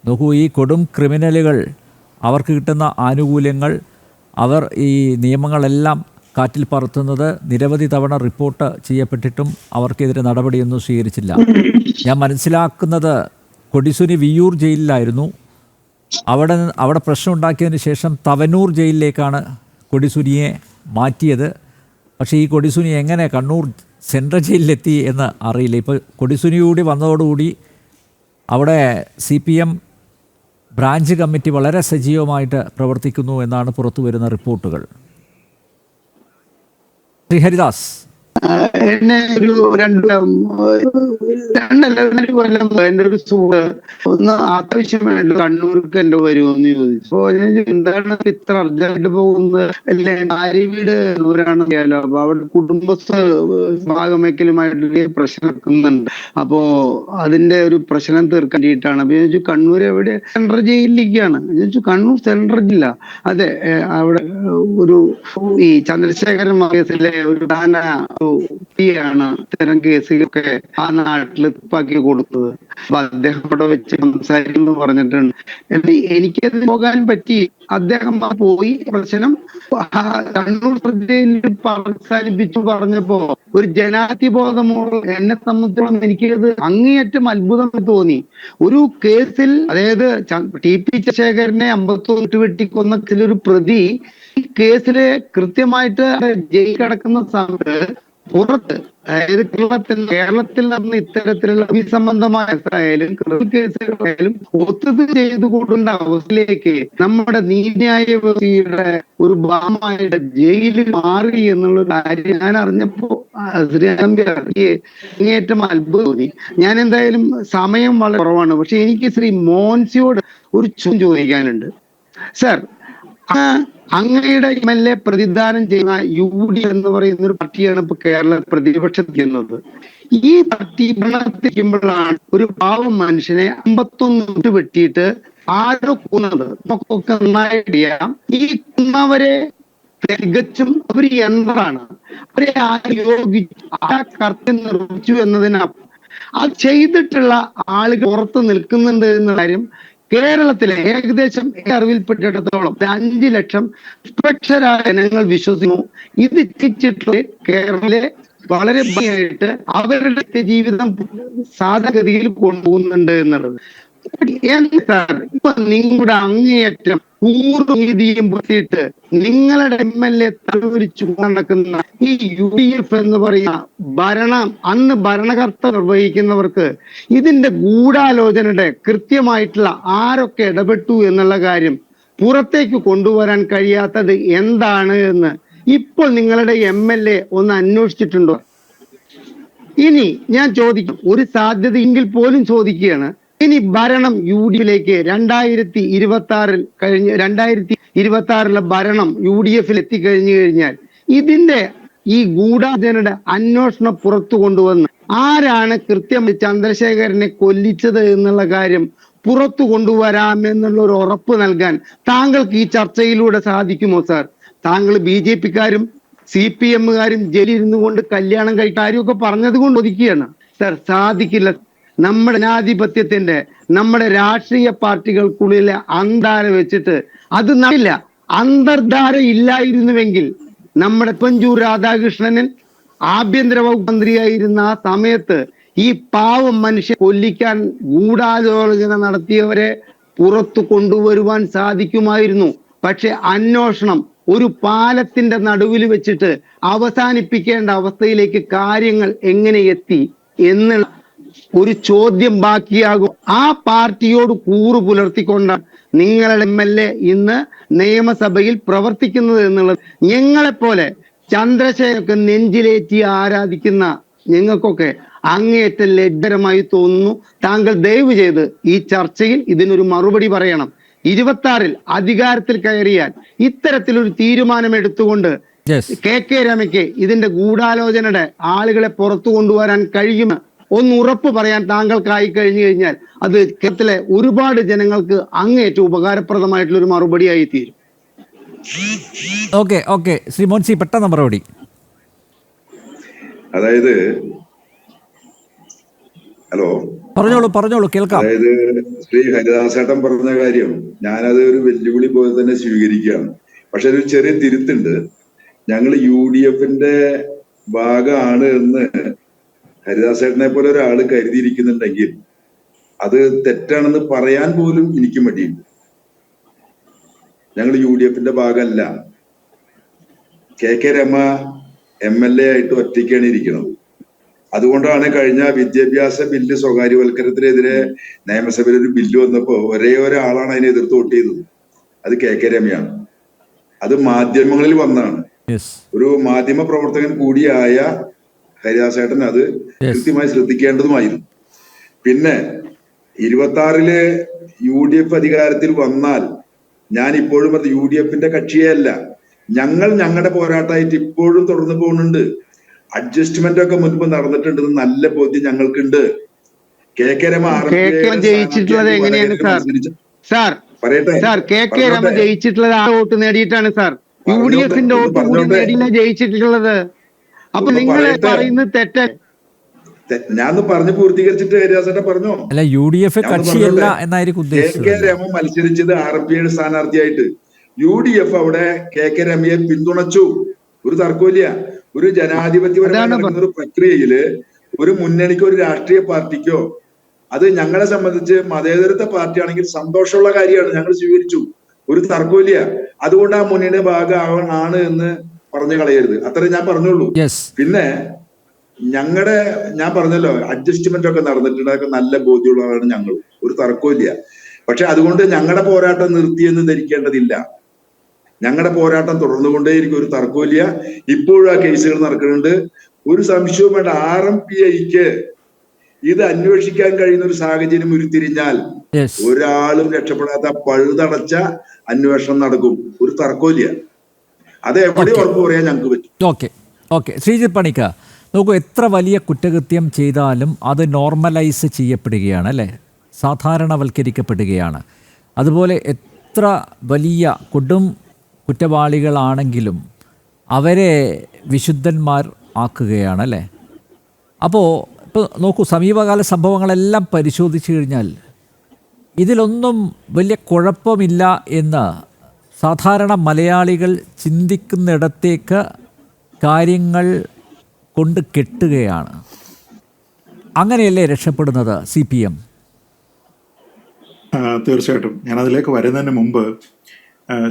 നോക്കൂ, ഈ കൊടും ക്രിമിനലുകൾ അവർക്ക് കിട്ടുന്ന ആനുകൂല്യങ്ങൾ, അവർ ഈ നിയമങ്ങളെല്ലാം കാറ്റിൽ പറത്തുന്നത് നിരവധി തവണ റിപ്പോർട്ട് ചെയ്യപ്പെട്ടിട്ടും അവർക്കെതിരെ നടപടിയൊന്നും സ്വീകരിച്ചില്ല. ഞാൻ മനസ്സിലാക്കുന്നത് കൊടിസുനി വിയ്യൂർ ജയിലിലായിരുന്നു. അവിടെ പ്രശ്നം ഉണ്ടാക്കിയതിന് ശേഷം തവനൂർ ജയിലിലേക്കാണ് കൊടിസുനിയെ മാറ്റിയത്. പക്ഷേ ഈ കൊടിസുനി എങ്ങനെ കണ്ണൂർ സെൻട്രൽ ജയിലിലെത്തി എന്ന് അറിയില്ല. ഇപ്പോൾ കൊടിസുനി കൂടി വന്നതോടുകൂടി അവിടെ CPM ബ്രാഞ്ച് കമ്മിറ്റി വളരെ സജീവമായിട്ട് പ്രവർത്തിക്കുന്നു എന്നാണ് പുറത്തു വരുന്ന റിപ്പോർട്ടുകൾ. ശ്രീ ഹരിദാസ്, എന്നെ ഒരു രണ്ടല്ല കൊല്ലം എന്റെ ഒരു സുഹൃത്ത് ഒന്ന് ആവശ്യമായിട്ട് കണ്ണൂർക്ക് എന്റെ വരുമെന്ന് ചോദിച്ചു. അപ്പൊ എന്താണ് ഇത്ര അർജന്റ് പോകുന്നത്? അല്ലെ ഭാര്യ വീട് കണ്ണൂരാണ് അറിയാലോ. അപ്പൊ അവിടെ ഭാഗമേക്കലുമായിട്ട് പ്രശ്നം വെക്കുന്നുണ്ട്. അപ്പോ അതിന്റെ ഒരു പ്രശ്നം തീർക്കാൻ വേണ്ടിയിട്ടാണ്. അപ്പൊ ചോദിച്ചു കണ്ണൂർ എവിടെ? സെൻട്രൽ ജയിലിലേക്കാണ്. ചോദിച്ചു കണ്ണൂർ സെൻട്രൽ ജില്ല? അതെ, അവിടെ ഒരു ഈ ചന്ദ്രശേഖരൻ കേസിലെ ഒരു പ്രധാന ാണ് ഇത്തരം കേസുകളൊക്കെ ആ നാട്ടിൽ തുപ്പാക്കി കൊടുത്തത്. അപ്പൊ അദ്ദേഹം അവിടെ വെച്ച് സംസാരിക്കുന്നു പറഞ്ഞിട്ടുണ്ട്. എനിക്കത് പോകാൻ പറ്റി. അദ്ദേഹം പോയി പ്രശ്നം കണ്ണൂർ ജയിലിൽ അവസാനിപ്പിച്ചു പറഞ്ഞപ്പോ ഒരു ജനാധിപബോധമുള്ള എന്നെ സംബന്ധിച്ചോളം എനിക്കത് അങ്ങേയറ്റം അത്ഭുതം തോന്നി. ഒരു കേസിൽ, അതായത് TP ചന്ദ്രശേഖരനെ 51 വെട്ടിക്കൊന്ന ചിലൊരു പ്രതി ഈ കേസില് കൃത്യമായിട്ട് ജയിൽ കിടക്കുന്ന സമയത്ത് പുറത്ത്, അതായത് കേരളത്തിൽ നടന്ന ഇത്തരത്തിലുള്ള അഭിസംബന്ധമായ ആയാലും കേസുകളായാലും ഒത്തുതീർപ്പ് ചെയ്തു കൊടുക്കേണ്ട അവസ്ഥയിലേക്ക് നമ്മുടെ നീതിന്യായ വ്യവസ്ഥയുടെ ഒരു ഭാഗമായിട്ട് ജയിലിൽ മാറി എന്നുള്ള കാര്യം ഞാൻ അറിഞ്ഞപ്പോ അങ്ങേയറ്റം അത്ഭുതം തോന്നി. ഞാൻ എന്തായാലും സമയം വളരെ കുറവാണ്. പക്ഷെ എനിക്ക് ശ്രീ മോൻസിയോട് ഒരു ചോദ്യം ചോദിക്കാനുണ്ട്. സർ, അങ്ങയുടെ MLA പ്രതിദാനം ചെയ്യുന്ന UD എന്ന് പറയുന്ന ഒരു പാർട്ടിയാണ് ഇപ്പൊ കേരള പ്രതിപക്ഷത്തിൽ ചെയ്യുന്നത്. ഈ പാർട്ടി ഭരണത്തിരിക്കുമ്പോഴാണ് ഒരു പാവം മനുഷ്യനെ 51 വെട്ടിയിട്ട് ആരോ കൊന്നത്. നമുക്കൊക്കെ നന്നായിട്ടറിയാം. ഈ കൊന്നവരെ തികച്ചും അവര് യന്ത്രമാണ്. അവരെ ആ കർത്തം നിർമ്മിച്ചു എന്നതിനപ്പുറം അത് ചെയ്തിട്ടുള്ള ആളുകൾ പുറത്ത് നിൽക്കുന്നുണ്ട് എന്ന കാര്യം കേരളത്തിലെ ഏകദേശം അറിവിൽപ്പെട്ടിടത്തോളം 5 ലക്ഷം നിഷ്പക്ഷരായ ജനങ്ങൾ വിശ്വസിക്കുന്നു. ഇത് എത്തിച്ചിട്ട് കേരളത്തിലെ വളരെ ഭംഗിയായിട്ട് അവരുടെ ജീവിതം സാധാഗതിയിൽ കൊണ്ടുപോകുന്നുണ്ട് എന്നുള്ളത്. ഇപ്പൊ നിങ്ങളുടെ അങ്ങേയറ്റം പൂർവ്വനീതിയും പറ്റിയിട്ട് നിങ്ങളുടെ MLA തലവരിച്ചു നടക്കുന്ന ഈ UDF എന്ന് പറയുന്ന ഭരണം, അന്ന് ഭരണകർത്ത നിർവഹിക്കുന്നവർക്ക് ഇതിന്റെ ഗൂഢാലോചനയുടെ കൃത്യമായിട്ടുള്ള ആരൊക്കെ ഇടപെട്ടു എന്നുള്ള കാര്യം പുറത്തേക്ക് കൊണ്ടുവരാൻ കഴിയാത്തത് എന്താണ് എന്ന് ഇപ്പോൾ നിങ്ങളുടെ MLA ഒന്ന് അന്വേഷിച്ചിട്ടുണ്ടോ? ഇനി ഞാൻ ചോദിക്കും, ഒരു സാധ്യതയെങ്കിൽ പോലും ചോദിക്കുകയാണ്. ഇനി ഭരണം UDFിലേക്ക് 2026 കഴിഞ്ഞ് 2026 ഭരണം UDFിൽ എത്തിക്കഴിഞ്ഞു കഴിഞ്ഞാൽ ഇതിന്റെ ഈ ഗൂഢാലോചനയുടെ അന്വേഷണം പുറത്തു കൊണ്ടുവന്ന് ആരാണ് കൃത്യം ചന്ദ്രശേഖരനെ കൊല്ലിച്ചത് എന്നുള്ള കാര്യം പുറത്തു കൊണ്ടുവരാമെന്നുള്ള ഒരു ഉറപ്പ് നൽകാൻ താങ്കൾക്ക് ഈ ചർച്ചയിലൂടെ സാധിക്കുമോ സാർ? താങ്കൾ BJPക്കാരും CPMകാരും ജയിലിരുന്നു കൊണ്ട് കല്യാണം കഴിക്കാരൊക്കെ പറഞ്ഞത് കൊണ്ട് ഒതുക്കിയാണ് സാർ. സാധിക്കില്ല. നമ്മുടെ ജനാധിപത്യത്തിന്റെ, നമ്മുടെ രാഷ്ട്രീയ പാർട്ടികൾക്കുള്ളിലെ അന്തർധാര വെച്ചിട്ട് അത് നടക്കില്ല. അന്തർധാര ഇല്ലായിരുന്നുവെങ്കിൽ നമ്മുടെ പഞ്ചൂർ രാധാകൃഷ്ണൻ ആഭ്യന്തര വകുപ്പ് മന്ത്രിയായിരുന്ന ആ സമയത്ത് ഈ പാവം മനുഷ്യൻ കൊല്ലിക്കാൻ ഗൂഢാലോചന നടത്തിയവരെ പുറത്തു കൊണ്ടുവരുവാൻ സാധിക്കുമായിരുന്നു. പക്ഷെ അന്വേഷണം ഒരു പാലത്തിന്റെ നടുവിൽ വെച്ചിട്ട് അവസാനിപ്പിക്കേണ്ട അവസ്ഥയിലേക്ക് കാര്യങ്ങൾ എങ്ങനെ എത്തി എന്നുള്ള ഒരു ചോദ്യം ബാക്കിയാകും. ആ പാർട്ടിയോട് കൂറു പുലർത്തിക്കൊണ്ടാണ് നിങ്ങളുടെ MLA ഇന്ന് നിയമസഭയിൽ പ്രവർത്തിക്കുന്നത് എന്നുള്ളത്. ഞങ്ങളെപ്പോലെ ചന്ദ്രശേഖരക്ക് നെഞ്ചിലേറ്റി ആരാധിക്കുന്ന ഞങ്ങൾക്കൊക്കെ അങ്ങേയറ്റം ലജ്ജകരമായി തോന്നുന്നു. താങ്കൾ ദയവ് ചെയ്ത് ഈ ചർച്ചയിൽ ഇതിനൊരു മറുപടി പറയണം. 26-ൽ അധികാരത്തിൽ കയറിയാൽ ഇത്തരത്തിലൊരു തീരുമാനം എടുത്തുകൊണ്ട് കെ രമയ്ക്ക് ഇതിന്റെ ഗൂഢാലോചനയുടെ ആളുകളെ പുറത്തു കൊണ്ടുവരാൻ കഴിയുമെന്ന് ഒന്ന് ഉറപ്പ് പറയാൻ താങ്കൾക്കായി കഴിഞ്ഞു കഴിഞ്ഞാൽ അത് കേരളത്തിലെ ഒരുപാട് ജനങ്ങൾക്ക് അങ്ങേയറ്റം ഉപകാരപ്രദമായിട്ടുള്ള ഒരു മറുപടിയായി തീരും. ഓക്കെ ശ്രീ മോൻസി, പെട്ടെന്ന് മറുപടി. അതായത് ഹലോ, പറഞ്ഞോളൂ കേൾക്കാം. അതായത് ശ്രീ ഹരിദാസേട്ടൻ പറഞ്ഞ കാര്യം ഞാനത് ഒരു വെല്ലുവിളി പോലെ തന്നെ സ്വീകരിക്കുകയാണ്. പക്ഷെ ഒരു ചെറിയ തിരുത്തുണ്ട്. ഞങ്ങൾ UDFന്റെ ഭാഗമാണ് എന്ന് ഹരിദാസേട്ടനെ പോലെ ഒരാൾ കരുതിയിരിക്കുന്നുണ്ടെങ്കിൽ അത് തെറ്റാണെന്ന് പറയാൻ പോലും എനിക്ക് മടിയുണ്ട്. ഞങ്ങൾ UDFന്റെ ഭാഗമല്ല. കെ രമ MLA ആയിട്ട് ഒറ്റയ്ക്കാണ് ഇരിക്കുന്നത്. അതുകൊണ്ടാണ് കഴിഞ്ഞ വിദ്യാഭ്യാസ ബില്ല് സ്വകാര്യവൽക്കരണത്തിനെതിരെ നിയമസഭയിൽ ഒരു ബില്ല് വന്നപ്പോ ഒരേ ഒരാളാണ് അതിനെ എതിർത്ത് വോട്ട് ചെയ്തത്. അത് കെ രമയാണ്. അത് മാധ്യമങ്ങളിൽ വന്നാണ്. ഒരു മാധ്യമ പ്രവർത്തകൻ കൂടിയായ ഹരിദാസേട്ടൻ അത് കൃത്യമായി ശ്രദ്ധിക്കേണ്ടതുമായിരുന്നു. പിന്നെ 26-ല് UDF അധികാരത്തിൽ വന്നാൽ ഞാൻ ഇപ്പോഴും അത് UDFന്റെ കക്ഷിയേ അല്ല. ഞങ്ങൾ ഞങ്ങളുടെ പോരാട്ടമായിട്ട് ഇപ്പോഴും തുടർന്ന് പോകുന്നുണ്ട്. അഡ്ജസ്റ്റ്മെന്റ് ഒക്കെ മുൻപ് നടന്നിട്ടുണ്ടെന്ന് നല്ല ബോധ്യം ഞങ്ങൾക്കുണ്ട്. കെ രമ ജയിച്ചിട്ടുള്ളത് എങ്ങനെയാണ് സാർ? പറയട്ടെ സാർ, കെ രമ ജയിച്ചിട്ടുള്ളത് ആ വോട്ട് നേടിയിട്ടാണ് സാർ. UDFന്റെ വോട്ട് കൂടി നേടിയില്ല ജയിച്ചിട്ടുള്ളത്. അപ്പൊ നിങ്ങൾ പറയുന്നത് തെറ്റ. ഞാൻ പറഞ്ഞു പൂർത്തീകരിച്ചിട്ട് ഹരിദാസേട്ടൻ പറഞ്ഞോ. അല്ല, UDF കക്ഷിയല്ല എന്നായിരിക്കും ഉദ്ദേശിച്ചത്. കെ രമ മത്സരിച്ചത് RPയുടെ സ്ഥാനാർത്ഥിയായിട്ട്. UDF അവിടെ കെ രമയെ പിന്തുണച്ചു. ഒരു തർക്കമില്ല. ഒരു ജനാധിപത്യപരമായി നടക്കുന്ന ഒരു പ്രക്രിയയില് ഒരു മുന്നണിക്കോ ഒരു രാഷ്ട്രീയ പാർട്ടിക്കോ അത് ഞങ്ങളെ സംബന്ധിച്ച് മതേതരത്വ പാർട്ടിയാണെങ്കിൽ സന്തോഷമുള്ള കാര്യമാണ്. ഞങ്ങൾ സ്വീകരിച്ചു. ഒരു തർക്കമില്ല. അതുകൊണ്ട് ആ മുന്നണിയുടെ ഭാഗമാണ് എന്ന് പറഞ്ഞു കളയരുത്. അത്രേ ഞാൻ പറഞ്ഞുള്ളൂ. പിന്നെ ഞാൻ പറഞ്ഞല്ലോ, അഡ്ജസ്റ്റ്മെന്റ് ഒക്കെ നടന്നിട്ടുണ്ട്. അതൊക്കെ നല്ല ബോധ്യമുള്ളതാണ് ഞങ്ങൾ. ഒരു തർക്കമില്ല. പക്ഷെ അതുകൊണ്ട് ഞങ്ങളുടെ പോരാട്ടം നിർത്തിയെന്ന് ധരിക്കേണ്ടതില്ല. ഞങ്ങളുടെ പോരാട്ടം തുടർന്നുകൊണ്ടേയിരിക്കും. ഒരു തർക്കമില്ല. ഇപ്പോഴും ആ കേസുകൾ നടക്കുന്നുണ്ട്. ഒരു സംശയവും വേണ്ട. RMPIക്ക് ഇത് അന്വേഷിക്കാൻ കഴിയുന്ന ഒരു സാഹചര്യം ഉരുത്തിരിഞ്ഞാൽ ഒരാളും രക്ഷപ്പെടാത്ത പഴുതടച്ച അന്വേഷണം നടക്കും. ഒരു തർക്കമില്ല. അത് എവിടെ ഉറപ്പ് പറയാൻ ഞങ്ങൾക്ക് പറ്റും. ഓക്കെ ശ്രീജിത്ത് പണിക്ക, നോക്കൂ, എത്ര വലിയ കുറ്റകൃത്യം ചെയ്താലും അത് നോർമലൈസ് ചെയ്യപ്പെടുകയാണ്, അല്ലേ? സാധാരണവൽക്കരിക്കപ്പെടുകയാണ്. അതുപോലെ എത്ര വലിയ കൊടും കുറ്റവാളികളാണെങ്കിലും അവരെ വിശുദ്ധന്മാർ ആക്കുകയാണ്, അല്ലേ? അപ്പോൾ ഇപ്പോൾ നോക്കൂ, സമീപകാല സംഭവങ്ങളെല്ലാം പരിശോധിച്ചു കഴിഞ്ഞാൽ ഇതിലൊന്നും വലിയ കുഴപ്പമില്ല എന്ന് സാധാരണ മലയാളികൾ ചിന്തിക്കുന്നിടത്തേക്ക് കാര്യങ്ങൾ കൊണ്ട് കെട്ടുകയാണ്. അങ്ങനെയല്ലേ രക്ഷപ്പെടുന്നത് CPM? തീർച്ചയായിട്ടും. ഞാൻ അതിലേക്ക് വരുന്നതിന് മുമ്പ്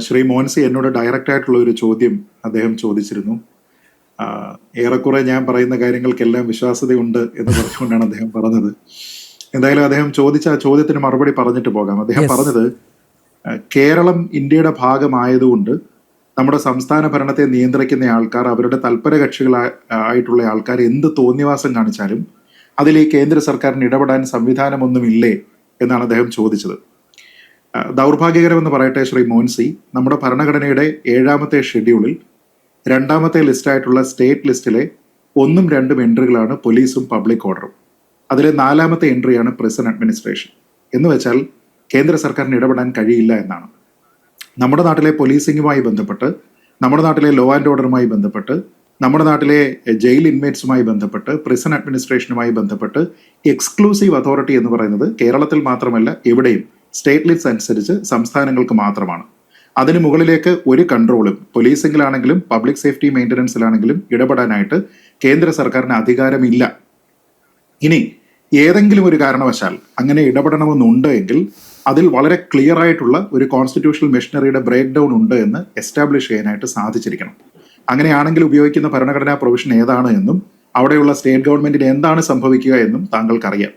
ശ്രീ മോൻസി എന്നോട് ഡയറക്റ്റ് ആയിട്ടുള്ള ഒരു ചോദ്യം അദ്ദേഹം ചോദിച്ചിരുന്നു. ഏറെക്കുറെ ഞാൻ പറയുന്ന കാര്യങ്ങൾക്കെല്ലാം വിശ്വാസ്യതയുണ്ട് എന്ന് പറഞ്ഞുകൊണ്ടാണ് അദ്ദേഹം പറഞ്ഞത്. എന്തായാലും അദ്ദേഹം ചോദിച്ച ആ ചോദ്യത്തിന് മറുപടി പറഞ്ഞിട്ട് പോകാം. അദ്ദേഹം പറഞ്ഞത് കേരളം ഇന്ത്യയുടെ ഭാഗമായതുകൊണ്ട് നമ്മുടെ സംസ്ഥാന ഭരണത്തെ നിയന്ത്രിക്കുന്ന ആൾക്കാർ, അവരുടെ തൽപര കക്ഷികളായിട്ടുള്ള ആൾക്കാർ എന്ത് തോന്നിവാസം കാണിച്ചാലും അതിൽ ഈ കേന്ദ്ര സർക്കാരിന് ഇടപെടാൻ സംവിധാനമൊന്നുമില്ലേ എന്നാണ് അദ്ദേഹം ചോദിച്ചത്. ദൗർഭാഗ്യകരമെന്ന് പറയട്ടെ ശ്രീ മോൻസി, നമ്മുടെ ഭരണഘടനയുടെ 7ാമത്തെ ഷെഡ്യൂളിൽ 2ാമത്തെ ലിസ്റ്റായിട്ടുള്ള സ്റ്റേറ്റ് ലിസ്റ്റിലെ 1ഉം 2ഉം എൻട്രികളാണ് പോലീസും പബ്ലിക് ഓർഡറും. അതിലെ 4ാമത്തെ എൻട്രിയാണ് പ്രിസൺ അഡ്മിനിസ്ട്രേഷൻ. എന്ന് വെച്ചാൽ കേന്ദ്ര സർക്കാരിന് ഇടപെടാൻ കഴിയില്ല എന്നാണ്. നമ്മുടെ നാട്ടിലെ പോലീസിങ്ങുമായി ബന്ധപ്പെട്ട്, നമ്മുടെ നാട്ടിലെ ലോ ആൻഡ് ഓർഡറുമായി ബന്ധപ്പെട്ട്, നമ്മുടെ നാട്ടിലെ ജയിൽ ഇൻമേറ്റ്സുമായി ബന്ധപ്പെട്ട്, പ്രിസൺ അഡ്മിനിസ്ട്രേഷനുമായി ബന്ധപ്പെട്ട് എക്സ്ക്ലൂസീവ് അതോറിറ്റി എന്ന് പറയുന്നത് കേരളത്തിൽ മാത്രമല്ല എവിടെയും സ്റ്റേറ്റ് ലിസ്റ്റ് അനുസരിച്ച് സംസ്ഥാനങ്ങൾക്ക് മാത്രമാണ്. അതിന് മുകളിലേക്ക് ഒരു കൺട്രോളും പോലീസിംഗിലാണെങ്കിലും പബ്ലിക് സേഫ്റ്റി മെയിൻ്റനൻസിലാണെങ്കിലും ഇടപെടാനായിട്ട് കേന്ദ്ര സർക്കാരിന് അധികാരമില്ല. ഇനി ഏതെങ്കിലും ഒരു കാരണവശാൽ അങ്ങനെ ഇടപെടണമെന്നുണ്ട് എങ്കിൽ അതിൽ വളരെ ക്ലിയർ ആയിട്ടുള്ള ഒരു കോൺസ്റ്റിറ്റ്യൂഷണൽ മെഷീനറിയുടെ ബ്രേക്ക് ഡൗൺ ഉണ്ട് എന്ന് എസ്റ്റാബ്ലിഷ് ചെയ്യാനായിട്ട് സാധിച്ചിരിക്കണം. അങ്ങനെയാണെങ്കിൽ ഉപയോഗിക്കുന്ന ഭരണഘടനാ പ്രൊവിഷൻ ഏതാണ് എന്നും അവിടെയുള്ള സ്റ്റേറ്റ് ഗവൺമെന്റിന് എന്താണ് സംഭവിക്കുക എന്നും താങ്കൾക്കറിയാം.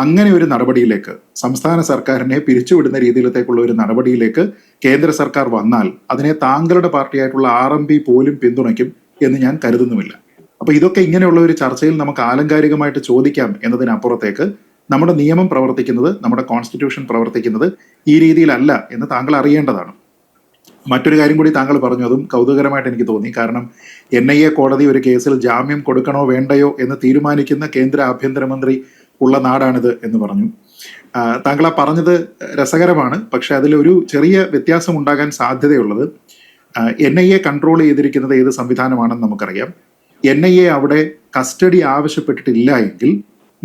അങ്ങനെ ഒരു നടപടിയിലേക്ക്, സംസ്ഥാന സർക്കാരിനെ പിരിച്ചുവിടുന്ന രീതിയിലത്തേക്കുള്ള ഒരു നടപടിയിലേക്ക് കേന്ദ്ര സർക്കാർ വന്നാൽ അതിനെ താങ്കളുടെ പാർട്ടിയായിട്ടുള്ള RMP പോലും പിന്തുണയ്ക്കും എന്ന് ഞാൻ കരുതുന്നുമില്ല. അപ്പൊ ഇതൊക്കെ ഇങ്ങനെയുള്ള ഒരു ചർച്ചയിൽ നമുക്ക് ആലങ്കാരികമായിട്ട് ചോദിക്കാം എന്നതിനപ്പുറത്തേക്ക് നമ്മുടെ നിയമം പ്രവർത്തിക്കുന്നത്, നമ്മുടെ കോൺസ്റ്റിറ്റ്യൂഷൻ പ്രവർത്തിക്കുന്നത് ഈ രീതിയിലല്ല എന്ന് താങ്കൾ അറിയേണ്ടതാണ്. മറ്റൊരു കാര്യം കൂടി താങ്കൾ പറഞ്ഞു, അതും കൗതുകരമായിട്ട് എനിക്ക് തോന്നി. കാരണം NIA കോടതി ഒരു കേസിൽ ജാമ്യം കൊടുക്കണോ വേണ്ടയോ എന്ന് തീരുമാനിക്കുന്ന കേന്ദ്ര ആഭ്യന്തരമന്ത്രി ഉള്ള നാടാണിത് എന്ന് പറഞ്ഞു. താങ്കൾ ആ പറഞ്ഞത് രസകരമാണ്. പക്ഷെ അതിലൊരു ചെറിയ വ്യത്യാസം ഉണ്ടാകാൻ സാധ്യതയുള്ളത്, NIA കൺട്രോൾ ചെയ്തിരിക്കുന്നത് ഏത് സംവിധാനമാണെന്ന് നമുക്കറിയാം. NIA അവിടെ കസ്റ്റഡി ആവശ്യപ്പെട്ടിട്ടില്ല എങ്കിൽ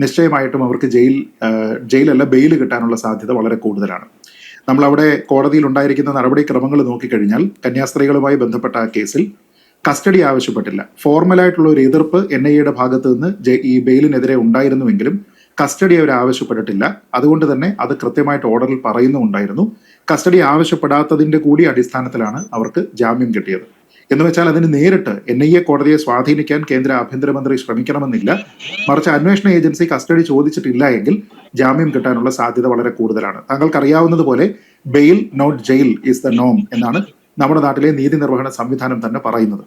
നിശ്ചയമായിട്ടും അവർക്ക് ജയിലല്ല ബെയിൽ കിട്ടാനുള്ള സാധ്യത വളരെ കൂടുതലാണ്. നമ്മളവിടെ കോടതിയിൽ ഉണ്ടായിരിക്കുന്ന നടപടിക്രമങ്ങൾ നോക്കിക്കഴിഞ്ഞാൽ കന്യാസ്ത്രീകളുമായി ബന്ധപ്പെട്ട ആ കേസിൽ കസ്റ്റഡി ആവശ്യപ്പെട്ടില്ല. ഫോർമലായിട്ടുള്ള ഒരു എതിർപ്പ് NIAയുടെ ഭാഗത്ത് നിന്ന് ഈ ബെയിലിനെതിരെ ഉണ്ടായിരുന്നുവെങ്കിലും കസ്റ്റഡി അവർ ആവശ്യപ്പെട്ടിട്ടില്ല. അതുകൊണ്ട് തന്നെ അത് കൃത്യമായിട്ട് ഓർഡറിൽ പറയുന്നുണ്ടായിരുന്നു. കസ്റ്റഡി ആവശ്യപ്പെടാത്തതിന്റെ കൂടി അടിസ്ഥാനത്തിലാണ് അവർക്ക് ജാമ്യം കിട്ടിയത്. എന്ന് വെച്ചാൽ അതിന് നേരിട്ട് NIA കോടതിയെ സ്വാധീനിക്കാൻ കേന്ദ്ര ആഭ്യന്തരമന്ത്രി ശ്രമിക്കണമെന്നില്ല. മറിച്ച് അന്വേഷണ ഏജൻസി കസ്റ്റഡി ചോദിച്ചിട്ടില്ല എങ്കിൽ ജാമ്യം കിട്ടാനുള്ള സാധ്യത വളരെ കൂടുതലാണ്. താങ്കൾക്ക് അറിയാവുന്നതുപോലെ bail not jail is the നോം എന്നാണ് നമ്മുടെ നാട്ടിലെ നീതി നിർവഹണ സംവിധാനം തന്നെ പറയുന്നത്.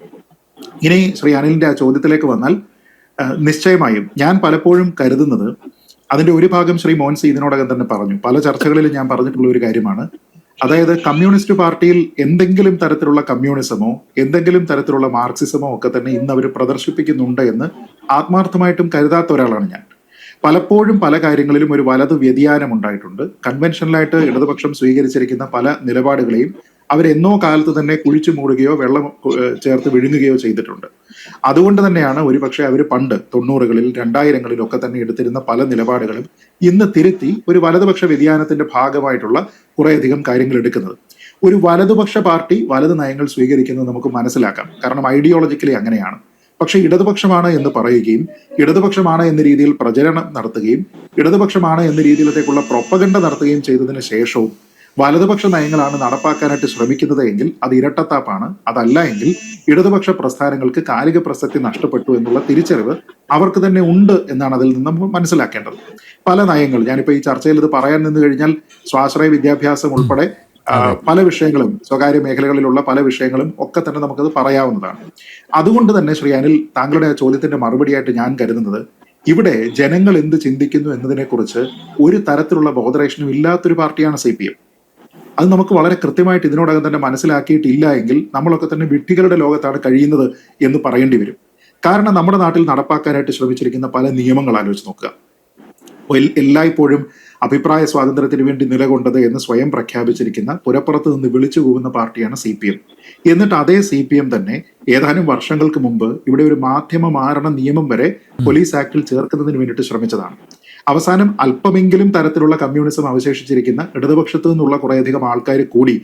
ഇനി ശ്രീ അനിലിന്റെ ആ ചോദ്യത്തിലേക്ക് വന്നാൽ, നിശ്ചയമായും ഞാൻ പലപ്പോഴും കരുതുന്നത്, അതിന്റെ ഒരു ഭാഗം ശ്രീ മോൻസി ഇതിനോടകം തന്നെ പറഞ്ഞു, പല ചർച്ചകളിലും ഞാൻ പറഞ്ഞിട്ടുള്ള ഒരു കാര്യമാണ്. അതായത് കമ്മ്യൂണിസ്റ്റ് പാർട്ടിയിൽ എന്തെങ്കിലും തരത്തിലുള്ള കമ്മ്യൂണിസമോ എന്തെങ്കിലും തരത്തിലുള്ള മാർക്സിസമോ ഒക്കെ തന്നെ ഇന്ന് അവർ പ്രദർശിപ്പിക്കുന്നുണ്ട് എന്ന് ആത്മാർത്ഥമായിട്ടും കരുതാത്ത ഒരാളാണ് ഞാൻ. പലപ്പോഴും പല കാര്യങ്ങളിലും ഒരു വലത് വ്യതിയാനം ഉണ്ടായിട്ടുണ്ട്. കൺവെൻഷനലായിട്ട് ഇടതുപക്ഷം സ്വീകരിച്ചിരിക്കുന്ന പല നിലപാടുകളെയും അവരെന്നോ കാലത്ത് തന്നെ കുഴിച്ചു മൂടുകയോ വെള്ളം ചേർത്ത് വിഴുങ്ങുകയോ ചെയ്തിട്ടുണ്ട്. അതുകൊണ്ട് തന്നെയാണ് ഒരുപക്ഷെ അവർ പണ്ട് 90കളിൽ 2000കളിലൊക്കെ തന്നെ എടുത്തിരുന്ന പല നിലപാടുകളും ഇന്ന് തിരുത്തി ഒരു വലതുപക്ഷ വ്യതിയാനത്തിന്റെ ഭാഗമായിട്ടുള്ള കുറേയധികം കാര്യങ്ങൾ എടുക്കുന്നത്. ഒരു വലതുപക്ഷ പാർട്ടി വലത് നയങ്ങൾ സ്വീകരിക്കുന്നത് നമുക്ക് മനസ്സിലാക്കാം, കാരണം ഐഡിയോളജിക്കലി അങ്ങനെയാണ്. പക്ഷെ ഇടതുപക്ഷമാണ് എന്ന് പറയുകയും ഇടതുപക്ഷമാണ് എന്ന രീതിയിൽ പ്രചരണം നടത്തുകയും ഇടതുപക്ഷമാണ് എന്ന രീതിയിലത്തേക്കുള്ള പ്രൊപ്പഗണ്ട നടത്തുകയും ചെയ്തതിന് ശേഷവും വലതുപക്ഷ നയങ്ങളാണ് നടപ്പാക്കാനായിട്ട് ശ്രമിക്കുന്നത് എങ്കിൽ അത് ഇരട്ടത്താപ്പാണ്. അതല്ല എങ്കിൽ ഇടതുപക്ഷ പ്രസ്ഥാനങ്ങൾക്ക് കാലിക പ്രസക്തി നഷ്ടപ്പെട്ടു എന്നുള്ള തിരിച്ചറിവ് അവർക്ക് തന്നെ ഉണ്ട് എന്നാണ് അതിൽ നിന്ന് മനസ്സിലാക്കേണ്ടത്. പല നയങ്ങൾ, ഞാനിപ്പോ ഈ ചർച്ചയിൽ ഇത് പറയാൻ നിന്ന് കഴിഞ്ഞാൽ സ്വാശ്രയ വിദ്യാഭ്യാസം ഉൾപ്പെടെ പല വിഷയങ്ങളും, സ്വകാര്യ മേഖലകളിലുള്ള പല വിഷയങ്ങളും ഒക്കെ തന്നെ നമുക്കത് പറയാവുന്നതാണ്. അതുകൊണ്ട് തന്നെ ശ്രീ അനിൽ, താങ്കളുടെ ആ ചോദ്യത്തിന്റെ മറുപടിയായിട്ട് ഞാൻ കരുതുന്നത്, ഇവിടെ ജനങ്ങൾ എന്ത് ചിന്തിക്കുന്നു എന്നതിനെക്കുറിച്ച് ഒരു തരത്തിലുള്ള ബോധറേഷനും ഇല്ലാത്തൊരു പാർട്ടിയാണ് CPM. അത് നമുക്ക് വളരെ കൃത്യമായിട്ട് ഇതിനോടകം തന്നെ മനസ്സിലാക്കിയിട്ടില്ല എങ്കിൽ നമ്മളൊക്കെ തന്നെ വിഡ്ഢികളുടെ ലോകത്താണ് കഴിയുന്നത് എന്ന് പറയേണ്ടി വരും. കാരണം നമ്മുടെ നാട്ടിൽ നടപ്പാക്കാനായിട്ട് ശ്രമിച്ചിരിക്കുന്ന പല നിയമങ്ങൾ ആലോചിച്ച് നോക്കുക. എല്ലായ്പ്പോഴും അഭിപ്രായ സ്വാതന്ത്ര്യത്തിന് വേണ്ടി നിലകൊണ്ടത് എന്ന് സ്വയം പ്രഖ്യാപിച്ചിരിക്കുന്ന, പുരപ്പുറത്ത് നിന്ന് വിളിച്ചു പോകുന്ന പാർട്ടിയാണ് CPM. എന്നിട്ട് അതേ CPM തന്നെ ഏതാനും വർഷങ്ങൾക്ക് മുമ്പ് ഇവിടെ ഒരു മാധ്യമ മാരണ നിയമം വരെ പോലീസ് ആക്ടിൽ ചേർക്കുന്നതിന് വേണ്ടിയിട്ട് ശ്രമിച്ചതാണ്. അവസാനം അല്പമെങ്കിലും തരത്തിലുള്ള കമ്മ്യൂണിസം അവശേഷിച്ചിരിക്കുന്ന ഇടതുപക്ഷത്തു നിന്നുള്ള കുറേയധികം ആൾക്കാർ കൂടി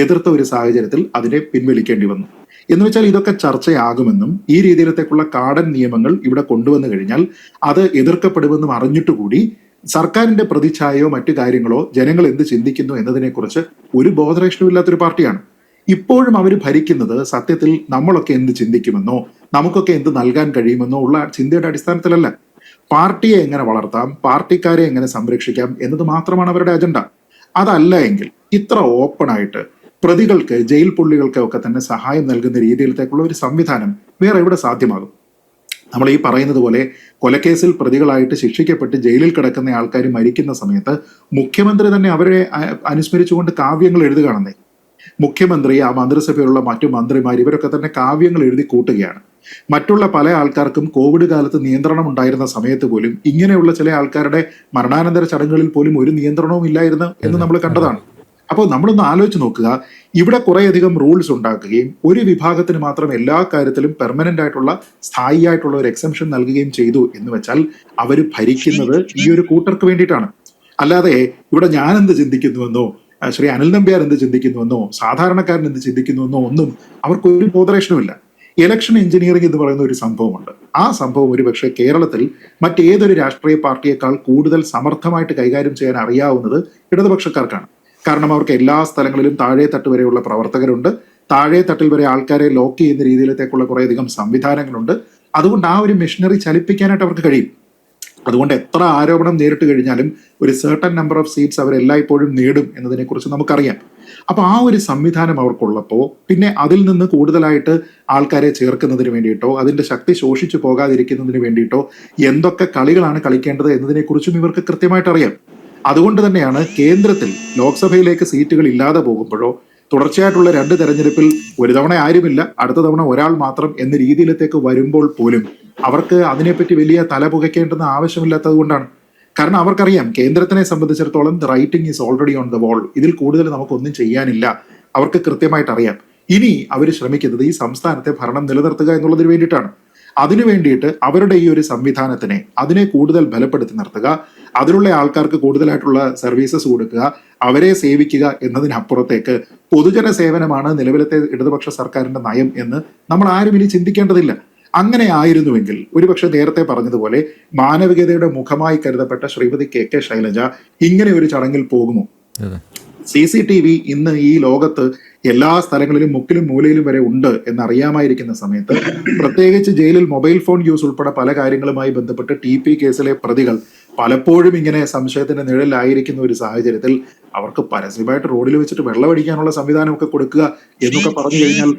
എതിർത്ത ഒരു സാഹചര്യത്തിൽ അതിനെ പിൻവലിക്കേണ്ടി വന്നു. എന്ന് വെച്ചാൽ ഇതൊക്കെ ചർച്ചയാകുമെന്നും ഈ രീതിയിലത്തേക്കുള്ള കാടൻ നിയമങ്ങൾ ഇവിടെ കൊണ്ടുവന്നു കഴിഞ്ഞാൽ അത് എതിർക്കപ്പെടുമെന്നും അറിഞ്ഞിട്ടുകൂടി സർക്കാരിന്റെ പ്രതിച്ഛായയോ മറ്റു കാര്യങ്ങളോ ജനങ്ങൾ എന്ത് ചിന്തിക്കുന്നു എന്നതിനെക്കുറിച്ച് ഒരു ബോധറേഷനും ഇല്ലാത്തൊരു പാർട്ടിയാണ്. ഇപ്പോഴും അവർ ഭരിക്കുന്നത് സത്യത്തിൽ നമ്മളൊക്കെ എന്ത് ചിന്തിക്കുമെന്നോ നമുക്കൊക്കെ എന്ത് നൽകാൻ കഴിയുമെന്നോ ഉള്ള ചിന്തയുടെ അടിസ്ഥാനത്തിലല്ല. പാർട്ടിയെ എങ്ങനെ വളർത്താം, പാർട്ടിക്കാരെ എങ്ങനെ സംരക്ഷിക്കാം എന്നത് മാത്രമാണ് അവരുടെ അജണ്ട. അതല്ല എങ്കിൽ ഇത്ര ഓപ്പൺ ആയിട്ട് പ്രതികൾക്ക്, ജയിൽ പുള്ളികൾക്ക് ഒക്കെ തന്നെ സഹായം നൽകുന്ന രീതിയിലത്തേക്കുള്ള ഒരു സംവിധാനം വേറെ എവിടെ സാധ്യമാകും? നമ്മൾ ഈ പറയുന്നത് പോലെ കൊലക്കേസിൽ പ്രതികളായിട്ട് ശിക്ഷിക്കപ്പെട്ട് ജയിലിൽ കിടക്കുന്ന ആൾക്കാർ മരിക്കുന്ന സമയത്ത് മുഖ്യമന്ത്രി തന്നെ അവരെ അനുസ്മരിച്ചുകൊണ്ട് കാവ്യങ്ങൾ എഴുതുകയാണെന്നേ. മുഖ്യമന്ത്രി, ആ മന്ത്രിസഭയിലുള്ള മറ്റു മന്ത്രിമാർ, ഇവരൊക്കെ തന്നെ കാവ്യങ്ങൾ എഴുതി കൂട്ടുകയാണ്. മറ്റുള്ള പല ആൾക്കാർക്കും കോവിഡ് കാലത്ത് നിയന്ത്രണം ഉണ്ടായിരുന്ന സമയത്ത് പോലും ഇങ്ങനെയുള്ള ചില ആൾക്കാരുടെ മരണാനന്തര ചടങ്ങുകളിൽ പോലും ഒരു നിയന്ത്രണവും ഇല്ലായിരുന്നു എന്ന് നമ്മൾ കണ്ടതാണ്. അപ്പോൾ നമ്മളൊന്ന് ആലോചിച്ച് നോക്കുക, ഇവിടെ കുറേയധികം റൂൾസ് ഉണ്ടാക്കുകയും ഒരു വിഭാഗത്തിന് മാത്രം എല്ലാ കാര്യത്തിലും പെർമനന്റ് ആയിട്ടുള്ള, സ്ഥായി ആയിട്ടുള്ള ഒരു എക്സംഷൻ നൽകുകയും ചെയ്തു എന്ന് വെച്ചാൽ അവർ ഭരിക്കുന്നത് ഈ ഒരു കൂട്ടർക്ക് വേണ്ടിയിട്ടാണ്. അല്ലാതെ ഇവിടെ ഞാൻ എന്ത് ചിന്തിക്കുന്നുവെന്നോ ശ്രീ അനിൽ നമ്പ്യാർ എന്ത് ചിന്തിക്കുന്നുവെന്നോ സാധാരണക്കാരൻ എന്ത് ചിന്തിക്കുന്നുവെന്നോ ഒന്നും അവർക്ക് ഒരു ബോധറേഷനുമില്ല. ഇലക്ഷൻ എഞ്ചിനീയറിംഗ് എന്ന് പറയുന്ന ഒരു സംഭവമുണ്ട്. ആ സംഭവം ഒരുപക്ഷെ കേരളത്തിൽ മറ്റേതൊരു രാഷ്ട്രീയ പാർട്ടിയേക്കാൾ കൂടുതൽ സമർത്ഥമായിട്ട് കൈകാര്യം ചെയ്യാൻ അറിയാവുന്നത് ഇടതുപക്ഷക്കാർക്കാണ്. കാരണം അവർക്ക് എല്ലാ സ്ഥലങ്ങളിലും താഴെ തട്ട് വരെയുള്ള പ്രവർത്തകരുണ്ട്. താഴെ തട്ടിൽ വരെ ആൾക്കാരെ ലോക്ക് ചെയ്യുന്ന രീതിയിലത്തേക്കുള്ള കുറേയധികം സംവിധാനങ്ങളുണ്ട്. അതുകൊണ്ട് ആ ഒരു മെഷീനറി ചലിപ്പിക്കാനായിട്ട് അവർക്ക് കഴിയും. അതുകൊണ്ട് എത്ര ആരോപണം നേരിട്ട് കഴിഞ്ഞാലും ഒരു സർട്ടൻ നമ്പർ ഓഫ് സീറ്റ്സ് അവർ എല്ലായ്പ്പോഴും നേടും എന്നതിനെക്കുറിച്ച് നമുക്കറിയാം. അപ്പൊ ആ ഒരു സംവിധാനം അവർക്കുള്ളപ്പോൾ പിന്നെ അതിൽ നിന്ന് കൂടുതലായിട്ട് ആൾക്കാരെ ചേർക്കുന്നതിന് വേണ്ടിയിട്ടോ അതിന്റെ ശക്തി ശോഷിച്ചു പോകാതിരിക്കുന്നതിന് വേണ്ടിയിട്ടോ എന്തൊക്കെ കളികളാണ് കളിക്കേണ്ടത് എന്നതിനെക്കുറിച്ചും ഇവർക്ക് കൃത്യമായിട്ട് അറിയാം. അതുകൊണ്ട് തന്നെയാണ് കേന്ദ്രത്തിൽ ലോക്സഭയിലേക്ക് സീറ്റുകൾ ഇല്ലാതെ പോകുമ്പോഴോ തുടർച്ചയായിട്ടുള്ള 2 തെരഞ്ഞെടുപ്പിൽ ഒരു തവണ ആരുമില്ല, അടുത്ത തവണ ഒരാൾ മാത്രം എന്ന രീതിയിലേക്ക് വരുമ്പോൾ പോലും അവർക്ക് അതിനെപ്പറ്റി വലിയ തല പുകയ്ക്കേണ്ടെന്ന് ആവശ്യമില്ലാത്തത് കൊണ്ടാണ്. കാരണം അവർക്കറിയാം കേന്ദ്രത്തിനെ സംബന്ധിച്ചിടത്തോളം the writing is already on the wall, ഇതിൽ കൂടുതൽ നമുക്കൊന്നും ചെയ്യാനില്ല. അവർക്ക് കൃത്യമായിട്ട് അറിയാം. ഇനി അവർ ശ്രമിക്കുന്നത് ഈ സംസ്ഥാനത്തെ ഭരണം നിലനിർത്തുക എന്നുള്ളതിന് വേണ്ടിയിട്ടാണ്. അതിനു വേണ്ടിയിട്ട് അവരുടെ ഈ ഒരു സംവിധാനത്തിനെ അതിനെ കൂടുതൽ ബലപ്പെടുത്തി നിർത്തുക, അതിലുള്ള ആൾക്കാർക്ക് കൂടുതലായിട്ടുള്ള സർവീസസ് കൊടുക്കുക, അവരെ സേവിക്കുക എന്നതിനപ്പുറത്തേക്ക് പൊതുജന സേവനമാണ് നിലവിലത്തെ ഇടതുപക്ഷ സർക്കാരിന്റെ നയം എന്ന് നമ്മൾ ആരും ഇനി ചിന്തിക്കേണ്ടതില്ല. അങ്ങനെ ആയിരുന്നുവെങ്കിൽ ഒരുപക്ഷെ നേരത്തെ പറഞ്ഞതുപോലെ മാനവികതയുടെ മുഖമായി കരുതപ്പെട്ട ശ്രീമതി KK ശൈലജ ഇങ്ങനെ ഒരു ചടങ്ങിൽ പോകുമോ? CCTV ഇന്ന് ഈ ലോകത്ത് എല്ലാ സ്ഥലങ്ങളിലും മുക്കിലും മൂലയിലും വരെ ഉണ്ട് എന്നറിയാമായിരിക്കുന്ന സമയത്ത് പ്രത്യേകിച്ച് ജയിലിൽ മൊബൈൽ ഫോൺ യൂസ് ഉൾപ്പെടെ പല കാര്യങ്ങളുമായി ബന്ധപ്പെട്ട് TP കേസിലെ പ്രതികൾ പലപ്പോഴും ഇങ്ങനെ സംശയത്തിന്റെ നിഴലിലായിരിക്കുന്ന ഒരു സാഹചര്യത്തിൽ അവർക്ക് പരസ്യമായിട്ട് റോഡിൽ വെച്ചിട്ട് വെള്ളമടിക്കാനുള്ള സംവിധാനമൊക്കെ കൊടുക്കുക എന്നൊക്കെ പറഞ്ഞു കഴിഞ്ഞാൽ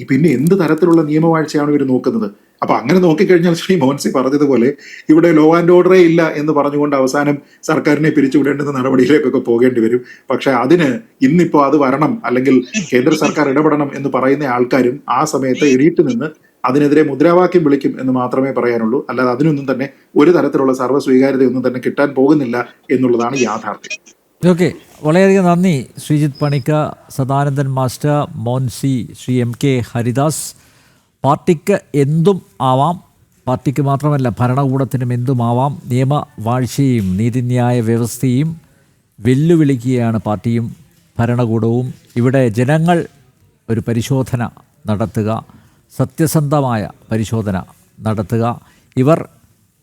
പിന്നെ എന്ത് തരത്തിലുള്ള നിയമവാഴ്ചയാണ് ഇവർ നോക്കുന്നത്? അപ്പൊ അങ്ങനെ നോക്കിക്കഴിഞ്ഞാൽ ശ്രീ മോഹൻസി പറഞ്ഞതുപോലെ ഇവിടെ ലോ ആൻഡ് ഓർഡറേ ഇല്ല എന്ന് പറഞ്ഞുകൊണ്ട് അവസാനം സർക്കാരിനെ പിരിച്ചുവിടേണ്ടുന്ന നടപടിയിലേക്കൊക്കെ പോകേണ്ടി വരും. പക്ഷെ അതിന് ഇന്നിപ്പോ അത് വരണം അല്ലെങ്കിൽ കേന്ദ്ര സർക്കാർ ഇടപെടണം എന്ന് പറയുന്ന ആൾക്കാരും ആ സമയത്ത് എണീറ്റ് നിന്ന് അതിനെതിരെ മുദ്രാവാക്യം വിളിക്കും എന്ന് മാത്രമേ പറയാനുള്ളൂ. അല്ലാതെ അതിനൊന്നും തന്നെ ഒരു തരത്തിലുള്ള സർവ്വ സ്വീകാര്യതയൊന്നും തന്നെ കിട്ടാൻ പോകുന്നില്ല എന്നുള്ളതാണ് യാഥാർത്ഥ്യം. ഓക്കെ, വളരെയധികം നന്ദി ശ്രീജിത്ത് പണിക്ക, സദാനന്ദൻ മാസ്റ്റർ, മോൻസി, ശ്രീ MK ഹരിദാസ്. പാർട്ടിക്ക് എന്തും ആവാം, പാർട്ടിക്ക് മാത്രമല്ല ഭരണകൂടത്തിനും എന്തുമാവാം. നിയമവാഴ്ചയും നീതിന്യായ വ്യവസ്ഥയും വെല്ലുവിളിക്കുകയാണ് പാർട്ടിയും ഭരണകൂടവും. ഇവിടെ ജനങ്ങൾ ഒരു പരിശോധന നടത്തുക, സത്യസന്ധമായ പരിശോധന നടത്തുക. ഇവർ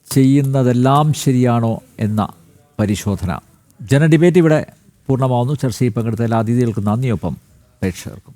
ചെയ്യുന്നതെല്ലാം ശരിയാണോ എന്ന പരിശോധന. ജനഡിബേറ്റ് ഇവിടെ പൂർണ്ണമാവുന്നു. ചർച്ചയിൽ പങ്കെടുത്ത എല്ലാ അതിഥികൾക്കും നന്ദിയൊപ്പം പ്രേക്ഷകർക്കും.